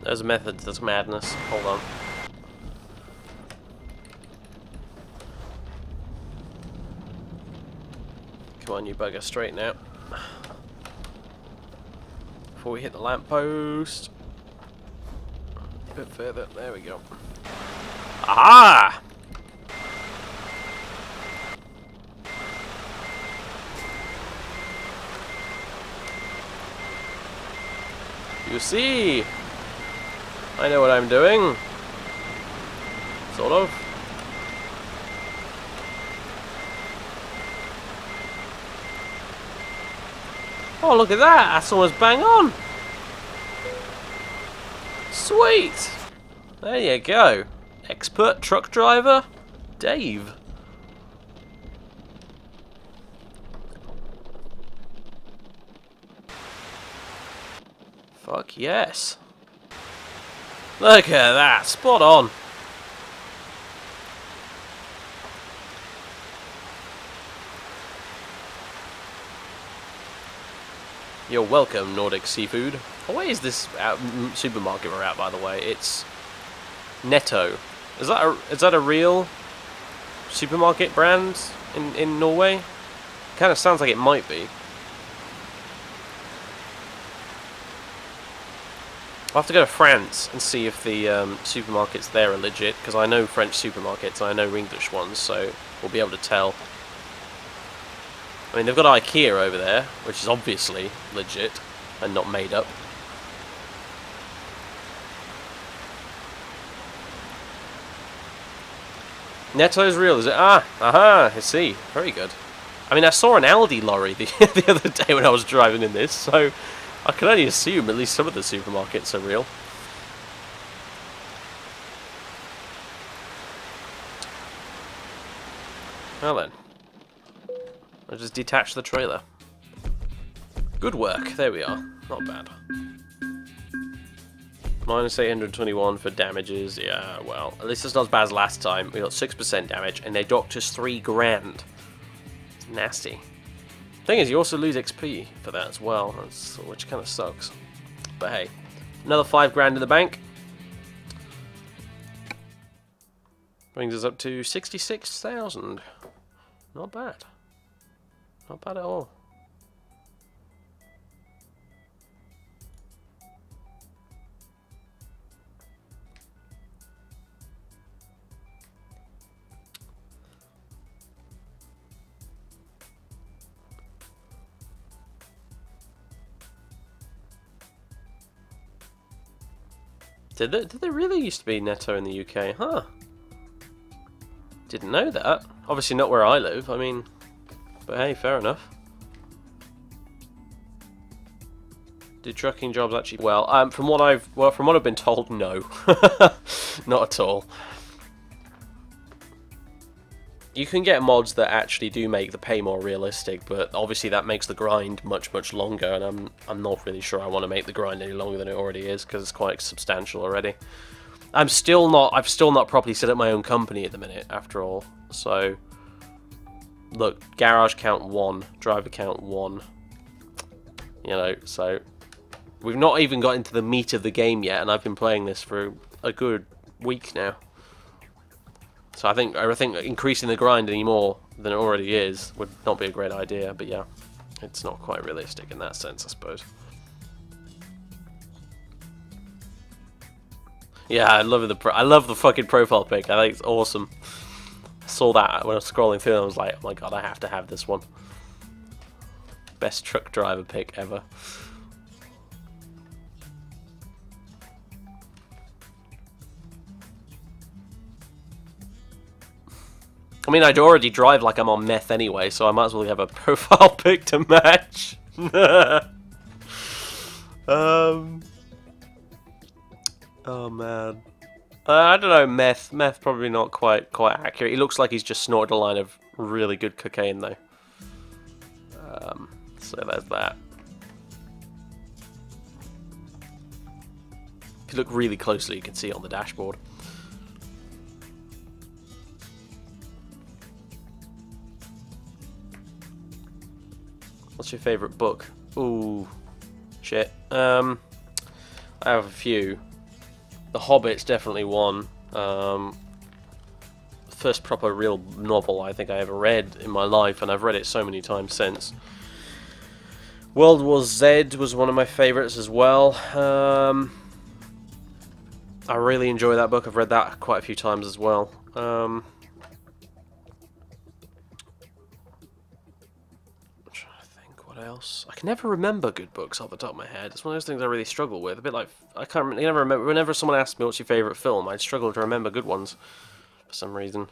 There's a method to this madness. Hold on. Come on, you bugger, straighten out. Before we hit the lamppost. A bit further. There we go. Aha! You see? I know what I'm doing. Sort of. Oh, look at that. That's almost bang on. Sweet. There you go. Expert truck driver, Dave. Fuck yes. Look at that, spot on. You're welcome, Nordic Seafood. Oh, where is this supermarket we're at, by the way? It's Netto. Is that a real supermarket brand in Norway? Kind of sounds like it might be. I'll have to go to France and see if the supermarkets there are legit, because I know French supermarkets and I know English ones, so we'll be able to tell. I mean, they've got IKEA over there, which is obviously legit and not made up. Netto's real, is it? Ah, aha, I see. Very good. I mean, I saw an Aldi lorry the other day when I was driving in this, so I can only assume at least some of the supermarkets are real. Well then. I'll just detach the trailer. Good work. There we are. Not bad. Minus 821 for damages. Yeah, well, at least it's not as bad as last time. We got 6% damage, and they docked us 3 grand. It's nasty. Thing is, you also lose XP for that as well, which kind of sucks. But hey, another 5 grand in the bank. Brings us up to 66,000. Not bad. Not bad at all. Did they really used to be Netto in the UK? Huh. Didn't know that. Obviously not where I live, I mean, but hey, fair enough. Do trucking jobs actually well? From what I've been told, no. Not at all. You can get mods that actually do make the pay more realistic, but obviously that makes the grind much longer, and I'm not really sure I want to make the grind any longer than it already is, because it's quite substantial already. I've still not properly set up my own company at the minute, after all. So look, garage count 1, driver count 1. You know, so we've not even got into the meat of the game yet, and I've been playing this for a good week now. So I think increasing the grind any more than it already is would not be a great idea. But yeah, it's not quite realistic in that sense, I suppose. Yeah, I love the fucking profile pic. I think it's awesome. I saw that when I was scrolling through, and I was like, oh my god, I have to have this one. Best truck driver pic ever. I mean, I'd already drive like I'm on meth anyway, so I might as well have a profile pic to match. Oh man, I don't know. Meth probably not quite accurate. He looks like he's just snorted a line of really good cocaine though. So there's that. If you look really closely, you can see it on the dashboard. What's your favourite book? Ooh, shit. I have a few. The Hobbit's definitely one. First proper real novel I think I ever read in my life, and I've read it so many times since. World War Z was one of my favourites as well. I really enjoy that book. I've read that quite a few times as well. Else? I can never remember good books off the top of my head. It's one of those things I really struggle with. A bit like I never remember. Whenever someone asks me what's your favourite film, I struggle to remember good ones for some reason.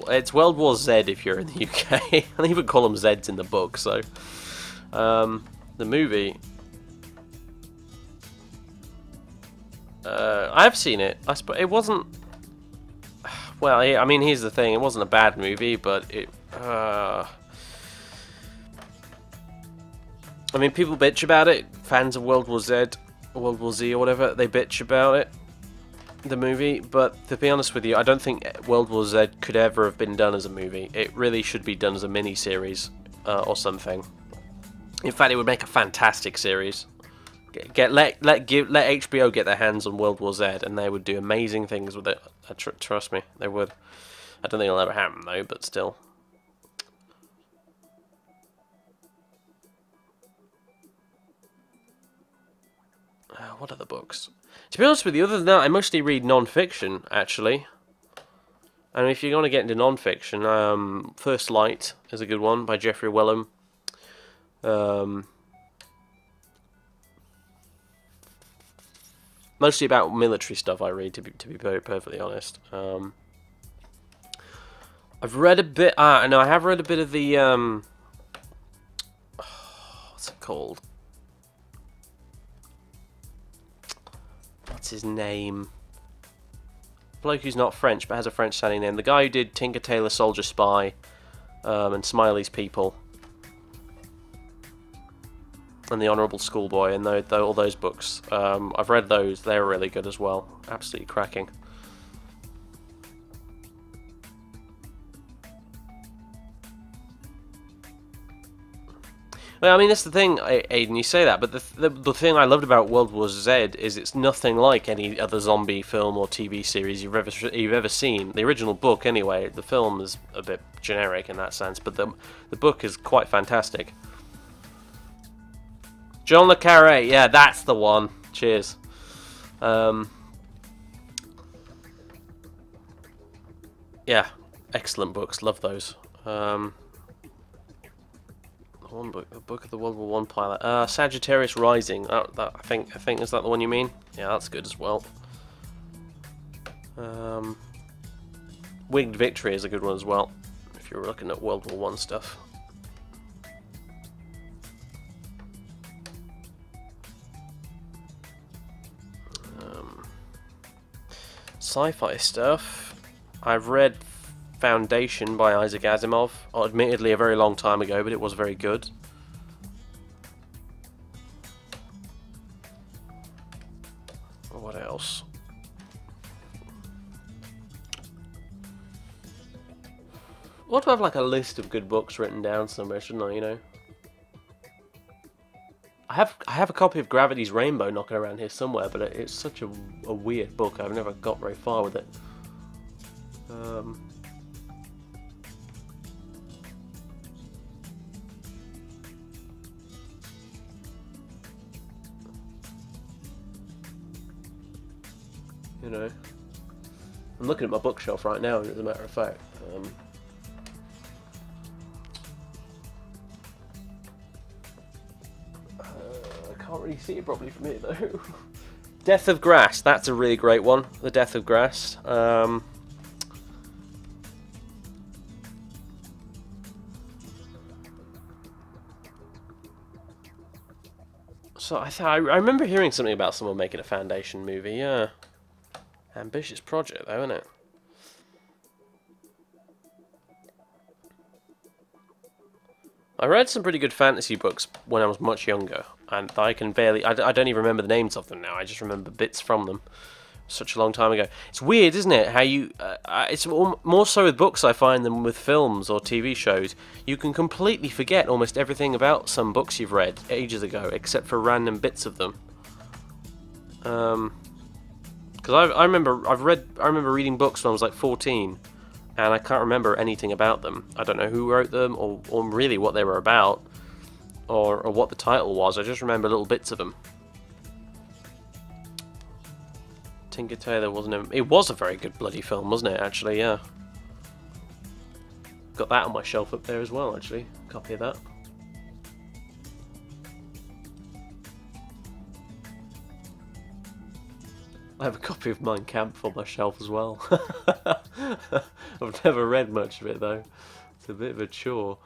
It's World War Z if you're in the UK. I don't even call them Zeds in the book. So, the movie. I've seen it. It wasn't. Well, I mean, here's the thing. It wasn't a bad movie, but it. I mean, people bitch about it. Fans of World War Z, World War Z, or whatever, they bitch about it. The movie, but to be honest with you, I don't think World War Z could ever have been done as a movie. It really should be done as a mini-series or something. In fact, it would make a fantastic series. Let HBO get their hands on World War Z, and they would do amazing things with it. Trust me, they would. I don't think it'll ever happen though, but still. What other books? To be honest with you, other than that, I mostly read non-fiction, actually. And if you're going to get into non-fiction, First Light is a good one by Geoffrey Wellham. Mostly about military stuff I read, to be very perfectly honest. I've read a bit. No, I have read a bit of the. What's it called? What's his name? Bloke who's not French but has a French sounding name. The guy who did Tinker Tailor Soldier Spy and Smiley's People and The Honourable Schoolboy and all those books. I've read those. They're really good as well. Absolutely cracking. Well, I mean, that's the thing, Aiden, you say that, but the thing I loved about World War Z is it's nothing like any other zombie film or TV series you've ever seen. The original book, anyway. The film is a bit generic in that sense, but the book is quite fantastic. John le Carré, yeah, that's the one. Cheers. Yeah, excellent books. Love those. One book, the Book of the World War One pilot. Sagittarius Rising. I think is that the one you mean? Yeah, that's good as well. Winged Victory is a good one as well, if you're looking at World War One stuff. Sci-fi stuff. I've read Foundation by Isaac Asimov. Admittedly a very long time ago, but it was very good. What else? What to have like a list of good books written down somewhere, shouldn't I? You know. I have a copy of Gravity's Rainbow knocking around here somewhere, but it's such a weird book. I've never got very far with it. You know, I'm looking at my bookshelf right now, as a matter of fact. I can't really see it properly from here though. Death of Grass, that's a really great one. The Death of Grass. So I remember hearing something about someone making a Foundation movie. Yeah, ambitious project though, isn't it? I read some pretty good fantasy books when I was much younger, and I can barely... I don't even remember the names of them now, I just remember bits from them. Such a long time ago. It's weird, isn't it, how you... it's more so with books, I find, than with films or TV shows. You can completely forget almost everything about some books you've read ages ago, except for random bits of them. Because I remember reading books when I was like 14, and I can't remember anything about them. I don't know who wrote them, or really what they were about, or what the title was. I just remember little bits of them. Tinker Tailor it was a very good bloody film, wasn't it, actually, yeah. Got that on my shelf up there as well, actually. Copy of that. I have a copy of Mein Kampf on my shelf as well. I've never read much of it though. It's a bit of a chore.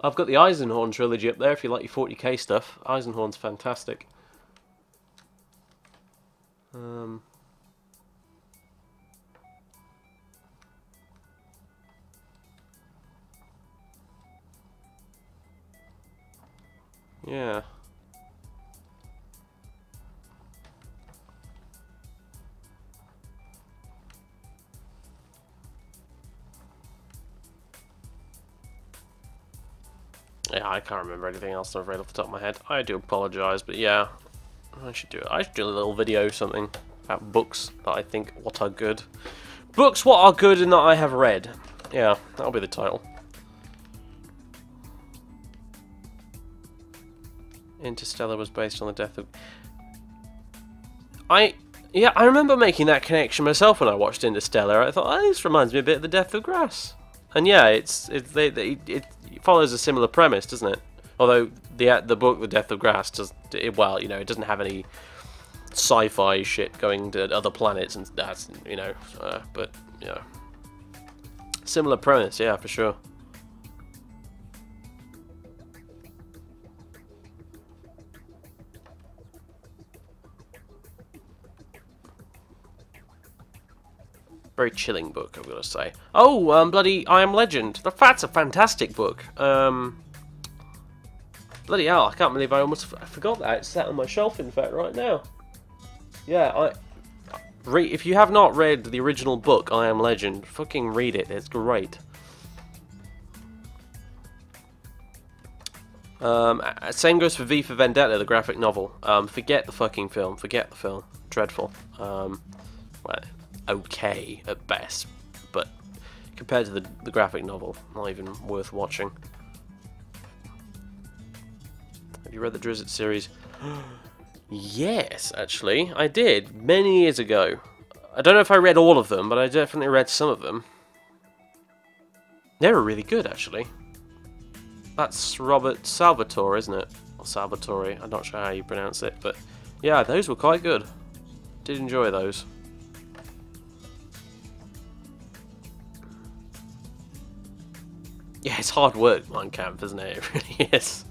I've got the Eisenhorn trilogy up there if you like your 40k stuff. Eisenhorn's fantastic. Yeah. Yeah, I can't remember anything else I've read off the top of my head. I do apologise, but yeah, I should do it. I should do a little video or something about books that I think what are good. Books what are good and that I have read. Yeah, that'll be the title. Interstellar was based on the death of... I remember making that connection myself when I watched Interstellar. I thought, oh, this reminds me a bit of the Death of Grass. And yeah, it follows a similar premise, doesn't it? Although the book, The Death of Grass, well, you know, it doesn't have any sci-fi shit going to other planets and that's, you know, but yeah, similar premise, yeah, for sure. Very chilling book, I've got to say. Oh, bloody I Am Legend. That's a fantastic book. Bloody hell, I can't believe I forgot that. It's sat on my shelf, in fact, right now. Yeah, if you have not read the original book, I Am Legend, fucking read it. It's great. Same goes for V for Vendetta, the graphic novel. Forget the fucking film. Forget the film. Dreadful. Well, okay at best, but compared to the graphic novel, not even worth watching. Have you read the Drizzt series? Yes, actually, I did, many years ago. I don't know if I read all of them, but I definitely read some of them. They were really good, actually. That's Robert Salvatore, isn't it? Or Salvatore, I'm not sure how you pronounce it, but yeah, those were quite good. Did enjoy those. Yeah, it's hard work, Mein Kampf, isn't it? It really is.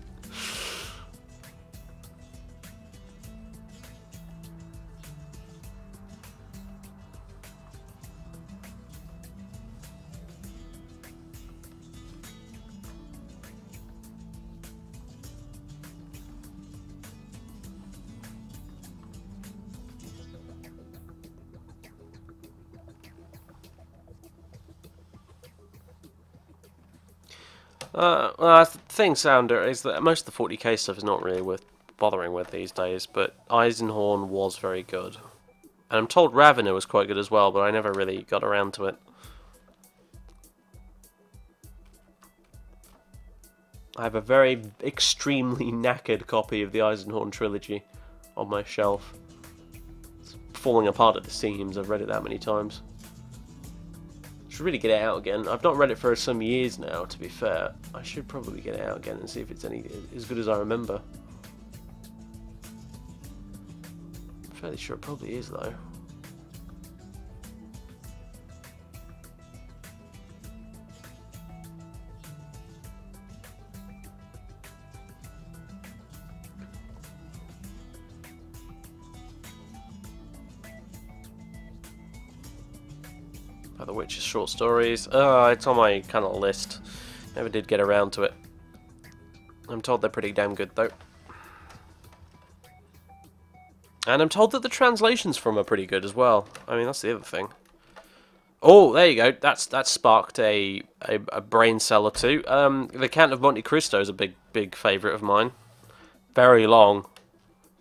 Well, the thing, Sounder, is that most of the 40k stuff is not really worth bothering with these days, but Eisenhorn was very good. And I'm told Ravener was quite good as well, but I never really got around to it. I have a very extremely knackered copy of the Eisenhorn trilogy on my shelf. It's falling apart at the seams, I've read it that many times. Should really get it out again. I've not read it for some years now, to be fair. I should probably get it out again and see if it's any as good as I remember. I'm fairly sure it probably is, though. The Witcher's short stories. It's on my kind of list. Never did get around to it. I'm told they're pretty damn good, though. And I'm told that the translations from are pretty good as well. I mean, that's the other thing. Oh, there you go. That's sparked a brain cell or two. The Count of Monte Cristo is a big favourite of mine. Very long.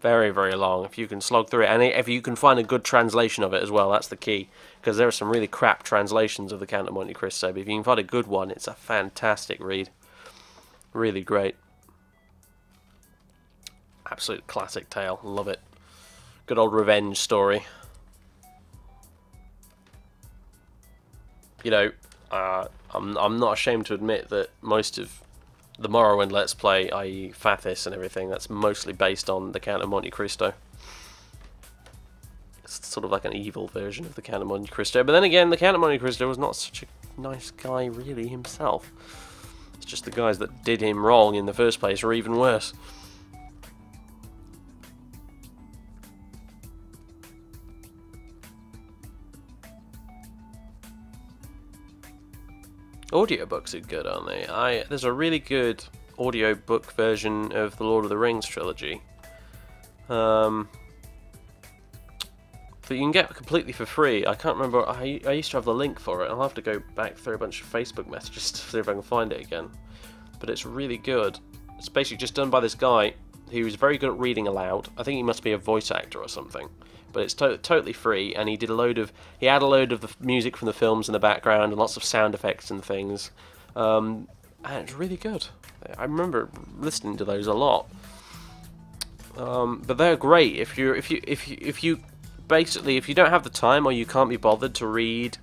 Very, very long. If you can slog through it, and if you can find a good translation of it as well, that's the key. Because there are some really crap translations of the Count of Monte Cristo, but if you can find a good one, it's a fantastic read. Really great. Absolute classic tale. Love it. Good old revenge story. You know, I'm not ashamed to admit that most of the Morrowind Let's Play, i.e. Fathis and everything, that's mostly based on the Count of Monte Cristo. It's sort of like an evil version of the Count of Monte Cristo. But then again, the Count of Monte Cristo was not such a nice guy really himself. It's just the guys that did him wrong in the first place are even worse. Audiobooks are good, aren't they? There's a really good audiobook version of the Lord of the Rings trilogy. That you can get completely for free. I can't remember, I used to have the link for it. I'll have to go back through a bunch of Facebook messages to see if I can find it again. But it's really good. It's basically just done by this guy who is very good at reading aloud. I think he must be a voice actor or something. But it's totally free, and he had a load of the music from the films in the background and lots of sound effects and things. And it's really good. I remember listening to those a lot. But they're great if you basically, if you don't have the time or you can't be bothered to read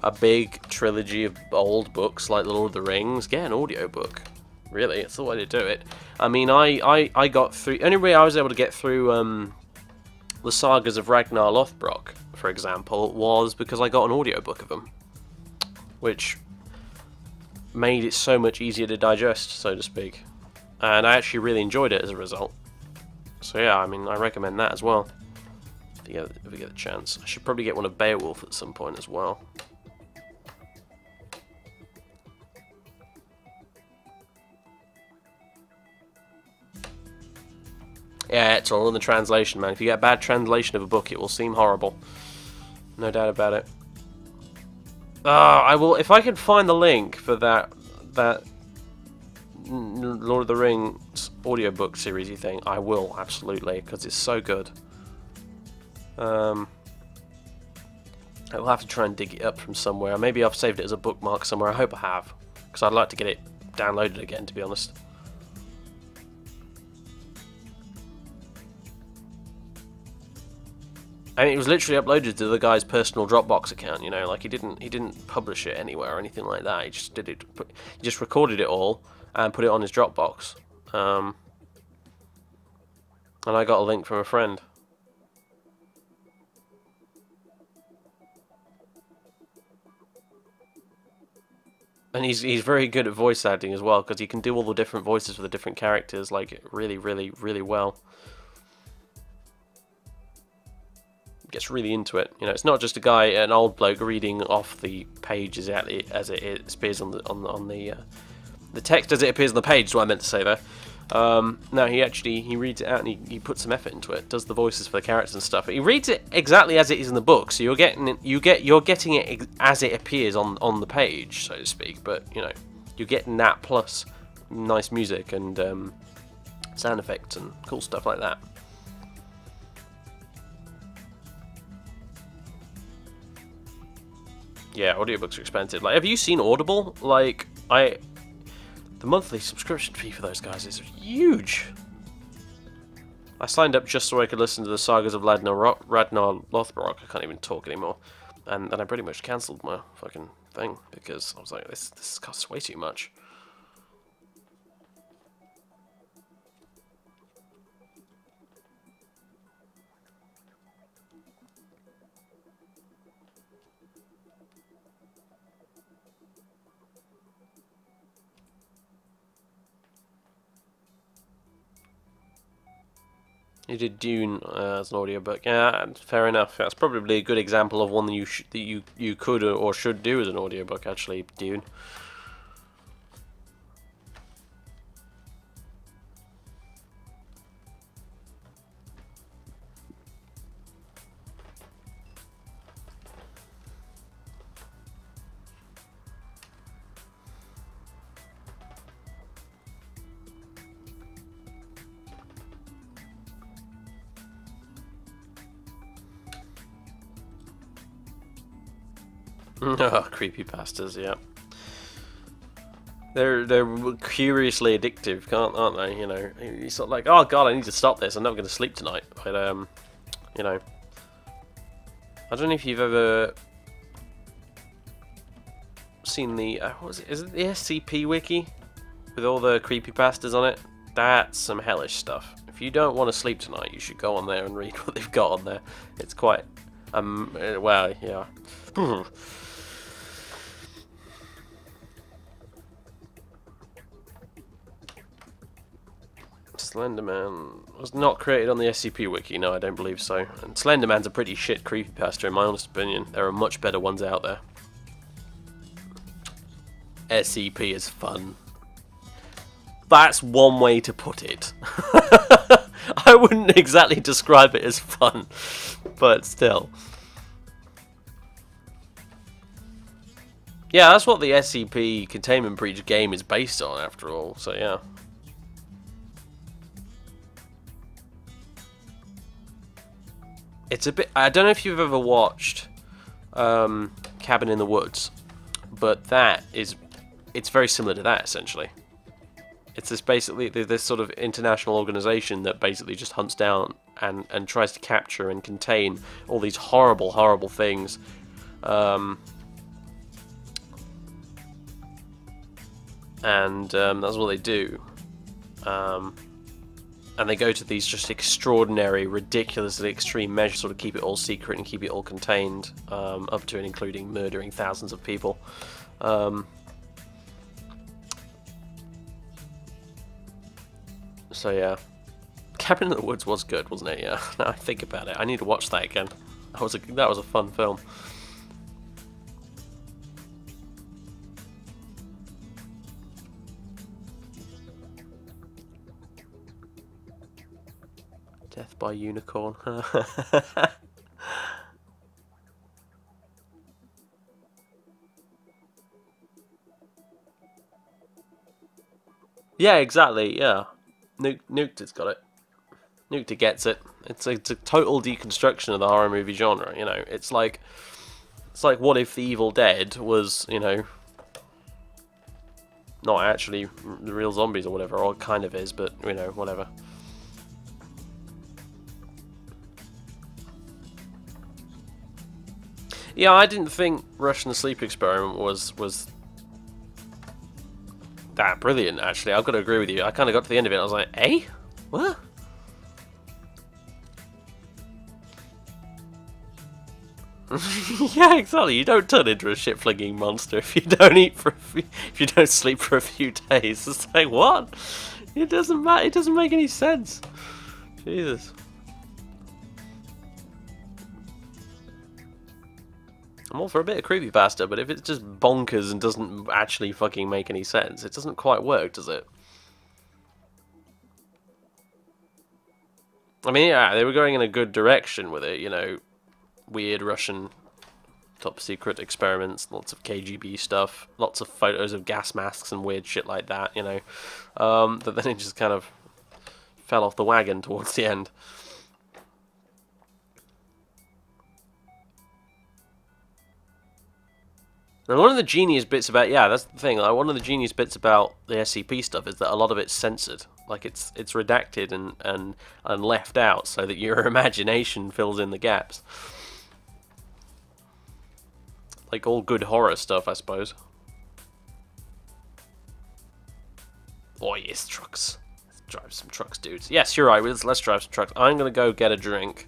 a big trilogy of old books like The Lord of the Rings, get an audiobook. Really, it's the way to do it. I mean, I got through... The only way I was able to get through the sagas of Ragnar Lothbrok, for example, was because I got an audiobook of them. Which made it so much easier to digest, so to speak. And I actually really enjoyed it as a result. So yeah, I mean, I recommend that as well. If we get a chance. I should probably get one of Beowulf at some point as well. Yeah, it's all in the translation, man. If you get a bad translation of a book, it will seem horrible. No doubt about it. I will, if I can find the link for that Lord of the Rings audiobook series-y thing, I will, absolutely, because it's so good. I'll have to try and dig it up from somewhere. Maybe I've saved it as a bookmark somewhere. I hope I have, because I'd like to get it downloaded again, to be honest. And it was literally uploaded to the guy's personal Dropbox account, you know, like he didn't publish it anywhere or anything like that. He just did it. He just recorded it all and put it on his Dropbox. And I got a link from a friend. And he's very good at voice acting as well, because he can do all the different voices for the different characters, like, really, really, really well. Gets really into it. You know, it's not just a guy, an old bloke reading off the page exactly as it appears on the text as it appears on the page, is what I meant to say there. No, he reads it out and he puts some effort into it, does the voices for the characters and stuff. He reads it exactly as it is in the book, so you're getting it as it appears on the page, so to speak. But you know, you're getting that plus nice music and sound effects and cool stuff like that. Yeah, audiobooks are expensive. Like, have you seen Audible? Like, the monthly subscription fee for those guys is huge. I signed up just so I could listen to the sagas of Ragnar Lothbrok. I can't even talk anymore. And then I pretty much cancelled my fucking thing because I was like, this costs way too much. You did Dune as an audiobook. Yeah, fair enough. That's probably a good example of one that you could or should do as an audiobook, actually, Dune. Oh, creepypastas, yeah. They're curiously addictive, aren't they? You know, you're sort of like, oh god, I need to stop this. I'm not going to sleep tonight. But you know, I don't know if you've ever seen the what was it? Is it the SCP wiki with all the creepypastas on it? That's some hellish stuff. If you don't want to sleep tonight, you should go on there and read what they've got on there. It's quite well, yeah. Slenderman was not created on the SCP wiki, no, I don't believe so. And Slenderman's a pretty shit creepypasta in my honest opinion. There are much better ones out there. SCP is fun. That's one way to put it. I wouldn't exactly describe it as fun, but still. Yeah, that's what the SCP Containment Breach game is based on, after all, so yeah. It's a bit... I don't know if you've ever watched Cabin in the Woods, but that is... It's very similar to that, essentially. It's this sort of international organization that basically just hunts down and tries to capture and contain all these horrible, horrible things. And that's what they do. And they go to these just extraordinary, ridiculously extreme measures, sort of keep it all secret and keep it all contained, up to and including murdering thousands of people. So yeah, Cabin in the Woods was good, wasn't it? Yeah. Now I think about it, I need to watch that again. That was a fun film. Death by Unicorn. Yeah, exactly, yeah. Nuked has got it. Nuked it gets it. It's a total deconstruction of the horror movie genre, you know. It's like... It's like, what if the Evil Dead was, you know, not actually the real zombies or whatever, or it kind of is, but, you know, whatever. Yeah, I didn't think Russian sleep experiment was that brilliant, actually. I've got to agree with you. I kind of got to the end of it and I was like, eh? What? Yeah, exactly. You don't turn into a shit-flinging monster if you don't eat for if you don't sleep for a few days. It's like, what? It doesn't matter. It doesn't make any sense. Jesus. I'm all for a bit of creepypasta, but if it's just bonkers and doesn't actually fucking make any sense, it doesn't quite work, does it? I mean, yeah, they were going in a good direction with it, you know, weird Russian top secret experiments, lots of KGB stuff, lots of photos of gas masks and weird shit like that, you know. But then it just kind of fell off the wagon towards the end. And one of the genius bits about, yeah, that's the thing, like, one of the genius bits about the SCP stuff is that a lot of it's censored. Like, it's redacted and left out so that your imagination fills in the gaps. Like all good horror stuff, I suppose. Oh yes, trucks. Let's drive some trucks, dudes. Yes, you're right, let's drive some trucks. I'm gonna go get a drink.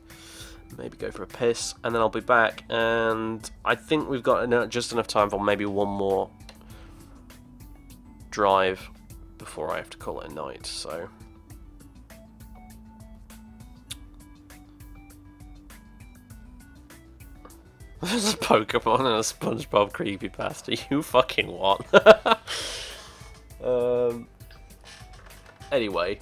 Maybe go for a piss, and then I'll be back, and I think we've got just enough time for maybe one more drive before I have to call it a night, so... There's a Pokemon and a SpongeBob creepypasta, you fucking what? Anyway...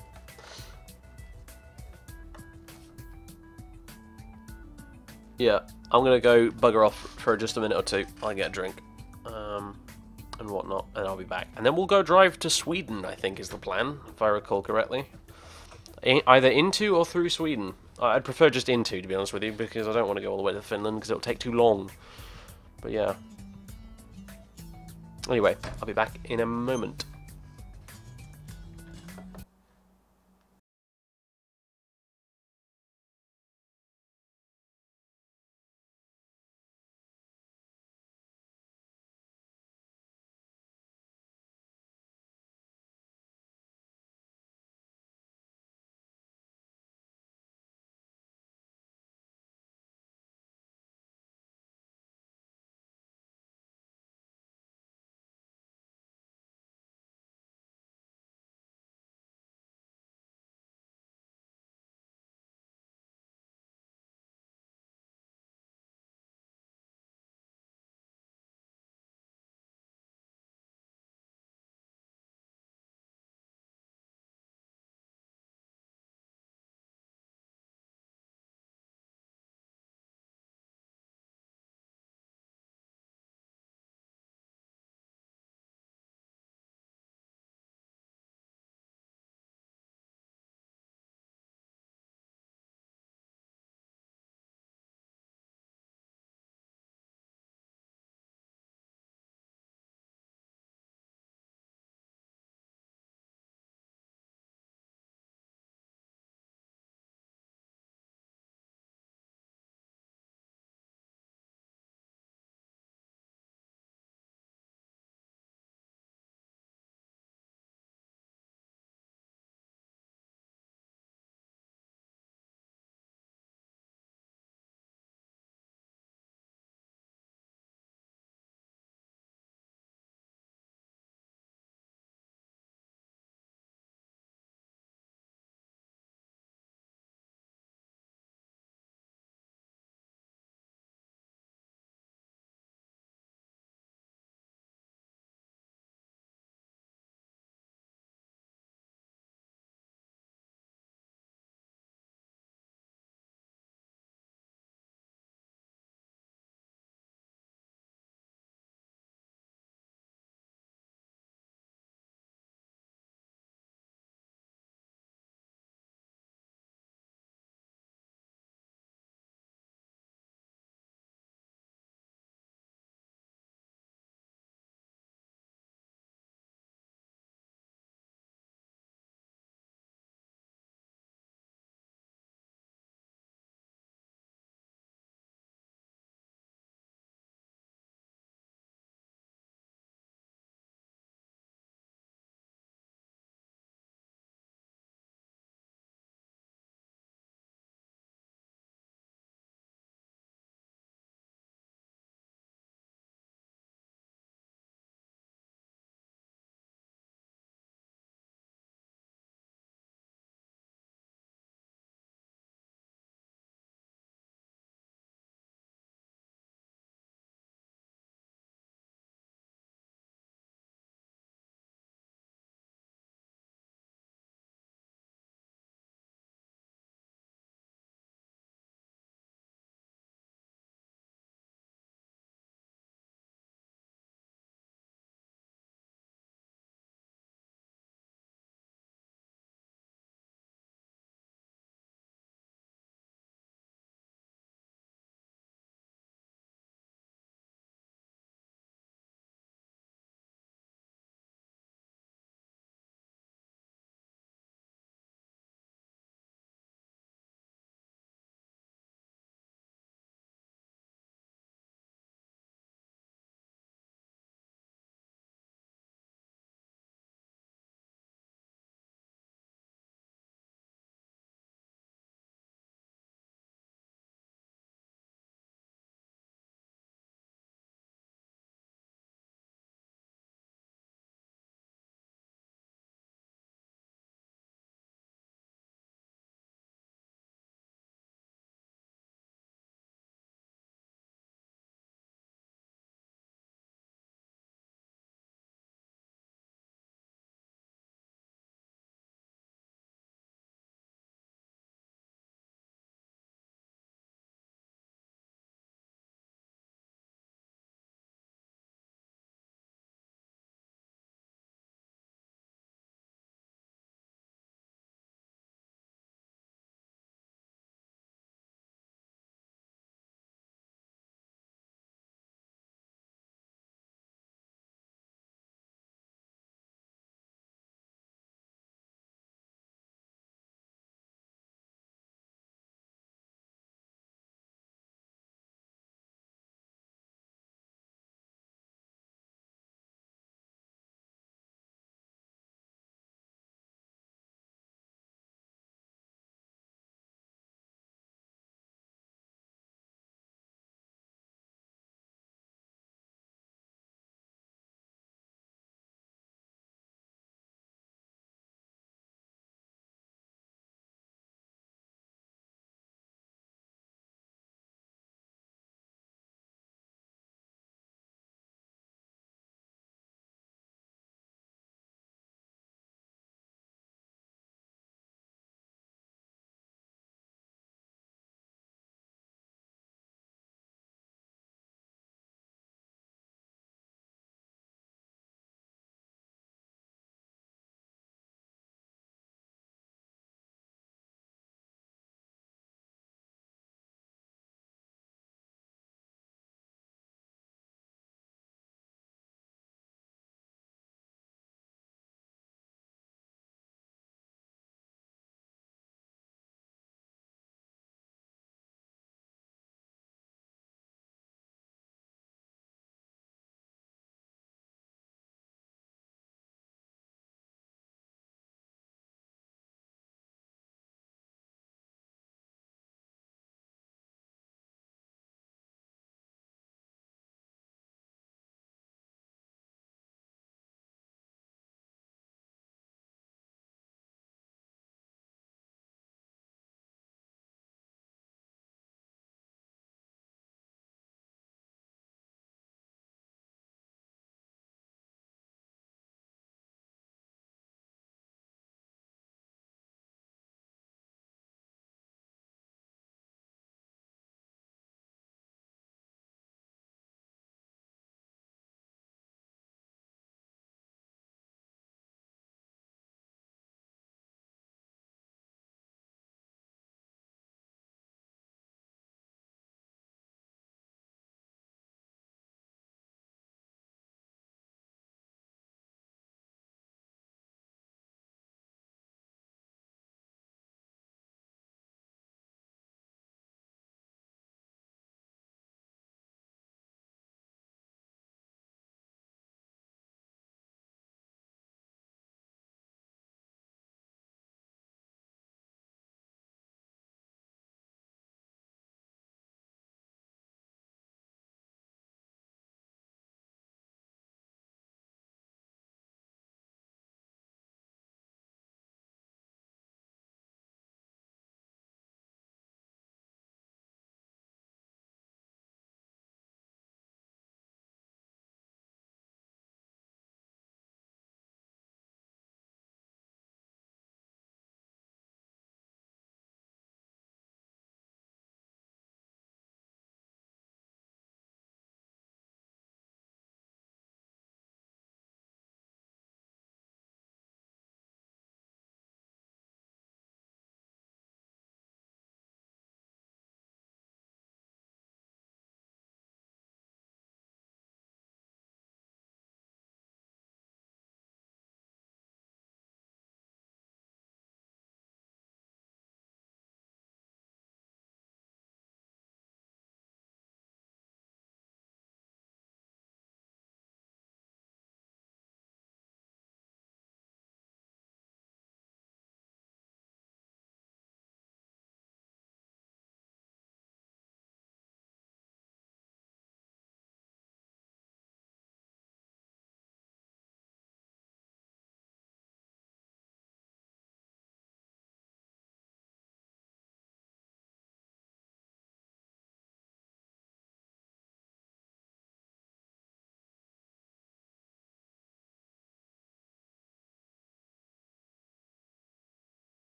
Yeah, I'm gonna go bugger off for just a minute or two. I'll get a drink, and whatnot, and I'll be back. And then we'll go drive to Sweden, I think is the plan, if I recall correctly. Either into or through Sweden. I'd prefer just into, to be honest with you, because I don't want to go all the way to Finland, because it'll take too long. But yeah. Anyway, I'll be back in a moment.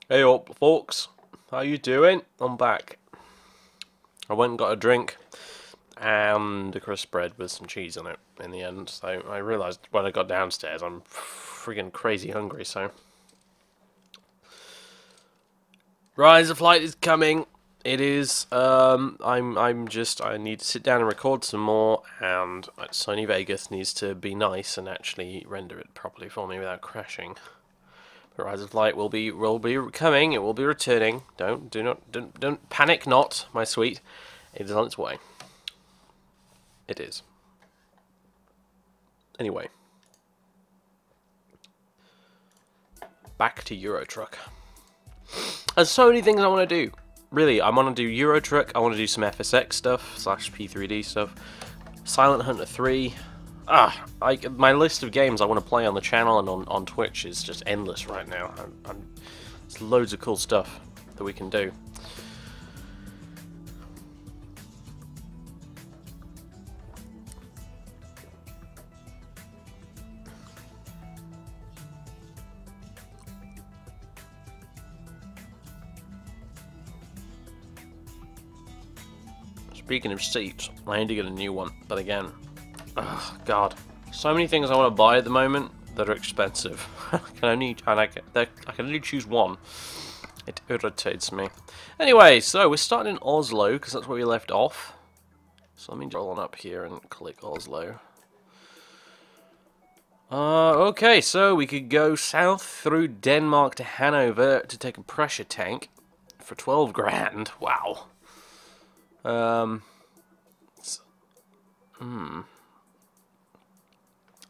Hey up, folks. How you doing? I'm back. I went and got a drink and a crisp bread with some cheese on it in the end. So I realised when I got downstairs I'm friggin' crazy hungry. So Rise of Flight is coming. It is. I need to sit down and record some more, and Sony Vegas needs to be nice and actually render it properly for me without crashing. But Rise of Light will be coming. It will be returning. Don't panic, not my sweet. It is on its way. It is. Anyway, back to Eurotruck. There's so many things I want to do. Really, I want to do Eurotruck. I want to do some FSX stuff / P3D stuff. Silent Hunter 3. My list of games I want to play on the channel and on Twitch is just endless right now. There's loads of cool stuff that we can do. Speaking of seats, I need to get a new one, but again, oh god, so many things I want to buy at the moment that are expensive. I can only choose one. It irritates me. Anyway, so we're starting in Oslo because that's where we left off. So let me roll on up here and click Oslo. Okay, so we could go south through Denmark to Hanover to take a pressure tank for 12 grand. Wow.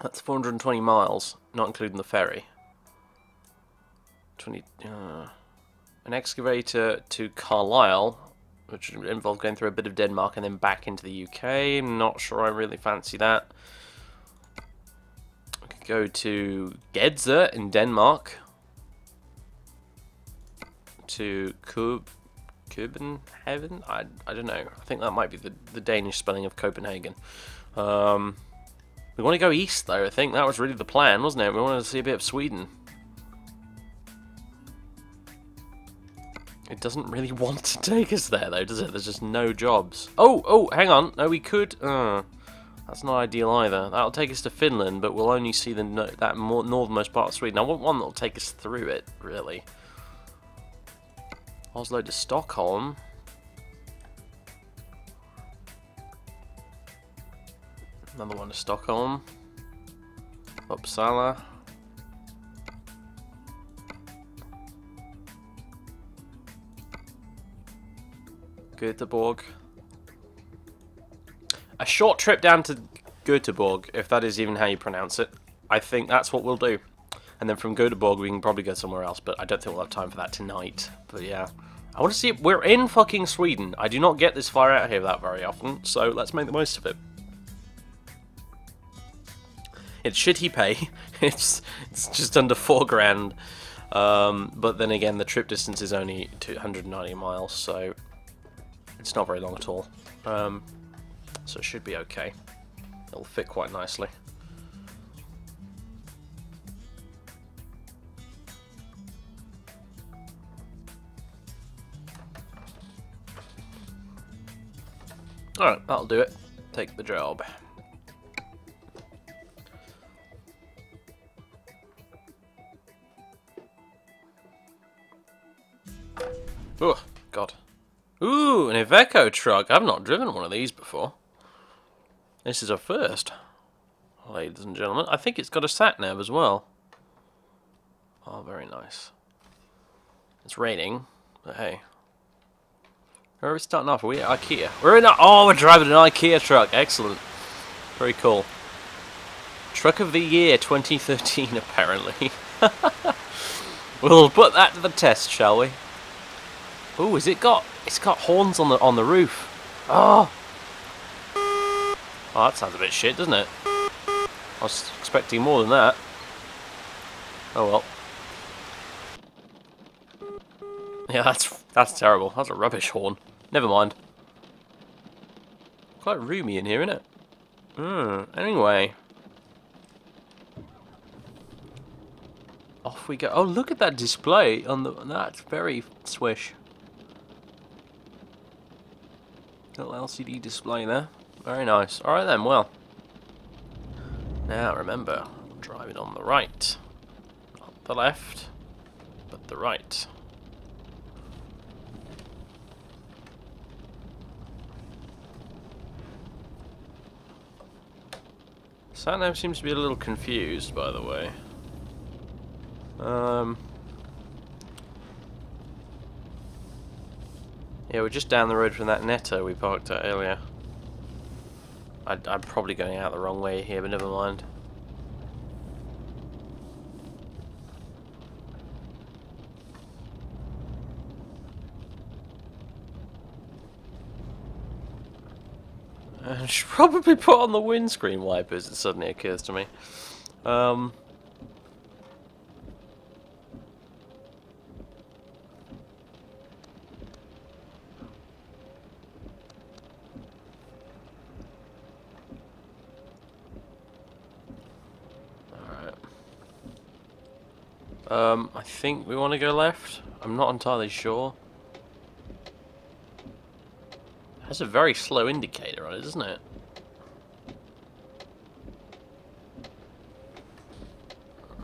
That's 420 miles, not including the ferry. An excavator to Carlisle, which would involve going through a bit of Denmark and then back into the UK. I'm not sure I really fancy that. We could go to Gedser in Denmark. To Copenhagen? I don't know. I think that might be the Danish spelling of Copenhagen. We want to go east, though. I think that was really the plan, wasn't it? We wanted to see a bit of Sweden. It doesn't really want to take us there, though, does it? There's just no jobs. Oh, hang on. No, we could. That's not ideal either. That'll take us to Finland, but we'll only see that more northernmost part of Sweden. I want one that'll take us through it, really. Oslo to Stockholm. Another one to Stockholm. Uppsala. Göteborg. A short trip down to Göteborg, if that is even how you pronounce it. I think that's what we'll do. And then from Göteborg we can probably go somewhere else, but I don't think we'll have time for that tonight. But yeah. I want to see it. We're in fucking Sweden. I do not get this far out here that very often, so let's make the most of it. It's shitty pay. It's just under 4 grand. But then again, the trip distance is only 290 miles, so it's not very long at all. So it should be okay. It'll fit quite nicely. Alright, that'll do it. Take the job. Oh, God. Ooh, an Iveco truck. I've not driven one of these before. This is a first, ladies and gentlemen. I think it's got a sat-nav as well. Oh, very nice. It's raining, but hey. Where are we starting off? Are we at IKEA? We're driving an IKEA truck. Excellent. Very cool. Truck of the year 2013, apparently. We'll put that to the test, shall we? Ooh, it's got horns on the roof. Oh, that sounds a bit shit, doesn't it? I was expecting more than that. Oh well. Yeah, that's terrible. That's a rubbish horn. Never mind. Quite roomy in here, isn't it? Anyway. Off off we go. Oh, look at that display on the. That's very swish. Little LCD display there. Very nice. All right then. Well, now remember, driving on the right, not the left, but the right. Satnav seems to be a little confused, by the way. Yeah, we're just down the road from that Netto we parked at earlier. I'm probably going out the wrong way here, but never mind. I should probably put on the windscreen wipers, it suddenly occurs to me. I think we want to go left. I'm not entirely sure. It has a very slow indicator on it, doesn't it?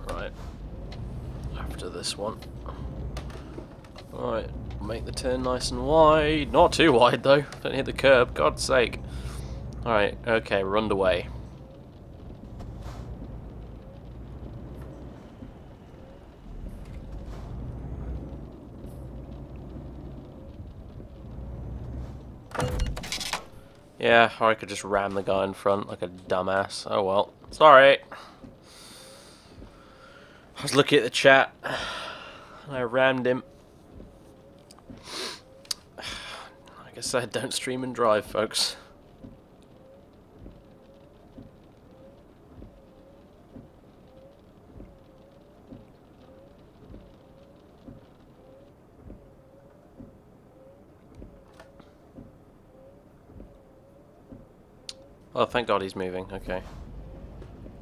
Right. After this one. Alright, make the turn nice and wide. Not too wide though. Don't hit the curb, God's sake. Alright, okay, we're underway. Yeah, or I could just ram the guy in front like a dumbass. Oh well. Sorry. I was looking at the chat and I rammed him. Like I said, don't stream and drive, folks. Oh, thank God he's moving. Okay. I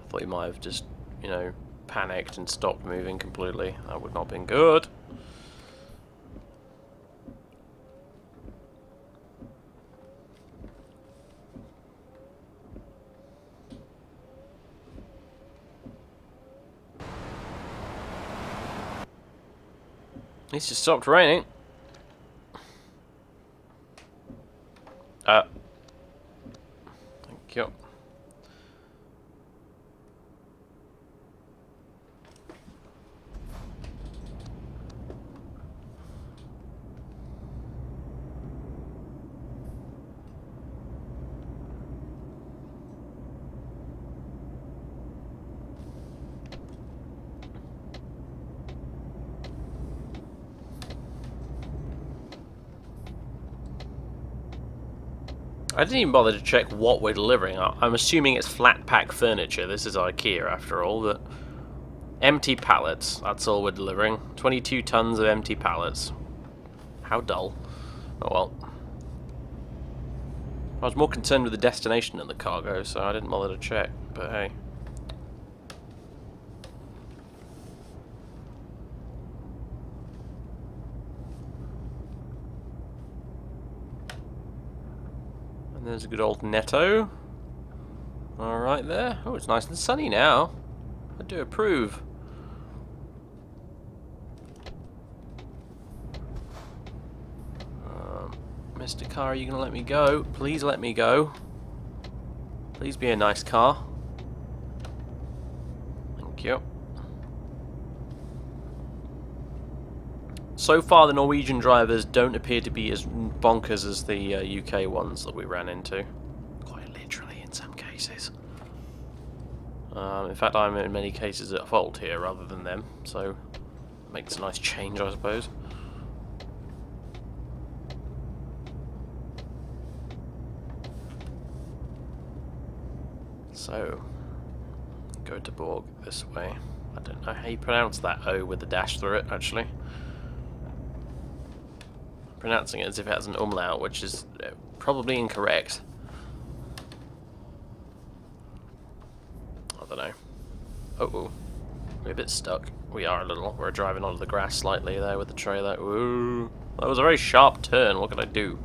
thought he might have just, you know, panicked and stopped moving completely. That would not have been good. It's just stopped raining. Thank you. I didn't even bother to check what we're delivering. I'm assuming it's flat pack furniture. This is IKEA after all, but empty pallets, that's all we're delivering. 22 tons of empty pallets. How dull. Oh well. I was more concerned with the destination than the cargo, so I didn't bother to check, but hey. And there's a good old Netto. Alright there. Oh, it's nice and sunny now. I do approve. Mr. Car, are you going to let me go? Please let me go. Please be a nice car. Thank you. So far, the Norwegian drivers don't appear to be as bonkers as the UK ones that we ran into. Quite literally, in some cases. In fact, I'm in many cases at fault here rather than them, so it makes a nice change, I suppose. So, go to Borg this way. I don't know how you pronounce that O with the dash through it, actually. Pronouncing it as if it has an umlaut, which is probably incorrect. I don't know. Uh-oh. We're a bit stuck. We are a little. We're driving onto the grass slightly there with the trailer. Ooh. That was a very sharp turn. What can I do?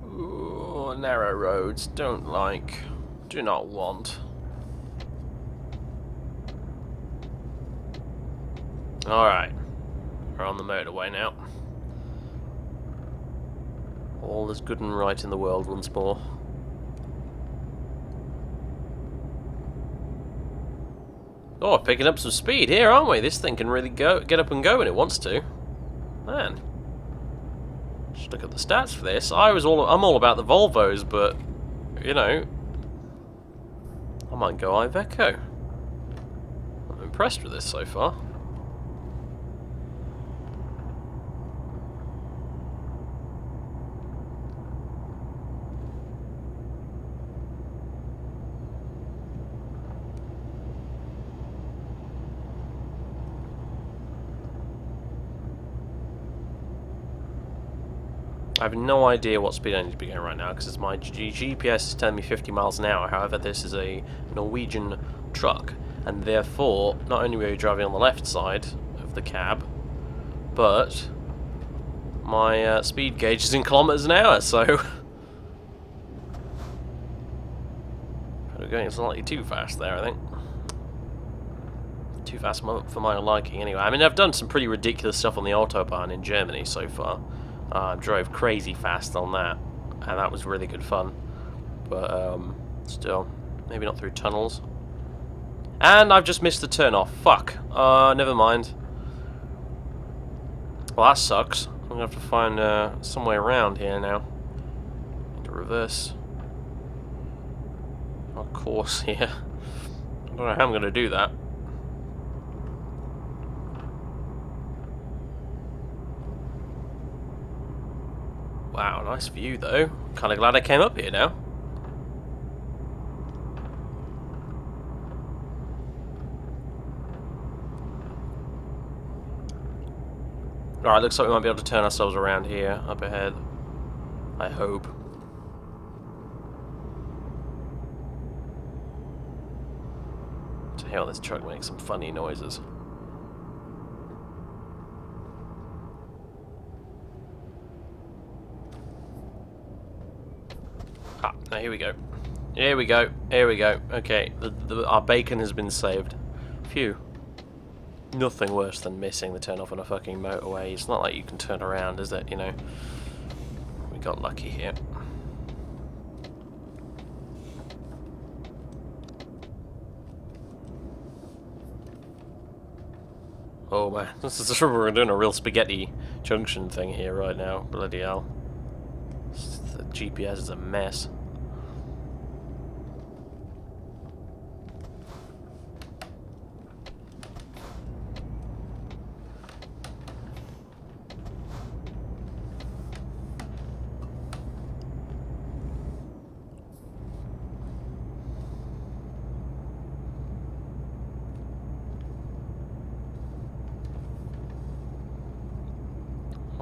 Ooh, narrow roads. Don't like. Do not want. Alright. We're on the motorway now. All is good and right in the world once more. Oh, picking up some speed here, aren't we? This thing can really get up and go when it wants to. Man. Just look at the stats for this. I'm all about the Volvos, but you know, I might go Iveco. I'm impressed with this so far. I have no idea what speed I need to be going right now because my GPS is telling me 50 miles an hour. However, this is a Norwegian truck, and therefore, not only are we driving on the left side of the cab, but my speed gauge is in kilometers an hour, so we're going slightly too fast there, I think. Too fast for my liking, anyway. I mean, I've done some pretty ridiculous stuff on the Autobahn in Germany so far. Drove crazy fast on that, and that was really good fun. But still, maybe not through tunnels. And I've just missed the turn off. Fuck. Never mind. Well, that sucks. I'm gonna have to find some way around here now. To reverse our course here. I don't know how I'm gonna do that. Wow, nice view though. Kinda glad I came up here now. Alright, looks like we might be able to turn ourselves around here, up ahead. I hope. To hell, this truck makes some funny noises. Ah, now here we go. Here we go. Here we go. Okay, our bacon has been saved. Phew. Nothing worse than missing the turn off on a fucking motorway. It's not like you can turn around, is it? You know. We got lucky here. Oh man, we're doing a real spaghetti junction thing here right now. Bloody hell. The GPS is a mess.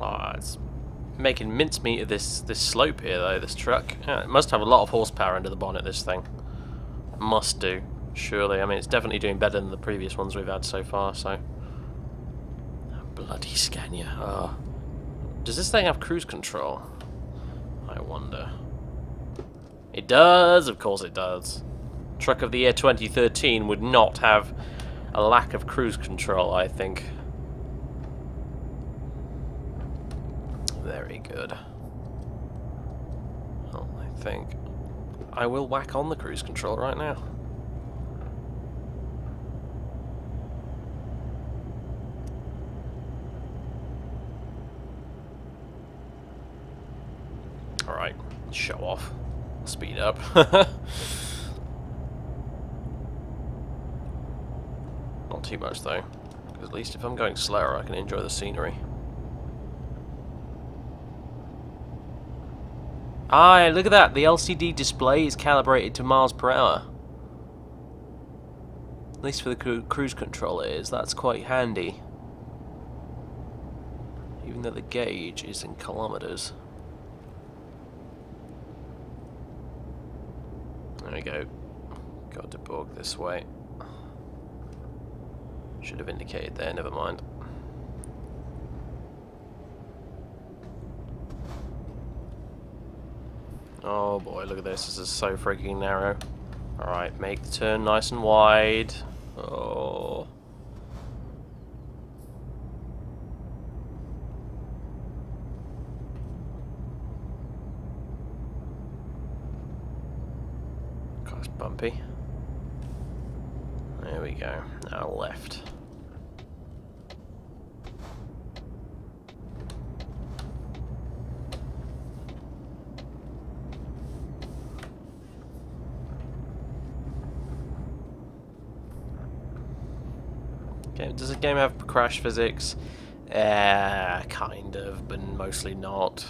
Oh, it's making mincemeat of this slope here, though, this truck. Yeah, it must have a lot of horsepower under the bonnet, this thing. Must do, surely. I mean, it's definitely doing better than the previous ones we've had so far, so... Bloody Scania. Oh. Does this thing have cruise control? I wonder. It does, of course it does. Truck of the year 2013 would not have a lack of cruise control, I think. Very good. Well, I think I will whack on the cruise control right now. Alright, show off. Speed up. Not too much though, because at least if I'm going slower I can enjoy the scenery. Ah, look at that. The LCD display is calibrated to miles per hour. At least for the cruise control it is. That's quite handy. Even though the gauge is in kilometers. There we go. Got to Borg this way. Should have indicated there, never mind. Oh boy, look at this. This is so freaking narrow. Alright, make the turn nice and wide. Oh. God, it's bumpy. There we go. Now left. Does the game have crash physics? Kind of, but mostly not.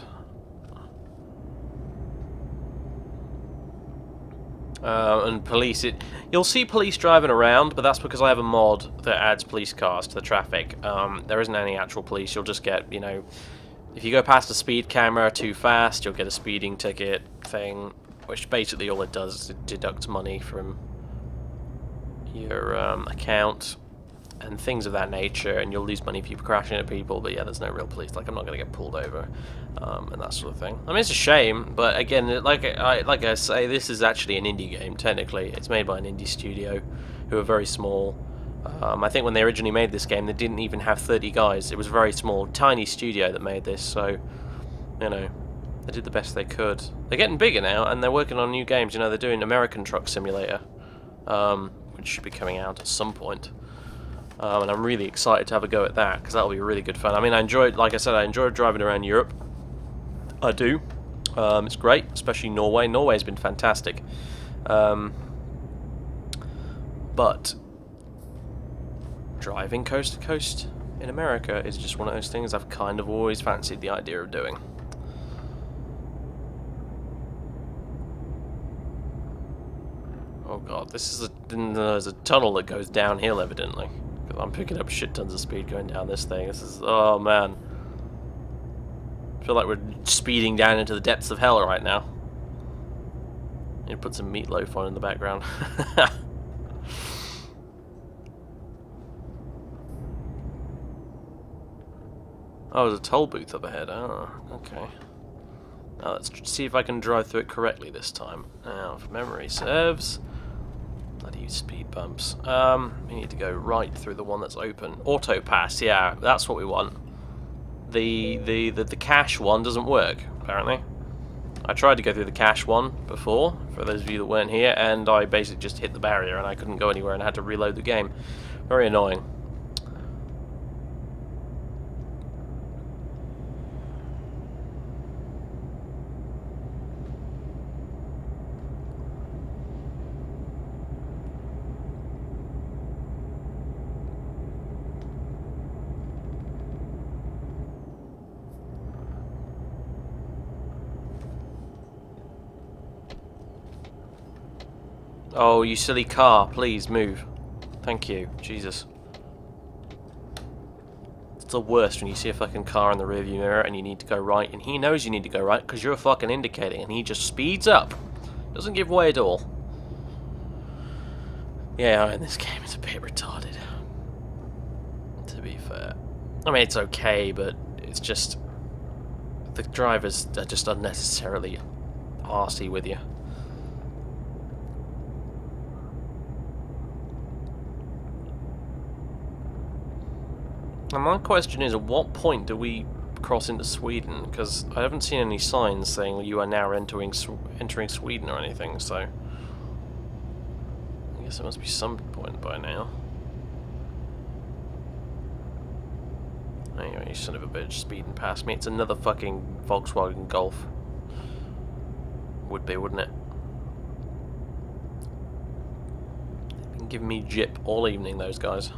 And police, you'll see police driving around, but that's because I have a mod that adds police cars to the traffic. There isn't any actual police. You'll just get, you know, if you go past a speed camera too fast, you'll get a speeding ticket thing, which basically all it does is it deducts money from your account and things of that nature, and you'll lose money if you crashing into people. But yeah, there's no real police. Like, I'm not going to get pulled over, and that sort of thing. I mean, it's a shame, but again, like I say, this is actually an indie game. Technically, it's made by an indie studio who are very small. I think when they originally made this game, they didn't even have 30 guys. It was a very small, tiny studio that made this. So, you know, they did the best they could. They're getting bigger now, and they're working on new games. You know, they're doing American Truck Simulator, which should be coming out at some point. And I'm really excited to have a go at that, because that'll be really good fun. I mean, like I said, I enjoyed driving around Europe. I do. It's great, especially Norway. Norway's been fantastic. But driving coast to coast in America is just one of those things I've kind of always fancied the idea of doing. Oh god, there's a tunnel that goes downhill, evidently. I'm picking up shit tons of speed going down this thing. This is, oh man. I feel like we're speeding down into the depths of hell right now. Need to put some meatloaf on in the background. Oh, there's a toll booth up ahead. Oh, okay. Now let's see if I can drive through it correctly this time. Now, if memory serves... Bloody speed bumps. We need to go right through the one that's open. Auto pass, yeah, that's what we want. The cache one doesn't work, apparently. I tried to go through the cache one before, for those of you that weren't here, and I basically just hit the barrier and I couldn't go anywhere and I had to reload the game. Very annoying. Oh, you silly car, please move. Thank you. Jesus. It's the worst when you see a fucking car in the rearview mirror and you need to go right, and he knows you need to go right because you're fucking indicating, and he just speeds up. Doesn't give way at all. Yeah, in this game it's a bit retarded. To be fair. I mean, it's okay, but it's just... the drivers are just unnecessarily arsey with you. And my question is, at what point do we cross into Sweden? Because I haven't seen any signs saying you are now entering Sweden or anything, so... I guess there must be some point by now. Anyway, you son of a bitch, speeding past me. It's another fucking Volkswagen Golf. Would be, wouldn't it? They've been giving me jip all evening, those guys.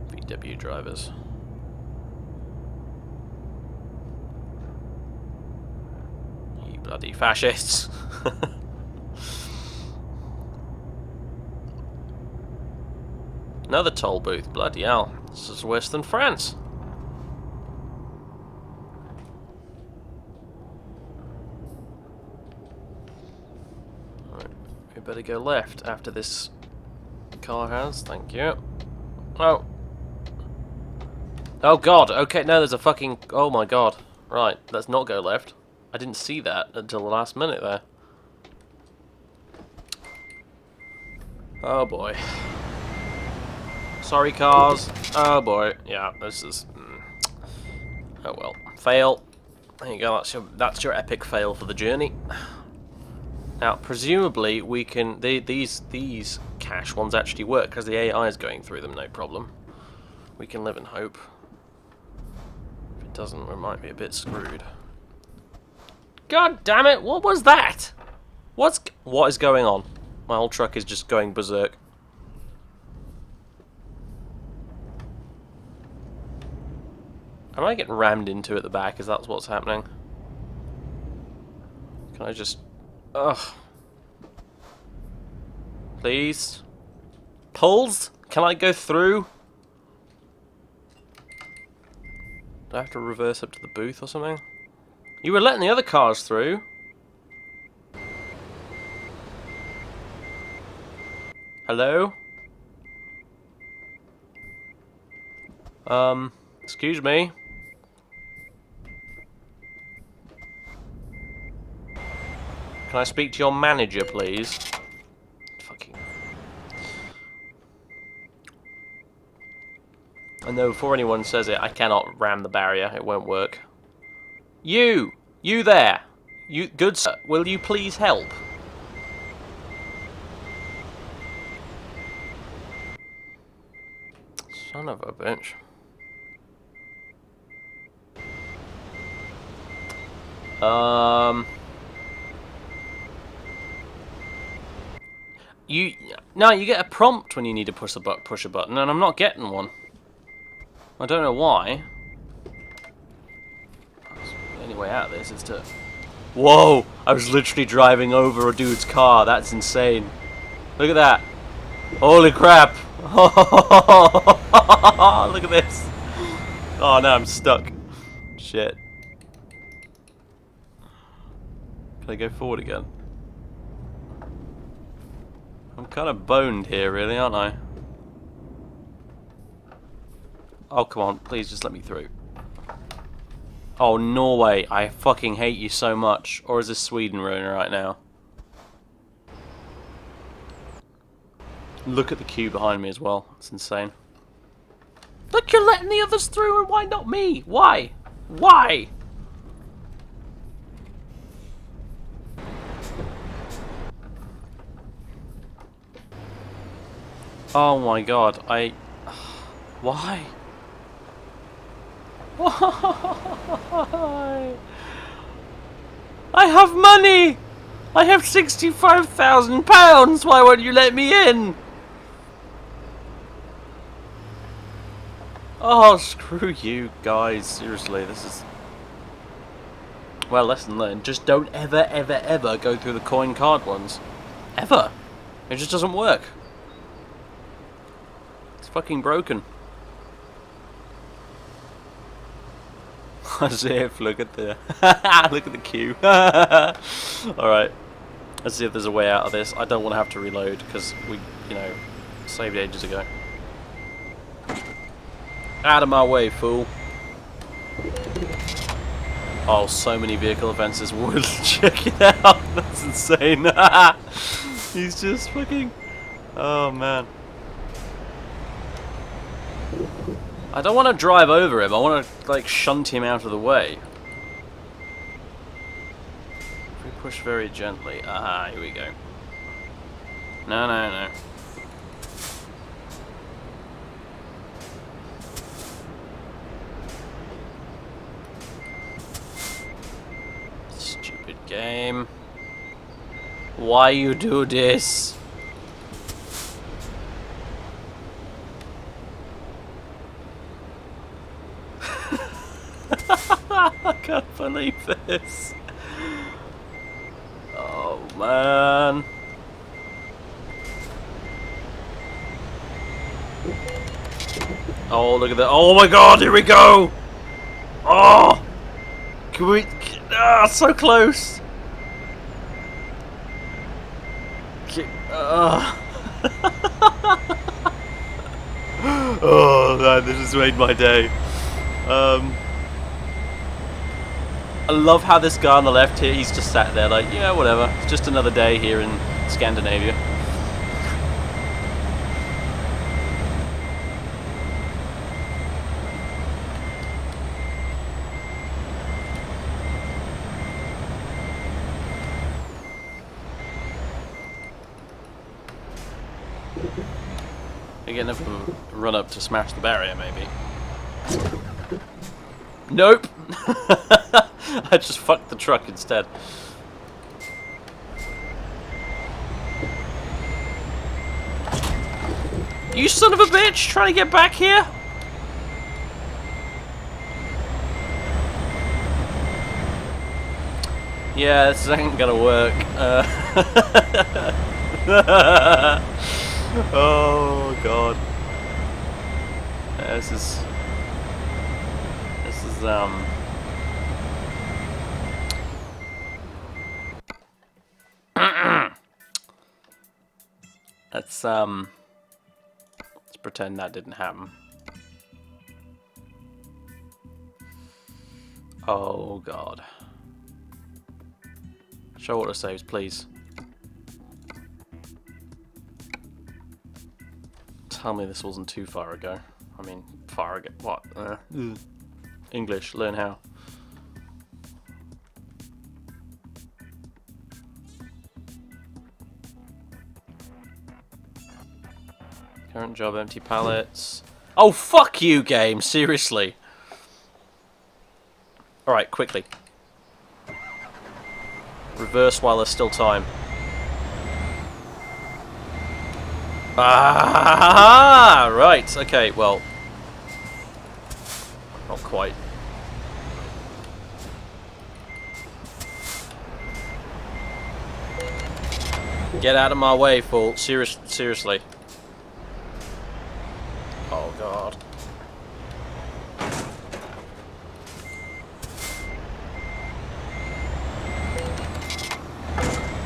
VW drivers. Bloody fascists. Another toll booth. Bloody hell. This is worse than France. Right. We better go left after this car has. Thank you. Oh. Oh god. Okay, no, there's a fucking... Oh my god. Right, let's not go left. I didn't see that until the last minute there. Oh boy. Sorry, cars. Oh boy. Yeah, this is... Oh well. Fail. There you go. That's your epic fail for the journey. Now, presumably, we can... These cash ones actually work, because the AI is going through them, no problem. We can live in hope. If it doesn't, we might be a bit screwed. God damn it! What was that? What is going on? My whole truck is just going berserk. Am I getting rammed into at the back? Is that what's happening? Can I just... Ugh. Please? Pulls? Can I go through? Do I have to reverse up to the booth or something? You were letting the other cars through. Hello? Excuse me. Can I speak to your manager, please? Fucking... I know before anyone says it, I cannot ram the barrier. It won't work. You! You there! You, good sir, will you please help? Son of a bitch. No, you get a prompt when you need to push a button, and I'm not getting one. I don't know why. The only way out of this is to... Whoa! I was literally driving over a dude's car. That's insane. Look at that. Holy crap! Look at this. Oh no, I'm stuck. Shit. Can I go forward again? I'm kind of boned here, really, aren't I? Oh, come on. Please, just let me through. Oh, Norway. I fucking hate you so much. Or is this Sweden running right now? Look at the queue behind me as well. It's insane. Look, you're letting the others through, and why not me? Why? Why? Oh my god, Why? Why? I have money! I have £65,000! Why won't you let me in? Oh, screw you guys. Seriously, this is... Well, lesson learned. Just don't ever, ever, ever go through the coin card ones. Ever. It just doesn't work. It's fucking broken. As if, look at the look at the queue. Alright. Let's see if there's a way out of this. I don't want to have to reload because we, you know, saved ages ago. Out of my way, fool. Oh, so many vehicle offences. Check it out. That's insane. He's just fucking... Oh, man. I don't want to drive over him. I want to, like, shunt him out of the way. If we push very gently... Ah, here we go. No, no, no. Stupid game. Why you do this? I can't believe this. man. Oh, look at that. Oh my god, here we go! Oh! Can we... Ah, so close! Oh man, this has made my day. I love how this guy on the left here, he's just sat there like, yeah, whatever. It's just another day here in Scandinavia. Again, if we run up to smash the barrier, maybe. Nope! I just fucked the truck instead. You son of a bitch! Trying to get back here? Yeah, this ain't gonna work. Oh god. This is let's pretend that didn't happen. Oh god. Show autosaves, please. Tell me this wasn't too far ago. I mean, far ago. What? English, learn how. Current job, empty pallets. Oh, fuck you, game! Seriously. Alright, quickly. Reverse while there's still time. Ah, right. Okay, well, not quite. Get out of my way, fool. Seriously. Oh god.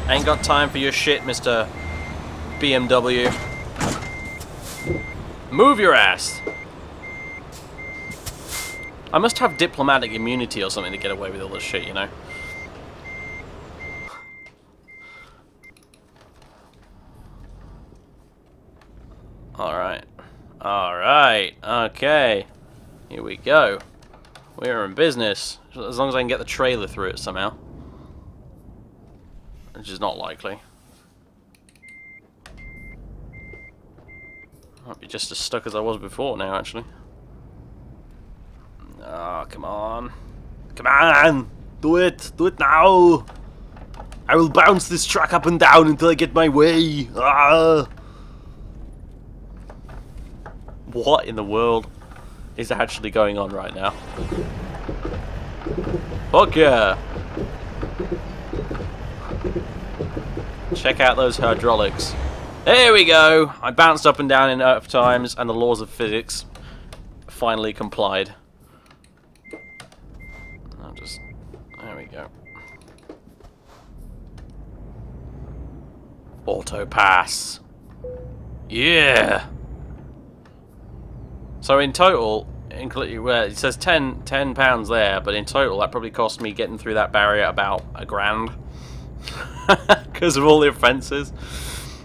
Ain't got time for your shit, Mr. BMW. Move your ass! I must have diplomatic immunity or something to get away with all this shit, you know? Alright. Alright. Okay. Here we go. We're in business. As long as I can get the trailer through it somehow. Which is not likely. Might be just as stuck as I was before now, actually. Ah, oh, come on. Come on! Do it! Do it now! I will bounce this truck up and down until I get my way! Ah! What in the world is actually going on right now? Fuck yeah! Check out those hydraulics. There we go! I bounced up and down enough times, and the laws of physics finally complied. I'll just... There we go. Auto pass. Yeah! So in total, well, it says £10 there, but in total that probably cost me getting through that barrier about £1,000. Because of all the offences.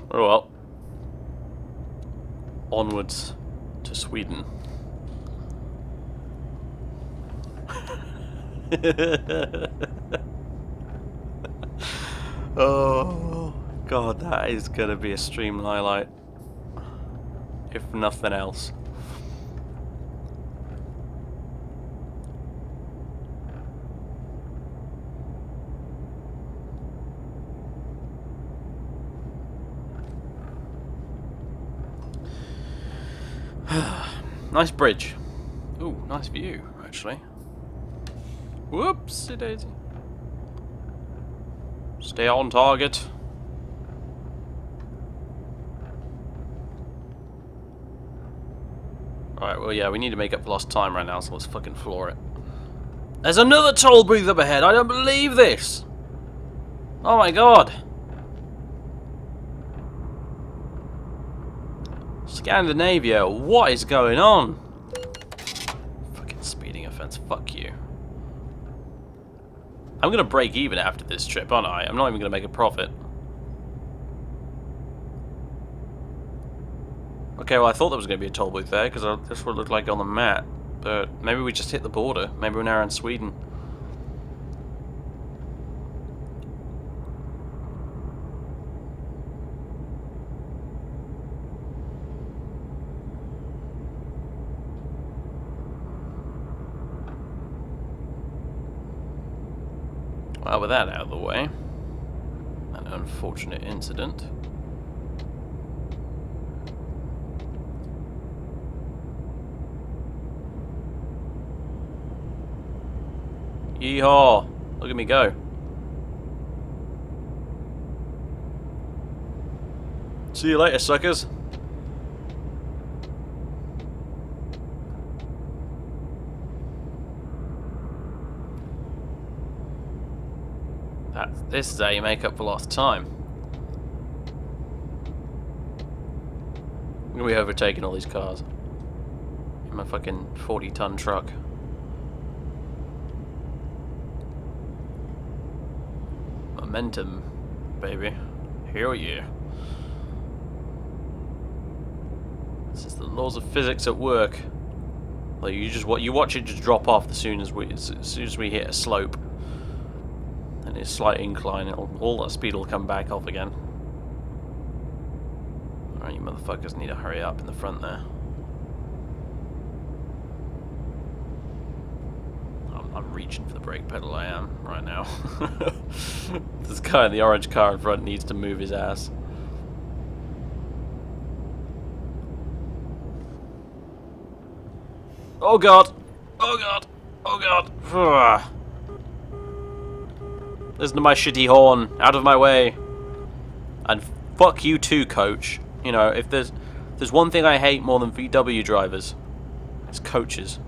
Oh well. Onwards to Sweden. Oh god, that is gonna be a stream highlight. If nothing else. Nice bridge. Ooh, nice view, actually. Whoopsie daisy. Stay on target. Alright, well yeah, we need to make up for lost time right now, so let's fucking floor it. There's another toll booth up ahead! I don't believe this! Oh my god! Scandinavia, what is going on? Fucking speeding offense, fuck you. I'm gonna break even after this trip, aren't I? I'm not even gonna make a profit. Okay, well I thought there was gonna be a toll booth there, because that's what it looked like on the map. But maybe we just hit the border. Maybe we're now in Sweden. Well, with that out of the way, an unfortunate incident. Yeehaw! Look at me go. See you later, suckers. This is how you make up for lost time. I'm gonna be overtaking all these cars in my fucking 40-ton truck. Momentum, baby. Hell yeah. This is the laws of physics at work. Like you watch it just drop off as soon as we hit a slope. And it's slight incline, all that speed will come back off again. Alright, you motherfuckers need to hurry up in the front there. I'm reaching for the brake pedal, I am, right now. This guy in the orange car in front needs to move his ass. Oh god! Oh god! Oh god! Listen to my shitty horn. Out of my way. And fuck you too, coach. You know, if there's one thing I hate more than VW drivers, it's coaches.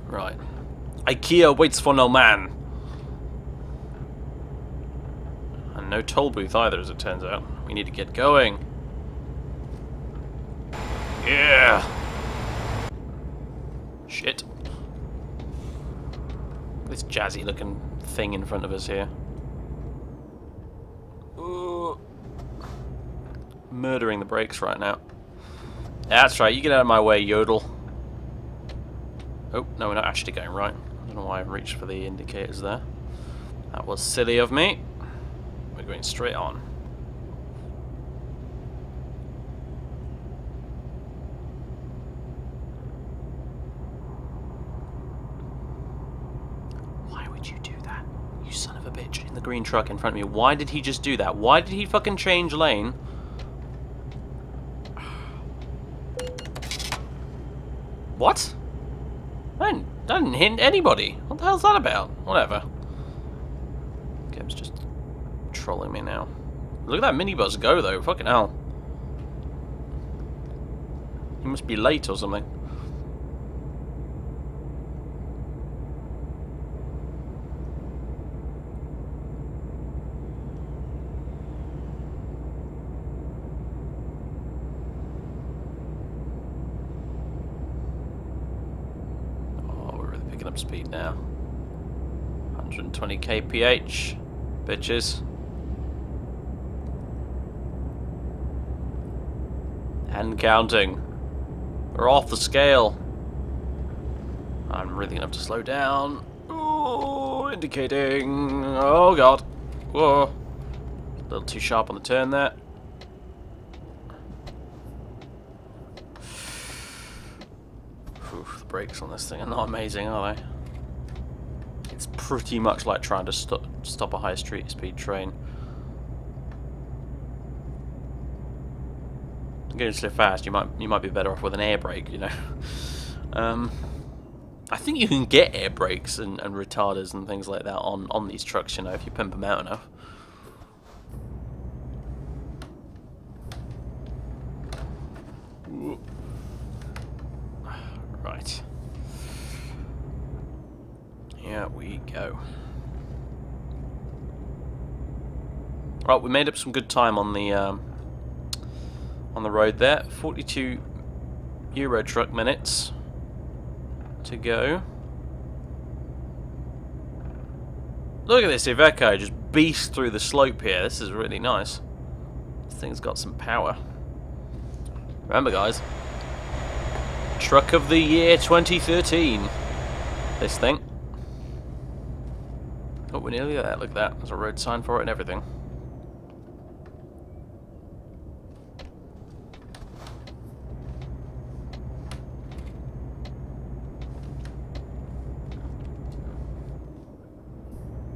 Right. IKEA waits for no man. And no toll booth either, as it turns out. We need to get going. Yeah. Shit. This jazzy looking thing in front of us here. Ooh. Murdering the brakes right now. That's right, you get out of my way, Yodel. Oh, no, we're not actually going right. I don't know why I reached for the indicators there. That was silly of me. We're going straight on. In the green truck in front of me. Why did he just do that? Why did he fucking change lane? What? I didn't hit anybody. What the hell's that about? Whatever. Game's just trolling me now. Look at that minibus go though. Fucking hell. He must be late or something. Up speed now. 120 kph, bitches. And counting. We're off the scale. I'm really gonna have to slow down. Oh, indicating. Oh god. Whoa. A little too sharp on the turn there. The brakes on this thing are not amazing, are they? It's pretty much like trying to stop a high street speed train. Going so fast, you might be better off with an air brake, you know. I think you can get air brakes and retarders and things like that on these trucks, you know, if you pimp them out enough. go. Right, we made up some good time on the road there. 42 Eurotruck minutes to go. Look at this Iveco just beast through the slope here. This is really nice. This thing's got some power. Remember, guys, Truck of the Year 2013. This thing. Oh, we're nearly there. Look at that. There's a road sign for it and everything.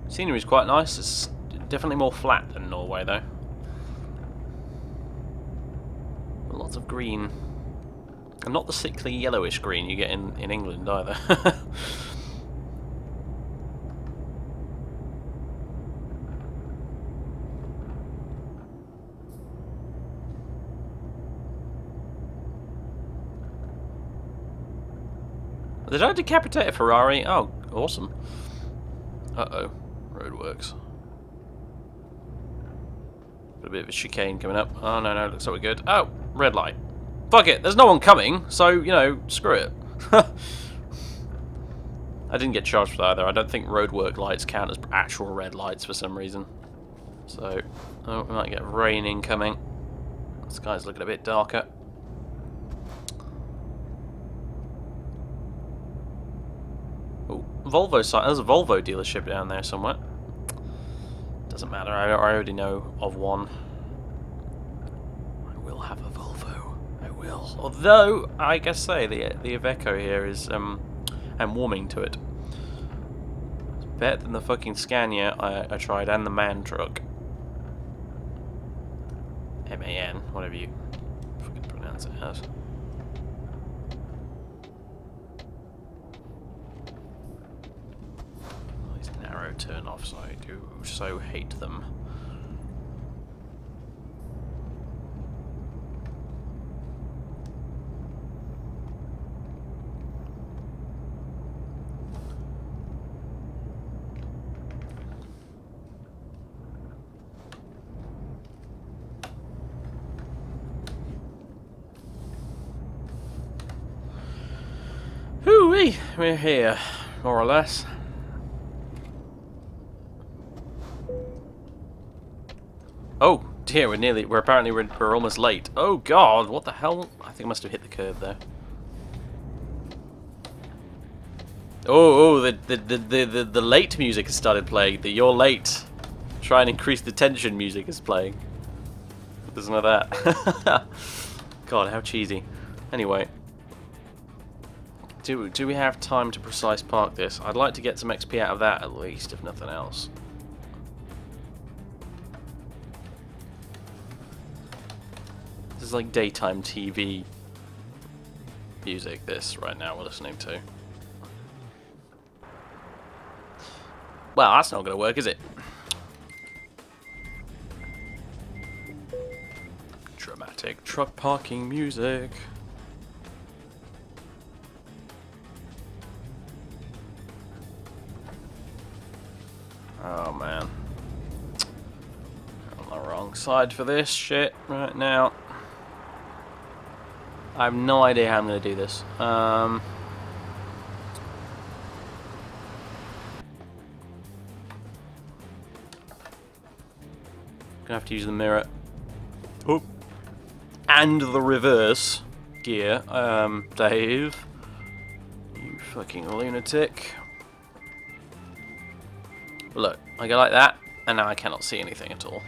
Scenery's quite nice. It's definitely more flat than Norway, though. Lots of green. And not the sickly yellowish green you get in England, either. Did I decapitate a Ferrari? Oh, awesome. Uh-oh. Roadworks. Got a bit of a chicane coming up. Oh, no, no, looks like we're good. Oh, red light. Fuck it, there's no one coming, so, you know, screw it. I didn't get charged for that either. I don't think roadwork lights count as actual red lights for some reason. So, oh, we might get rain incoming. The sky's looking a bit darker. Oh, Volvo site. There's a Volvo dealership down there somewhere. Doesn't matter. I already know of one. I will have a Volvo. I will. Although I guess say the Iveco here is I'm warming to it. It's better than the fucking Scania I tried and the MAN truck. MAN, whatever you fucking pronounce it as. Turn-offs, I do so hate them. Hoo-wee! We're here, more or less. Oh dear, we're almost late. Oh god, what the hell? I think I must have hit the curb there. Oh, the late music has started playing. The "You're late. Try and increase the tension" music is playing. There's none of that. God, how cheesy. Anyway, do we have time to precise park this? I'd like to get some XP out of that at least, if nothing else. This is like daytime TV music, this right now we're listening to. Well, that's not going to work, is it? Dramatic truck parking music. Oh man. I'm on the wrong side for this shit right now. I have no idea how I'm going to do this. Gonna have to use the mirror. Oh. And the reverse gear. Dave. You fucking lunatic. Look, I go like that, and now I cannot see anything at all.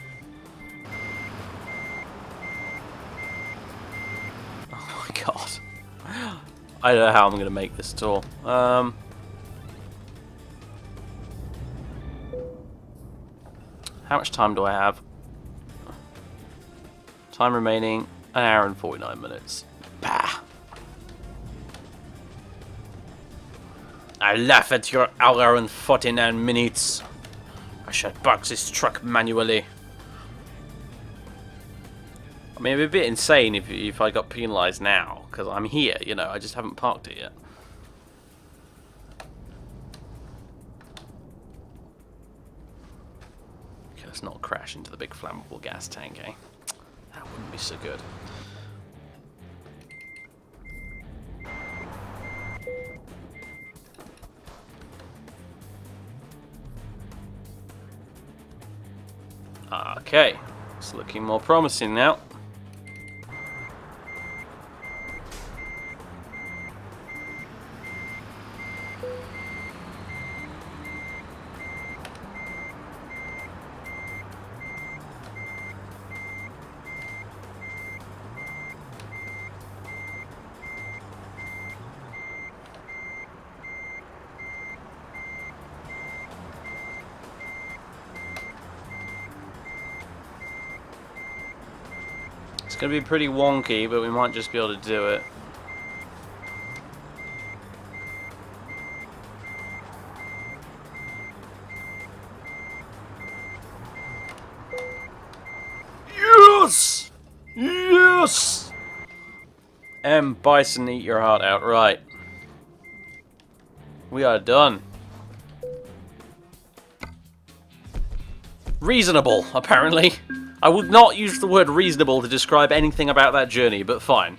God. I don't know how I'm going to make this at all. How much time do I have? Time remaining, 1 hour and 49 minutes. Bah! I laugh at your 1 hour and 49 minutes. I shall park this truck manually. I mean, it'd be a bit insane if I got penalised now, because I'm here, you know, I just haven't parked it yet. Let's not crash into the big flammable gas tank, eh? That wouldn't be so good. Okay, it's looking more promising now. It's going to be pretty wonky, but we might just be able to do it. Yes! Yes! Bison, eat your heart out. Right. We are done. Reasonable, apparently. I would not use the word reasonable to describe anything about that journey, but fine.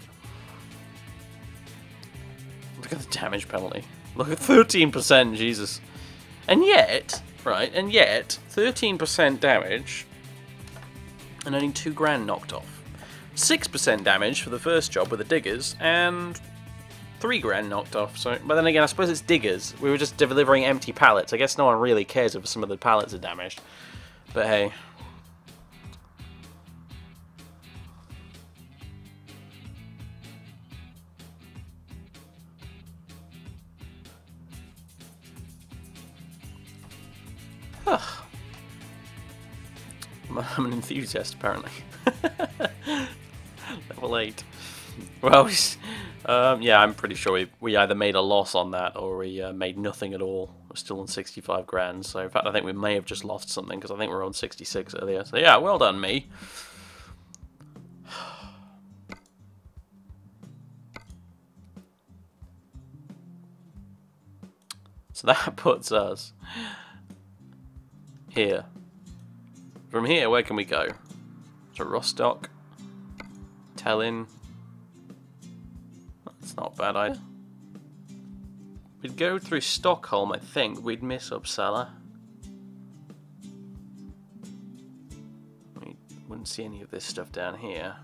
Look at the damage penalty. Look at 13%, Jesus. And yet, right, 13% damage and only 2 grand knocked off. 6% damage for the first job with the diggers, and 3 grand knocked off. So, but then again, I suppose it's diggers. We were just delivering empty pallets. I guess no one really cares if some of the pallets are damaged. But hey. I'm an enthusiast, apparently. Level 8. Well, yeah, I'm pretty sure we either made a loss on that or we made nothing at all. We're still on 65 grand, so in fact I think we may have just lost something because I think we were on 66 earlier. So yeah, well done, me. So that puts us here. From here, where can we go? To Rostock, Tallinn. That's not a bad idea. We'd go through Stockholm, I think. We'd miss Uppsala. We wouldn't see any of this stuff down here.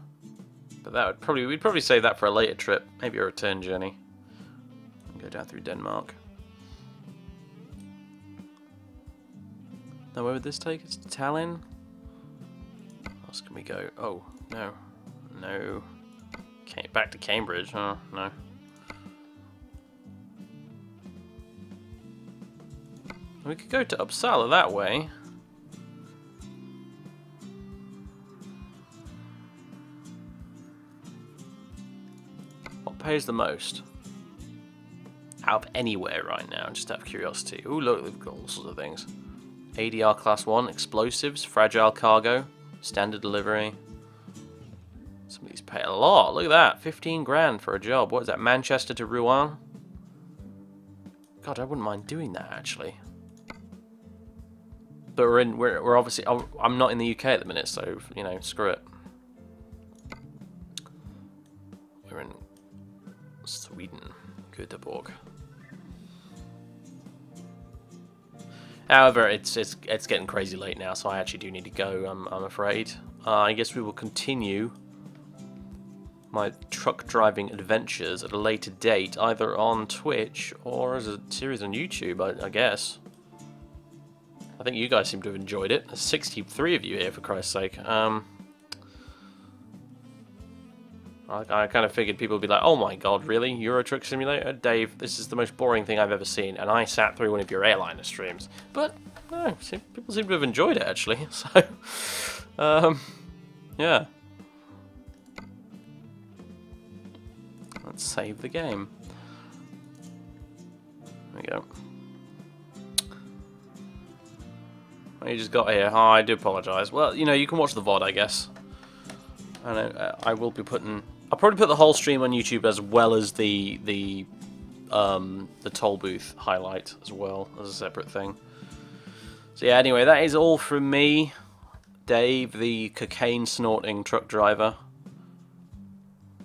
But that would probably, we'd probably save that for a later trip. Maybe a return journey. And go down through Denmark. Now where would this take us? To Tallinn? Where else can we go? Oh, no. No. Back to Cambridge. Oh, no. We could go to Uppsala that way. What pays the most? Out of anywhere right now, just out of curiosity. Ooh, look, they've got all sorts of things. ADR Class 1, explosives, fragile cargo, standard delivery. Some of these pay a lot. Look at that, 15 grand for a job. What is that, Manchester to Rouen? God, I wouldn't mind doing that actually. But we're obviously, I'm not in the UK at the minute, so you know, screw it. We're in Sweden, Göteborg. However, it's getting crazy late now, so I actually do need to go. I'm afraid. I guess we will continue my truck driving adventures at a later date, either on Twitch or as a series on YouTube. I guess. I think you guys seem to have enjoyed it. There's 63 of you here, for Christ's sake. I kind of figured people would be like, oh my god, really? Eurotruck Simulator? Dave, this is the most boring thing I've ever seen, and I sat through one of your airliner streams. But, no, people seem to have enjoyed it, actually. So, yeah. Let's save the game. There we go. You just got here. Oh, I do apologise. Well, you know, you can watch the VOD, I guess. And I will be putting... I'll probably put the whole stream on YouTube as well as the toll booth highlight as well as a separate thing. So yeah, anyway, that is all from me. Dave, the cocaine snorting truck driver.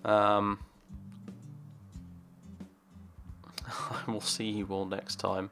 I will see you all next time.